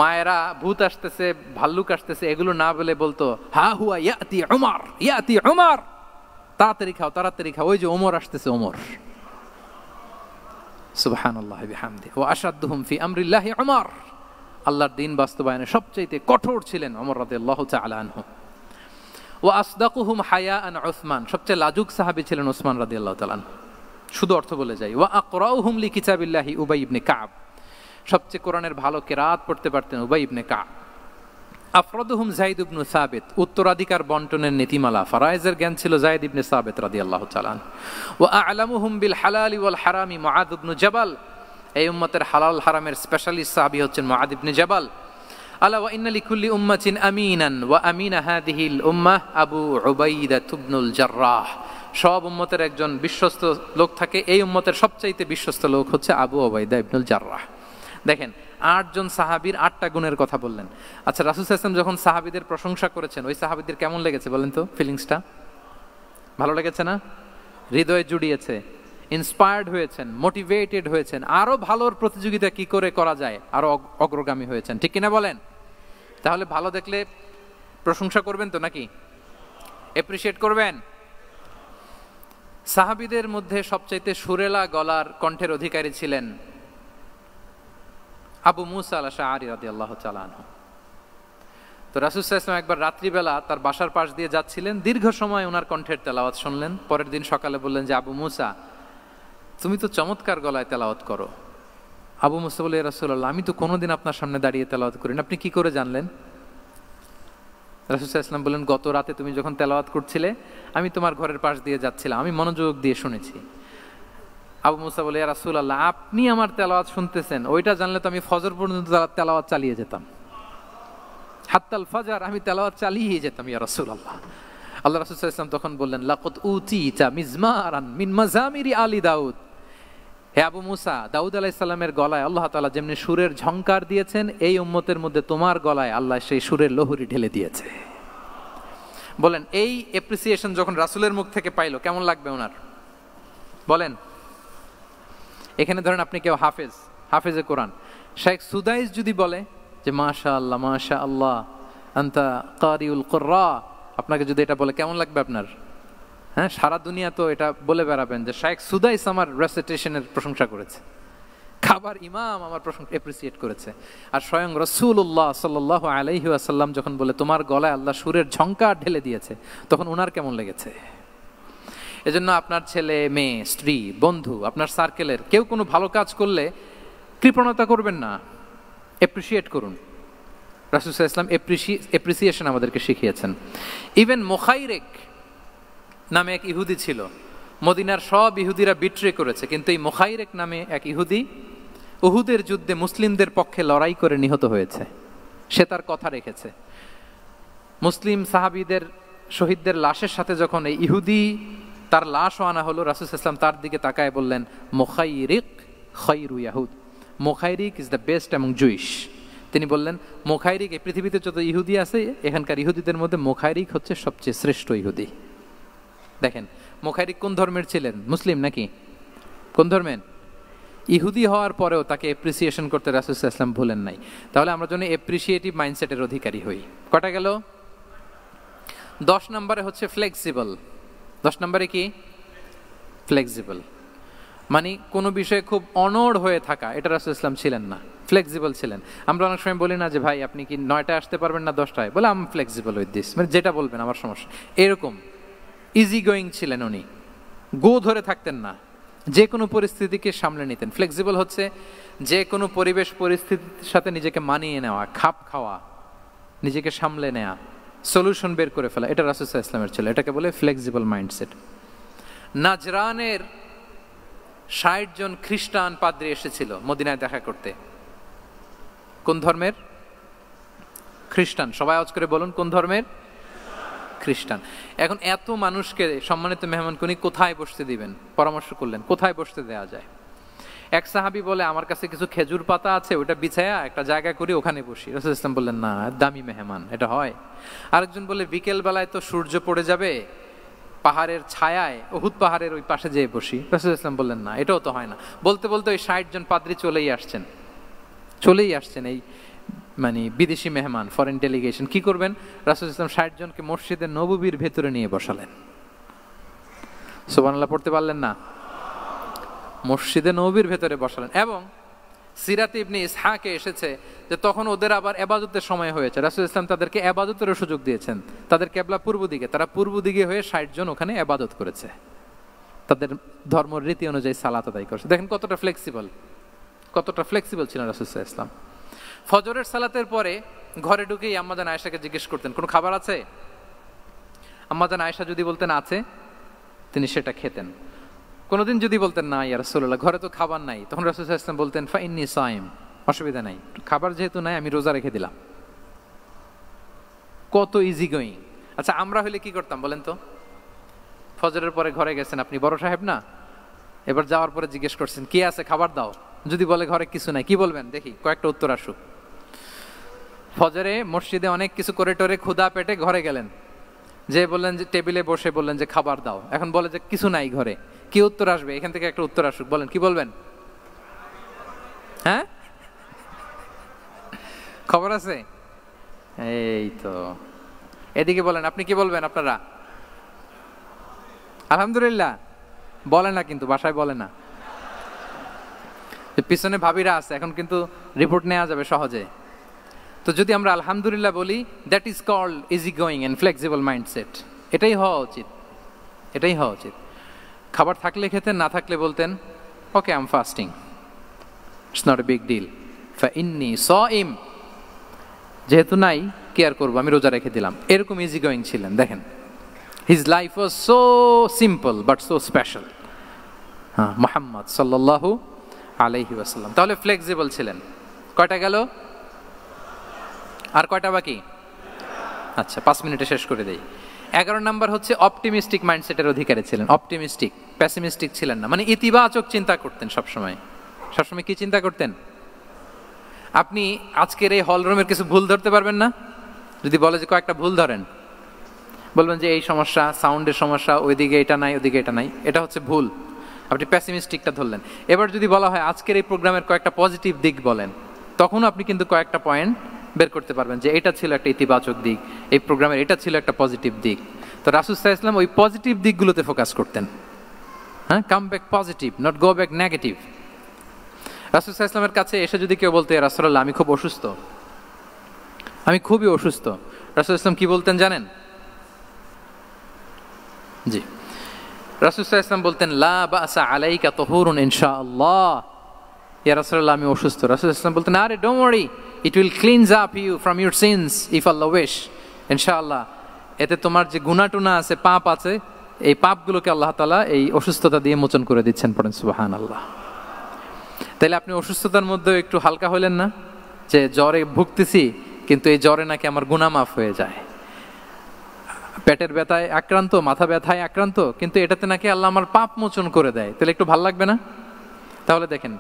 মায়েরা ভূত আসতেছে ভাল্লুক আসতেছে এগুলো না বলে বলতো হা হুয়া ইয়াতি উমর, ইয়াতি উমর, তাড়াতাড়ি খাও তাড়াতাড়ি খাও, ওই যে ওমর আসতেছে ওমর। সুবহানাল্লাহি বিহামদি। ওয়া আশাদ্দুহুম ফি আমরিল্লাহি উমর। আল্লাহর দিন বাস্তবায়নে সবচেয়ে কঠোর ছিলেন ওমর রাদিয়াল্লাহু তাআলা আনহু। ওয়া আসদাকুহুম হায়াআন উসমান, সবচেয়ে লাজুক সাহাবী ছিলেন উসমান রাদিয়াল্লাহু তাআলা। শুধু অর্থ বলে যাই। ওয়া আকরাউহুম লিকিতাবিল্লাহি উবাই ইবনে কাব, সবচেয়ে কোরআনের ভালো কিরাত পড়তে পারতেন উবাই ইবনে কাব। আফরাদুহুম যায়েদ ইবনে সাবিত, উত্তরাধিকার বন্টনের নীতিমালা ফারায়েজের জ্ঞান ছিল যায়েদ ইবনে সাবিত রাদিয়াল্লাহু তাআলা। ওয়া আ'লামুহুম বিল হালালি ওয়াল হারামি মুআদ ইবনে জাবাল, এই উম্মতের হালাল হারামের স্পেশালিস্ট সাহাবী হচ্ছেন মুআদ ইবনে জাবাল। আলা ওয়া ইন্না লিকুল্লি উম্মাতিন আমিনান ওয়া আমিনা হাযিহিল উম্মাহ আবু উবাইদা ইবনুল জাররাহ, সব উম্মতের একজন বিশ্বস্ত লোক থাকে, এই উম্মতের সবচাইতে বিশ্বস্ত লোক হচ্ছে আবু উবাইদা ইবনুল জাররাহ। দেখেন 8 জন সাহাবীর 8টা গুণের কথা বললেন। আচ্ছা, রাসূল সাল্লাল্লাহু আলাইহি ওয়াসাল্লাম যখন সাহাবীদের প্রশংসা করেছেন, ওই সাহাবীদের কেমন লেগেছে বলেন তো? ফিলিংসটা ভালো লেগেছে না? হৃদয়ে জুড়িয়েছে, ইন্সপায়ার্ড হয়েছেন, মোটিভেটেড হয়েছেন, আরো ভালোর প্রতিযোগিতা কি করে করা যায় আরো অগ্রগামী হয়েছেন, ঠিক কিনা বলেন? তাহলে ভালো দেখলে প্রশংসা করবেন তো নাকি? এপ্রিশিয়েট করবেন? সাহাবীদের মধ্যে সবচাইতে সুরেলা গলার কণ্ঠের অধিকারী ছিলেন আবু মুসা আল-আশআরী রাদিয়াল্লাহু তাআলা আনহু। তো রাসূল সাল্লাল্লাহু আলাইহি ওয়াসাল্লাম একবার রাত্রিবেলা তার বাসার পাশ দিয়ে যাচ্ছিলেন, দীর্ঘ সময় ওনার কণ্ঠের তেলাওয়াত শুনলেন। পরের দিন সকালে বললেন যে আবু মুসা, তুমি তো চমৎকার গলায় তেলাওয়াত করো। আবু মুসা বলে, ইয়া রাসূলুল্লাহ, আমি তো কোনোদিন আপনার সামনে দাঁড়িয়ে তেলাওয়াত করি না, আপনি কি করে জানলেন? রাসূল সাল্লাল্লাহু আলাইহি ওয়াসাল্লাম বললেন, গত রাতে তুমি যখন তেলাওয়াত করছিলে আমি তোমার ঘরের পাশ দিয়ে যাচ্ছিলাম, আমি মনোযোগ দিয়ে শুনেছি। আবু মুসা বলে, ইয়া রাসূলুল্লাহ, আপনি আমার তেলাওয়াত শুনতেছেন, ওইটা জানলে তো আমি ফজর পর্যন্ত তেলাওয়াত চালিয়ে যেতাম, হাত্তাল ফাজর আমি তেলাওয়াত চালিয়ে যেতাম ইয়া রাসূলুল্লাহ। আল্লাহ রাসূল সাল্লাল্লাহু আলাইহি ওয়াসাল্লাম তখন বললেন, লাকাদ উতিতা মিজমারান মিন মাজামিরি আলি দাউদ, হে আবু মুসা, দাউদ আলাইহিস সালামের গলায় আল্লাহ তাআলা যেমনি সুরের ঝংকার দিয়েছেন, এই উম্মতের মধ্যে তোমার গলায় আল্লাহ সেই সুরের লহরী ঢেলে দিয়েছে। বলেন, এই অ্যাপ্রিসিয়েশন যখন রাসূলের মুখ থেকে পাইলো কেমন লাগবে ওনার? বলেন। এখানে ধরেন আপনি কেউ হাফেজে কোরআন শেখ সুদাইস যদি বলে যে মাশাআল্লাহ মাশাআল্লাহ আনতা কারিউল কুররা, আপনাকে যদি এটা বলে কেমন লাগবে আপনার? হ্যাঁ, সারা দুনিয়া তো এটা বলে বেড়াবেন যে শেখ সুদাইস আমার রেসিটেশনের প্রশংসা করেছে, খাবার ইমাম আমার প্রশংসা এপ্রিসিয়েট করেছে। আর স্বয়ং রাসূলুল্লাহ সাল্লাল্লাহু আলাইহি ওয়াসাল্লাম যখন বলে তোমার গলায় আল্লাহ সুরের ঝংকার ঢেলে দিয়েছে, তখন ওনার কেমন লেগেছে? এজন্য আপনার ছেলে মেয়ে স্ত্রী বন্ধু আপনার সার্কেলের কেউ কোনো ভালো কাজ করলে কৃপণতা করবেন না, এপ্রিসিয়েট করুন। রাসূল সাল্লাল্লাহু আলাইহি ওয়াসাল্লাম এপ্রিসিয়েশন আমাদেরকে শিখিয়েছেন। ইভেন মুখাইরেক নামে এক ইহুদি ছিল, মদিনার সব ইহুদিরা বিট্রে করেছে, কিন্তু এই মুখাইরেক নামে এক ইহুদি উহুদের যুদ্ধে মুসলিমদের পক্ষে লড়াই করে নিহত হয়েছে। সে তার কথা রেখেছে। মুসলিম সাহাবীদের শহীদদের লাশের সাথে যখন এই ইহুদি তার লাশও আনা হলো, রাসূল সাল্লাল্লাহু আলাইহি ওয়াসাল্লাম তার দিকে তাকায় বললেন, মুখাইরিক খায়রু ইয়াহুদ, মুখাইরিক is the best among Jewish. তিনি বললেন, মুখাইরিক, এই পৃথিবীতে যত ইহুদি আছে এখানকার ইহুদিদের মধ্যে মুখাইরিক হচ্ছে সবচেয়ে শ্রেষ্ঠ ইহুদি। দেখেন, মুখাইরিক কোন ধর্মের ছিলেন? মুসলিম নাকি? কোন ধর্মের? ইহুদি হওয়ার পরেও তাকে এপ্রিসিয়েশন করতে রাসূল সাল্লাল্লাহু আলাইহি ওয়াসাল্লাম ভুলেন নাই। তাহলে আমরা যেন এপ্রিসিয়েটিভ মাইন্ডসেটের অধিকারী হই। কটা গেল? 10 নম্বরে হচ্ছে ফ্লেক্সিবল। 10 নম্বরে কি? ফ্লেক্সিবল, মানে কোনো বিষয়ে খুব অনড় হয়ে থাকা, এটা রাসূল ইসলাম ছিলেন না, ফ্লেক্সিবল ছিলেন। আমরা অনেক সময় বলি না যে ভাই আপনি কি 9টায় আসতে পারবেন না 10টায়? বলে আম ফ্লেক্সিবল উইথ দিস, মানে যেটা বলবেন আমার সমস্যা, এরকম ইজি গোয়িং ছিলেন উনি, গো ধরে থাকতেন না, যে কোনো পরিস্থিতিকে সামলে নিতেন। ফ্লেক্সিবল হচ্ছে যে কোনো পরিবেশ পরিস্থিতির সাথে নিজেকে মানিয়ে নেওয়া, খাপ খাওয়া, নিজেকে সামলে নেওয়া, সলিউশন বের করে ফেলা, এটা রাসূল সাল্লাল্লাহু আলাইহি ওয়াসাল্লামের ছিল, এটাকে বলে ফ্লেক্সিবল মাইন্ডসেট। নাজরানের 60 জন খ্রিস্টান পাদ্রী এসেছিল মদিনায় দেখা করতে। কোন ধর্মের? খ্রিস্টান। সবাই আওয়াজ করে বলুন, কোন ধর্মের? খ্রিস্টান। এখন এত মানুষকে সম্মানিত মেহমানকে উনি কোথায় বসতে দিবেন? পরামর্শ করলেন কোথায় বসতে দেওয়া যায়। এক সাহাবী বলে, আমার কাছে কিছু খেজুর পাতা আছে, ওটা বিছায়া একটা জায়গা করি, ওখানে বসি। রাসূল ইসলাম বললেন, না, দামি মেহমান, এটা হয়। আরেকজন বলে, বিকেল বেলায় তো সূর্য পড়ে যাবে, পাহাড়ের ছায়ায় উহুদ পাহাড়ের ওই পাশে যেয়ে বসি। রাসূল ইসলাম বললেন, না, এটাও তো হয় না। বলতে বলতে ওই 60 জন পাদ্রী চলেই আসছেন এই মানে বিদেশি মেহমান, ফরেন ডেলিগেশন। কি করবেন? রাসূল ইসলাম 60 জনকে মসজিদে নববীর ভেতরে নিয়ে বসালেন। সুবহানাল্লাহ পড়তে পারলেন না? মসজিদে নববীর ভেতরে বসালেন এবং সিরাতে ইবনে ইসহাকে এসেছে যে তখন ওদের আবার ইবাদতের সময় হয়েছে, রাসূল ইসলাম তাদেরকে ইবাদতেরও সুযোগ দিয়েছেন। তাদের কিবলা পূর্ব দিকে, তারা পূর্ব দিকে হয়ে 60 জন ওখানে ইবাদত করেছে, তাদের ধর্মের রীতি অনুযায়ী সালাত আদায় করেছে। দেখেন কতটা ফ্লেক্সিবল ছিলেন রাসূল সাল্লাল্লাহু আলাইহি ওয়াসাল্লাম। ফজরের সালাতের পরে ঘরে ঢুকেই আম্মাজান আয়েশাকে জিজ্ঞেস করতেন, কোনো খাবার আছে? আম্মাজান আয়েশা যদি বলতেন আছে, তিনি সেটা খেতেন। কোনোদিন যদি বলতেন না ইয়া রাসূলুল্লাহ, ঘরে তো খাবার নাই, তখন রাসূল সাল্লাল্লাহু আলাইহি ওয়াসাল্লাম বলতেন ফাইন্নী সাইম, অসুবিধা নাই, খাবার যেহেতু নাই আমি রোজা রেখে দিলাম। কত ইজি গোয়িং। আচ্ছা আমরা হলে কি করতাম বলেন তো? ফজরের পরে ঘরে গেছেন, আপনি বড় সাহেব না, এবার যাওয়ার পরে জিজ্ঞেস করছেন কি আছে খাবার দাও, যদি বলে ঘরে কিছু নাই, কি বলবেন দেখি, কয়েকটা উত্তর আসুক। ফজরে মসজিদে অনেক কিছু করে টোরে ক্ষুধা পেটে ঘরে গেলেন, যে বললেন যে টেবিলে বসে বললেন যে খাবার দাও, এখন বলে যে কিছু নাই ঘরে, কি উত্তর আসবে? এখান থেকে একটা উত্তর আসুক, বলেন কি বলবেন? হ্যাঁ খবর আছে, এই তো। এদিকে বলেন, আপনি কি বলবেন? আপনারা আলহামদুলিল্লাহ বলে না, কিন্তু বাসায় বলে না। পিছনে ভাবিরা আছে, এখন কিন্তু রিপোর্ট নেওয়া যাবে সহজে। তো যদি আমরা আলহামদুলিল্লাহ বলি, that is called easy going and flexible mindset. এটাই হওয়া উচিত, এটাই হওয়া উচিত। খাবার থাকলে খেতেন, না থাকলে বলতেন okay I am fasting, it's not a big deal, ফাইন্নী সাইম, যেহেতু নাই কি আর করবো, আমি রোজা রেখে দিলাম। এরকম ইজি গোয়িং ছিলেন। দেখেন his life was so simple but so special. হ্যাঁ, মুহাম্মদ সাল্লাল্লাহু আলাইহি ওয়াসাল্লাম তাহলে ফ্লেক্সিবল ছিলেন। কয়টা গেল? আর কয়টা বাকি? আচ্ছা 5 মিনিটে শেষ করে দেই। 11 নাম্বার হচ্ছে অপটিমিস্টিক মাইন্ডসেটের অধিকারী ছিলেন। অপটিমিস্টিক, প্যাসিমিস্টিক ছিলেন না, মানে ইতিবাচক চিন্তা করতেন সবসময়। সবসময় কি চিন্তা করতেন? আপনি আজকের এই হল রুমের কিছু ভুল ধরতে পারবেন না? যদি বলে যে কয়েকটা ভুল ধরেন, বলবেন যে এই সমস্যা, সাউন্ডের সমস্যা, ওইদিকে এটা নাই, ওইদিকে এটা নাই, এটা হচ্ছে ভুল। আপনি প্যাসিমিস্টিকটা ধরলেন। এবার যদি বলা হয় আজকের এই প্রোগ্রামের কয়েকটা পজিটিভ দিক বলেন, তখন আপনি কিন্তু কয়েকটা পয়েন্ট বের করতে পারবেন যে এটা ছিল একটা ইতিবাচক দিক, এই প্রোগ্রামের এটা ছিল একটা পজিটিভ দিক। তো রাসূল সাল্লাল্লাহু আলাইহি ওয়াসাল্লাম ওই পজিটিভ দিকগুলোতে ফোকাস করতেন। হ্যাঁ, come back positive, not go back negative. রাসূল সাল্লাল্লাহু আলাইহি ওয়াসাল্লামের কাছে এসে যদি কেউ বলতে রাসূলুল্লাহ আমি খুব অসুস্থ, আমি খুবই অসুস্থ, রাসূল সাল্লাল্লাহু আলাইহি ওয়াসাল্লাম কি বলতেন জানেন? জি, রাসূল সাল্লাল্লাহু আলাইহি ওয়াসাল্লাম বলতেন লা বাসা আলাইকা তুহুরুন ইনশাআল্লাহ। ইয়া রাসূলুল্লাহ আমি অসুস্থ। রাসূল সাল্লাল্লাহু আলাইহি ওয়াসাল্লাম বলতেন আরে don't worry, it will cleanse up you from your sins if আল্লাহ উইশ, ইনশাআল্লাহ এতে তোমার যে গুনাহ টুনা আছে, পাপ আছে, এই পাপগুলোকে আল্লাহ তাআলা এই অসুস্থতা দিয়ে মোচন করে দিচ্ছেন। পড়েন সুবহানাল্লাহ। তাইলে আপনি অসুস্থতার মধ্যে একটু হালকা হলেন না, যে জ্বরে ভুগতেছি কিন্তু এই জ্বরে নাকি আমার গুনাহ মাফ হয়ে যায়। পেটের ব্যথায় আক্রান্ত, মাথা ব্যথায় আক্রান্ত, কিন্তু এটাতে নাকি আল্লাহ আমার পাপ মোচন করে দেয়, তাহলে একটু ভাল লাগবে না? তাহলে দেখেন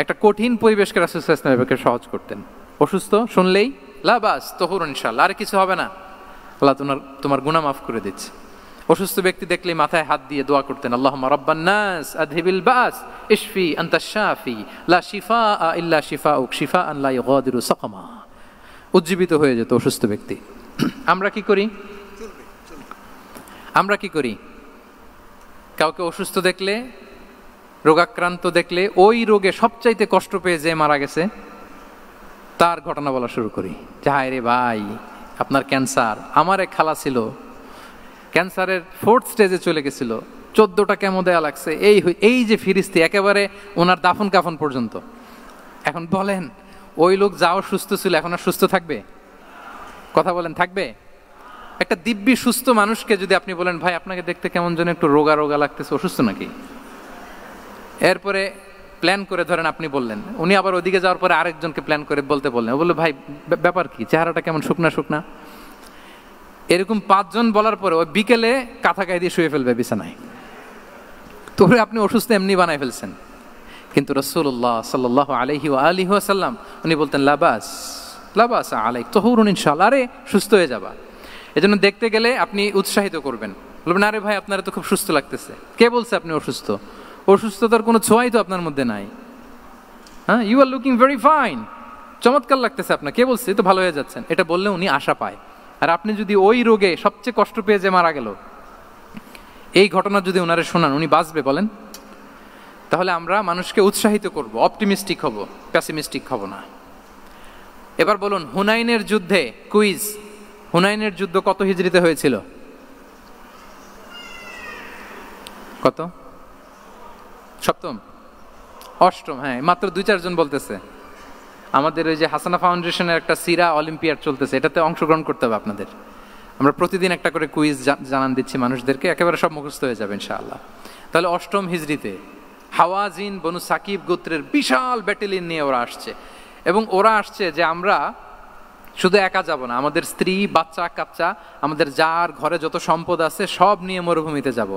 একটা কঠিন পরিবেশকে রাসূল সাল্লাল্লাহু আলাইহি ওয়াসাল্লাম করতেন। অসুস্থ শুনলেই লা বাস তুহুরুন ইনশাআল্লাহ, আর কিছু হবে না, আল্লাহ তোমার গুনাহ মাফ করে দিচ্ছে। অসুস্থ ব্যক্তি দেখলেই মাথায় হাত দিয়ে দোয়া করতেন আল্লাহুম্মা রাব্বান নাস আযহিবিল বাস ইশফি আনতাশ শাফি লা শিফাআ ইল্লা শিফাউক শিফাআন লা ইগাদিরু সাকামা। উজ্জীবিত হয়ে যেত অসুস্থ ব্যক্তি। আমরা কি করি? আমরা কি করি? কাউকে অসুস্থ দেখলে, রোগাক্রান্ত দেখলে, ওই রোগে সবচাইতে কষ্ট পেয়ে যে মারা গেছে তার ঘটনা বলা শুরু করি, যে হায় রে ভাই আপনার ক্যান্সার, আমার এক খালা ছিল ক্যান্সারের 4th স্টেজে চলে গেছিল, 14টা কেমো দেয়া লাগছে, এই যে ফিরিস্তি একেবারে ওনার দাফন কাফন পর্যন্ত। এখন বলেন ওই লোক যাও সুস্থ ছিল, এখন আর সুস্থ থাকবে? কথা বলেন, থাকবে? একটা দিব্যি সুস্থ মানুষকে যদি আপনি বলেন ভাই আপনাকে দেখতে কেমন যেন একটু রোগা রোগা লাগতেছে, অসুস্থ নাকি? এরপরে প্ল্যান করে ধরেন আপনি বললেন, উনি আবার ওদিকে যাওয়ার পরে আরেকজনকে প্ল্যান করে বলতে বললেন, বললো ভাই ব্যাপার কি, চেহারাটা কেমন শুকনা শুকনা। এরকম 5 জন বলার পরে ওই বিকেলে কাঁথা গায়ে দিয়ে শুয়ে ফেলবে বিছানায়। তোরে আপনি অসুস্থ এমনি বানায় ফেলছেন। কিন্তু রাসূলুল্লাহ সাল্লাল্লাহু আলাইহি ওয়া আলিহি ওয়াসাল্লাম উনি বলতেন লাবাস লাবাস আলাইক তুহুরুন ইনশাআল্লাহ, আরে সুস্থ হয়ে যাবা। এজন্য দেখতে গেলে আপনি উৎসাহিত করবেন, বলবেন আরে ভাই আপনারা তো খুব সুস্থ লাগতেছে। কে বলছে আপনি অসুস্থ? অসুস্থতার কোনো ছোঁয়াই তো আপনার মধ্যে নাই। হ্যাঁ, you are looking very fine, চমৎকার লাগতেছে আপনার, কে বলছে? তো ভালো হয়ে যাচ্ছেন। এটা বললে উনি আশা পায়। আর আপনি যদি ওই রোগে সবচেয়ে কষ্ট পেয়ে যে মারা গেল, এই ঘটনা যদি ওনারে শোনান, উনি বাঁচবে বলেন? তাহলে আমরা মানুষকে উৎসাহিত করব, অপটিমিস্টিক হব, প্যাসিমিস্টিক হব না। এবার বলুন, হুনাইনের যুদ্ধে, কুইজ, হুনাইনের যুদ্ধ কত হিজরিতে হয়েছিল? কত? সপ্তম, অষ্টম? হ্যাঁ, মাত্র 2-4 জন বলতেছে। আমাদের ওই যে হাসানা ফাউন্ডেশনের একটা সিরা অলিম্পিয়াড চলতেছে, এটাতে অংশগ্রহণ করতে হবে আপনাদের। আমরা প্রতিদিন একটা করে কুইজ জানান দিচ্ছি মানুষদেরকে, একেবারে সব মুখস্থ হয়ে যাবে ইনশাআল্লাহ। তাহলে অষ্টম হিজরিতে হাওয়াজিন বনু সাকিব গোত্রের বিশাল ব্যাটালিয়ন নিয়ে ওরা আসছে, এবং ওরা আসছে যে আমরা শুধু একা যাব না, আমাদের স্ত্রী, বাচ্চা কাচ্চা, আমাদের যার ঘরে যত সম্পদ আছে সব নিয়ে মরুভূমিতে যাব।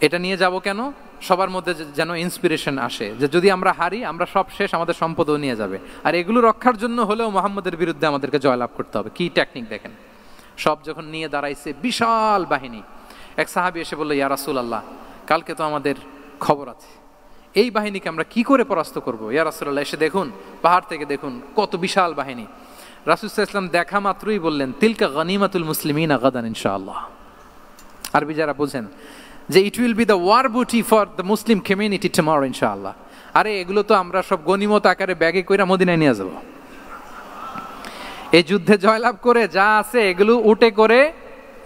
এটা নিয়ে যাব কেন? সবার মধ্যে যেন ইন্সপিরেশন আসে যে যদি আমরা হারি, আমরা সব শেষ, আমাদের সম্পদও নিয়ে যাবে। আর এগুলো রক্ষার জন্য হলেও মুহাম্মদের বিরুদ্ধে আমাদেরকে জয়লাভ করতে হবে। কি টেকনিক দেখেন! সব যখন নিয়ে দাঁড়াইছে বিশাল বাহিনী, এক সাহাবী এসে বলল, ইয়া রাসূলুল্লাহ, কালকে তো আমাদের খবর আছে, এই বাহিনীকে আমরা কি করে পরাস্ত করব? ইয়া রাসূলুল্লাহ, এসে দেখুন, পাহাড় থেকে দেখুন কত বিশাল বাহিনী। রাসূল সাল্লাল্লাহু আলাইহি ওয়াসাল্লাম দেখা মাত্রই বললেন, তিলকা গনিমাতুল মুসলিমিনা গাদান ইনশাআল্লাহ। আরবি যারা বুঝেন যে it will be the war booty for the Muslim community tomorrow ইনশাআল্লাহ। আরে এগুলো তো আমরা সব গনিমত আকারে ব্যাগে কইরা মদিনায় নিয়ে যাব। এই যুদ্ধে জয়লাভ করে যা আছে এগুলো উটে করে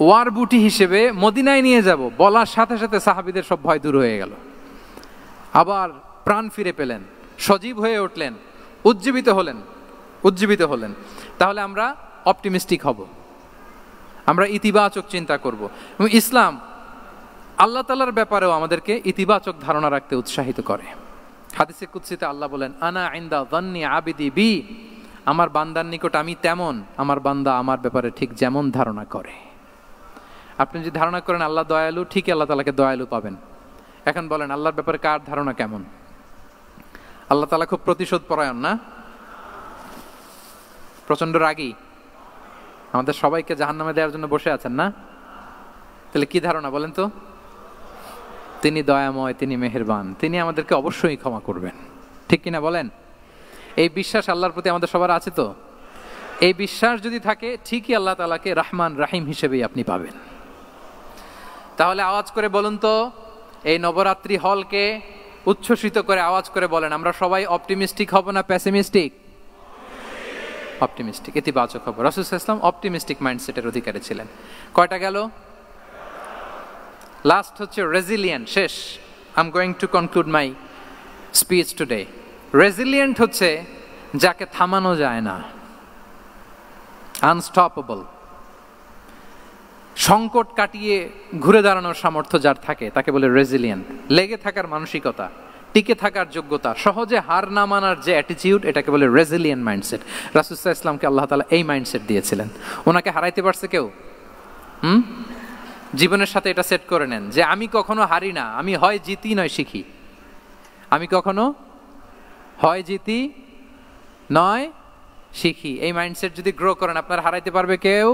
ওয়ার বুটি হিসেবে মদিনায় নিয়ে যাব। বলার সাথে সাথে সাহাবীদের সব ভয় দূর হয়ে গেল, আবার প্রাণ ফিরে পেলেন, সজীব হয়ে উঠলেন, উজ্জীবিত হলেন। তাহলে আমরা অপটিমিস্টিক হব, আমরা ইতিবাচক চিন্তা করব। এবং ইসলাম আল্লাহ তাআলার ব্যাপারেও আমাদেরকে ইতিবাচক ধারণা রাখতে উৎসাহিত করে। হাদিসে কুদসিতে আল্লাহ বলেন, আনা ইনদা যান্নি আবিদি বি, আমার বান্দার নিকট আমি তেমন, আমার বান্দা আমার ব্যাপারে ঠিক যেমন ধারণা করে। আপনি যদি ধারণা করেন আল্লাহ দয়ালু, ঠিক আল্লাহ তাআলাকে দয়ালু পাবেন। এখন বলেন, আল্লাহর ব্যাপারে কার ধারণা কেমন? আল্লাহ তাআলা খুব প্রতিশোধ পরায়ণ না? প্রচন্ড রাগী? আমাদের সবাইকে জাহান্নামে দেওয়ার জন্য বসে আছেন না? তাহলে কি ধারণা বলেন তো? তিনি দয়াময়, তিনি মেহেরবান, তিনি আমাদেরকে অবশ্যই ক্ষমা করবেন। ঠিক কিনা বলেন? এই বিশ্বাস আল্লাহর প্রতি আমাদের সবার আছে তো? এই বিশ্বাস যদি থাকে, ঠিকই আল্লাহ তাআলাকে রহমান রাহিম হিসেবেই আপনি পাবেন। তাহলে আওয়াজ করে বলুন তো, এই নবরাত্রি হলকে উচ্ছ্বসিত করে আওয়াজ করে বলেন, আমরা সবাই অপটিমিস্টিক হব না প্যাসিমিস্টিক? অপটিমিস্টিক, ইতিবাচক হব। রাসূল সাল্লাল্লাহু আলাইহি ওয়াসাল্লাম অপটিমিস্টিক মাইন্ডসেটের অধিকারী ছিলেন। কয়টা গেল? লাস্ট হচ্ছে রেজিলিয়েন্ট। শেষ। I am going to conclude my speech today. Resilient হচ্ছে যাকে থামানো যায় না, আনস্টপেবল। সংকট কাটিয়ে ঘুরে দাঁড়ানোর সামর্থ্য যার থাকে তাকে বলে রেজিলিয়েন্ট। লেগে থাকার মানসিকতা, টিকে থাকার যোগ্যতা, সহজে হার না মানার যে অ্যাটিটিউড, এটাকে বলে রেজিলিয়েন্ট মাইন্ডসেট। রাসূল সাল্লাল্লাহু আলাইহি ওয়াসাল্লামকে আল্লাহ তাআলা এই মাইন্ডসেট দিয়েছিলেন। ওনাকে হারাইতে পারছে কেউ? জীবনের সাথে এটা সেট করে নেন যে আমি কখনো হারি না, আমি হয় জিতি নয় শিখি। আমি কখনো হয় জিতি নয় শিখি। এই মাইন্ডসেট যদি গ্রো করেন, আপনার হারাইতে পারবে কেউ?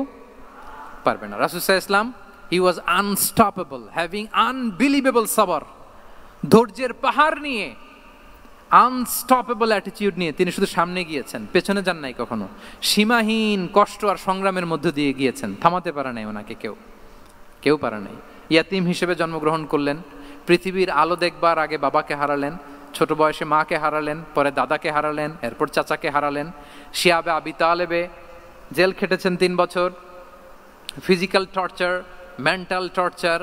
পারবে না। রাসূল সাল্লাল্লাহু আলাইহি ওয়াসাল্লাম, he was unstoppable, having unbelievable সাবর। ধৈর্যের পাহাড় নিয়ে, আনস্টপেবল অ্যাটিটিউড নিয়ে তিনি শুধু সামনে গিয়েছেন, পেছনে যান নাই কখনো। সীমাহীন কষ্ট আর সংগ্রামের মধ্য দিয়ে গিয়েছেন, থামাতে পারে নাই ওনাকে কেউ পারে নাই। ইয়াতিম হিসেবে জন্মগ্রহণ করলেন, পৃথিবীর আলো দেখবার আগে বাবাকে হারালেন, ছোট বয়সে মাকে হারালেন, পরে দাদাকে হারালেন, এরপর চাচাকে হারালেন। শিয়াবে আবি তালেবে জেল খেটেছেন 3 বছর। Physical torture, mental torture,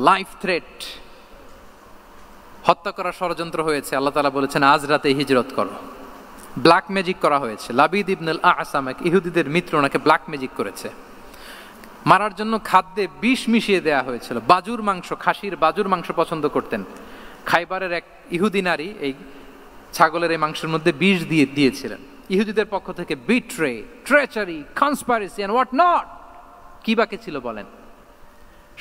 life threat, হত্যা করার ষড়যন্ত্র হয়েছে। আল্লাহ তাআলা বলেছেন আজ রাতে হিজরত করো। ব্ল্যাক ম্যাজিক করা হয়েছে। লাবিদ ইবনুল আ'সাম, এক ইহুদিদের মিত্র, ওনাকে ব্ল্যাক ম্যাজিক করেছে। মারার জন্য খাদ্যে বিষ মিশিয়ে দেয়া হয়েছিল। বাজুর মাংস, খাসির বাজুর মাংস পছন্দ করতেন। খাইবারের এক ইহুদি নারী এই ছাগলের এই মাংসের মধ্যে বিষ দিয়েছিলেন। ইহুদিদের পক্ষ থেকে betray, treachery, conspiracy and what not, কি বাকি ছিল বলেন?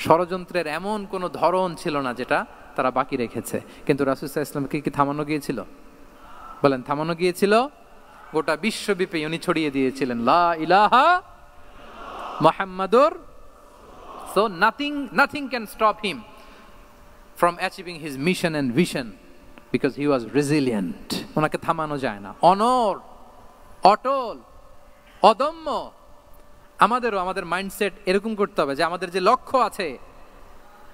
ষড়যন্ত্রের এমন কোন ধরন ছিল না যেটা তারা বাকি রেখেছে। কিন্তু রাসূল সাল্লাল্লাহু আলাইহি ওয়াসাল্লামকে কি থামানো গিয়েছিল? বলেন, থামানো গিয়েছিল? গোটা বিশ্বব্যাপী উনি ছড়িয়ে দিয়েছিলেন লা ইলাহা মুহাম্মাদুর। So nothing can stop him from achieving his mission and vision because he was resilient. ওনাকে থামানো যায় না। অনর, অটল, অদম্য। আমাদেরও আমাদের মাইন্ডসেট এরকম করতে হবে যে আমাদের যে লক্ষ্য আছে,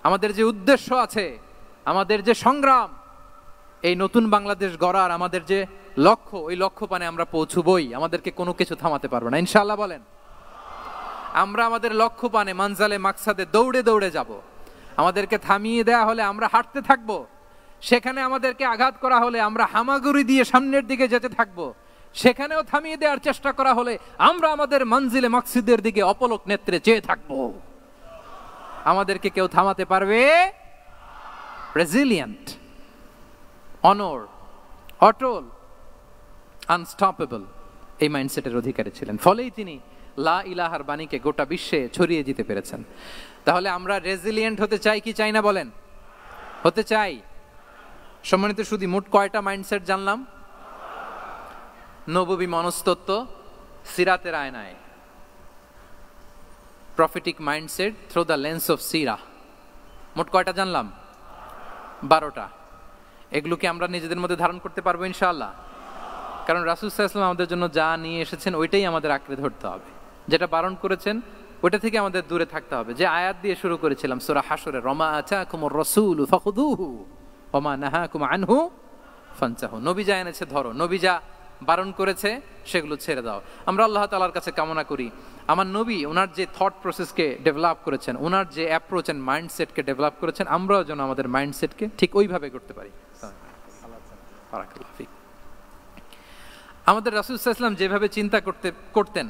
আমাদের যে উদ্দেশ্য আছে, আমাদের যে সংগ্রাম, এই নতুন বাংলাদেশ গড়ার আমাদের যে লক্ষ্য, ওই লক্ষ্য পানে আমরা পৌঁছবই, আমাদেরকে কোনো কিছু থামাতে পারবে না, ইনশাআল্লাহ বলেন। আমরা আমাদের লক্ষ্য পানে মানজালে মাকসাদে দৌড়ে দৌড়ে যাব। আমাদেরকে থামিয়ে দেয়া হলে আমরা হাঁটতে থাকব, সেখানে আমাদেরকে আঘাত করা হলে আমরা হামাগুড়ি দিয়ে সামনের দিকে যেতে থাকব, সেখানেও থামিয়ে দেওয়ার চেষ্টা করা হলে আমরা আমাদের মঞ্জিলে মাকসিদের দিকে অপলক নেত্রে চেয়ে থাকব। আমাদেরকে কেউ থামাতে পারবে? রেজিলিয়েন্ট, অনর, অটল, আনস্টপেবল, এই মাইন্ডসেটের অধিকারী ছিলেন। ফলেই তিনি লা ইলাহার বাণীকে গোটা বিশ্বে ছড়িয়ে দিতে পেরেছেন। তাহলে আমরা রেজিলিয়েন্ট হতে চাই কি চাই না বলেন? হতে চাই। সম্মানিত শুধু মোট কয়টা মাইন্ডসেট জানলাম? নববী মনস্তত্ত্ব, সিরাতের আয়নায়, prophetic mindset through the lens of সিরা, মোট কয়টা জানলাম? 12টা। এগুলোকে আমরা নিজেদের মধ্যে ধারণ করতে পারবো ইনশাআল্লাহ। কারণ রাসূল সাল্লাল্লাহু আলাইহি ওয়াসাল্লাম আমাদের জন্য যা নিয়ে এসেছেন ওইটাই আমাদের আঁকড়ে ধরতে হবে, যেটা বারণ করেছেন ওইটা থেকে আমাদের দূরে থাকতে হবে। যে আয়াত দিয়ে শুরু করেছিলাম সূরা হাশরে, ওমা আতাকুমুর রাসূলু ফাখুযুহু ওমা নাহাকুম আনহু ফানতাহু, নবী যা এনেছে ধরো, নবী যা বারণ করেছে সেগুলো ছেড়ে দাও। আমরা আল্লাহ তাআলার কাছে কামনা করি আমার নবী ওনার যে থট প্রসেসকে ডেভেলপ করেছেন, ওনার যে অ্যাপ্রোচ এন্ড মাইন্ডসেটকে ডেভেলপ করেছেন, আমরাও যেন আমাদের মাইন্ডসেটকে ঠিক ওইভাবে করতে পারি। আমাদের রাসূল সাল্লাল্লাহু আলাইহি ওয়াসাল্লাম যেভাবে চিন্তা করতেন,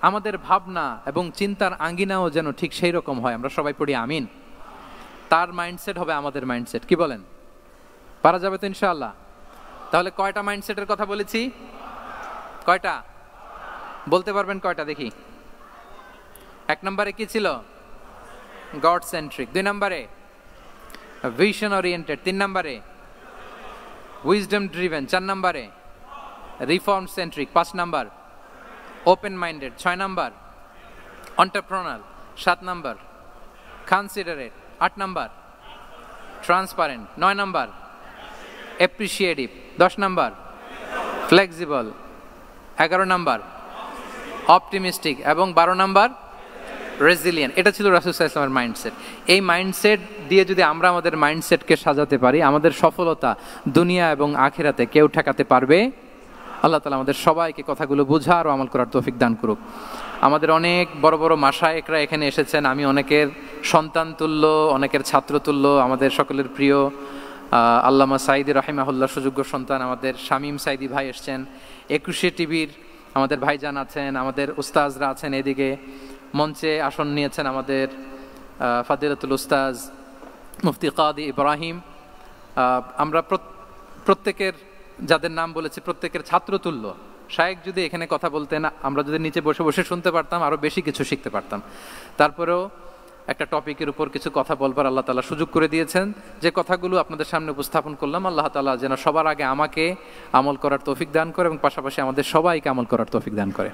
আমাদের ভাবনা এবং চিন্তার আঙ্গিনাও যেন ঠিক সেই রকম হয়। আমরা সবাই পড়ি আমিন। তার মাইন্ডসেট হবে আমাদের মাইন্ডসেট, কি বলেন? পারা যাবে তো ইনশাআল্লাহ? তাহলে কয়টা মাইন্ডসেটের কথা বলেছি? কয়টা বলতে পারবেন? কয়টা দেখি। 1 নম্বরে কি ছিল? God centric. 2 নম্বরে ভিশন ওরিয়েন্টেড। 3 নম্বরে উইজডম ড্রিভেন। 4 নম্বরে রিফর্ম সেন্ট্রিক। 5 নম্বর ওপেন মাইন্ডেড। 6 নম্বর এন্টারপ্রেনার। 7 নম্বর কনসিডারেট। 8 নম্বর ট্রান্সপারেন্ট। 9 নম্বর অ্যাপ্রিশিয়েটিভ। 10 নম্বর ফ্লেক্সিবল। 11 নম্বর অপটিমিস্টিক এবং 12 নম্বর রেজিলিয়েন্ট। এটা ছিল রাসূল সাল্লাল্লাহু আলাইহি ওয়াসাল্লামের মাইন্ডসেট। এই মাইন্ডসেট দিয়ে যদি আমরা আমাদের মাইন্ডসেটকে সাজাতে পারি, আমাদের সফলতা দুনিয়া এবং আখিরাতে কেউ ঠেকাতে পারবে? আল্লাহ তাআলা আমাদের সবাইকে কথাগুলো বোঝার ও আমল করার তৌফিক দান করুক। আমাদের অনেক বড় বড় মাশায়েখরা এখানে এসেছেন। আমি অনেকের সন্তান তুল্য, অনেকের ছাত্র তুল্য, আমাদের সকলের প্রিয় আল্লামা সাঈদী রাহিমাহুল্লাহ সুযোগ্য সন্তান আমাদের শামীম সাঈদী ভাই এসেছেন। 21 টিভির আমাদের ভাইজান আছেন, আমাদের উস্তাজরা আছেন। এদিকে মঞ্চে আসন নিয়েছেন আমাদের ফাদিলাতুল উস্তাজ মুফতি কাদি ইব্রাহিম। আমরা প্রত্যেকের যাদের নাম বলেছি প্রত্যেকের ছাত্রতুল্য। শায়েখ যদি এখানে কথা বলতেন, আমরা যদি নিচে বসে বসে শুনতে পারতাম, আরও বেশি কিছু শিখতে পারতাম। তারপরেও একটা টপিকের উপর কিছু কথা বলবার আল্লাহ তাআলা সুযোগ করে দিয়েছেন। যে কথাগুলো আপনাদের সামনে উপস্থাপন করলাম, আল্লাহ তাআলা যেন সবার আগে আমাকে আমল করার তৌফিক দান করে এবং পাশাপাশি আমাদের সবাইকে আমল করার তৌফিক দান করে।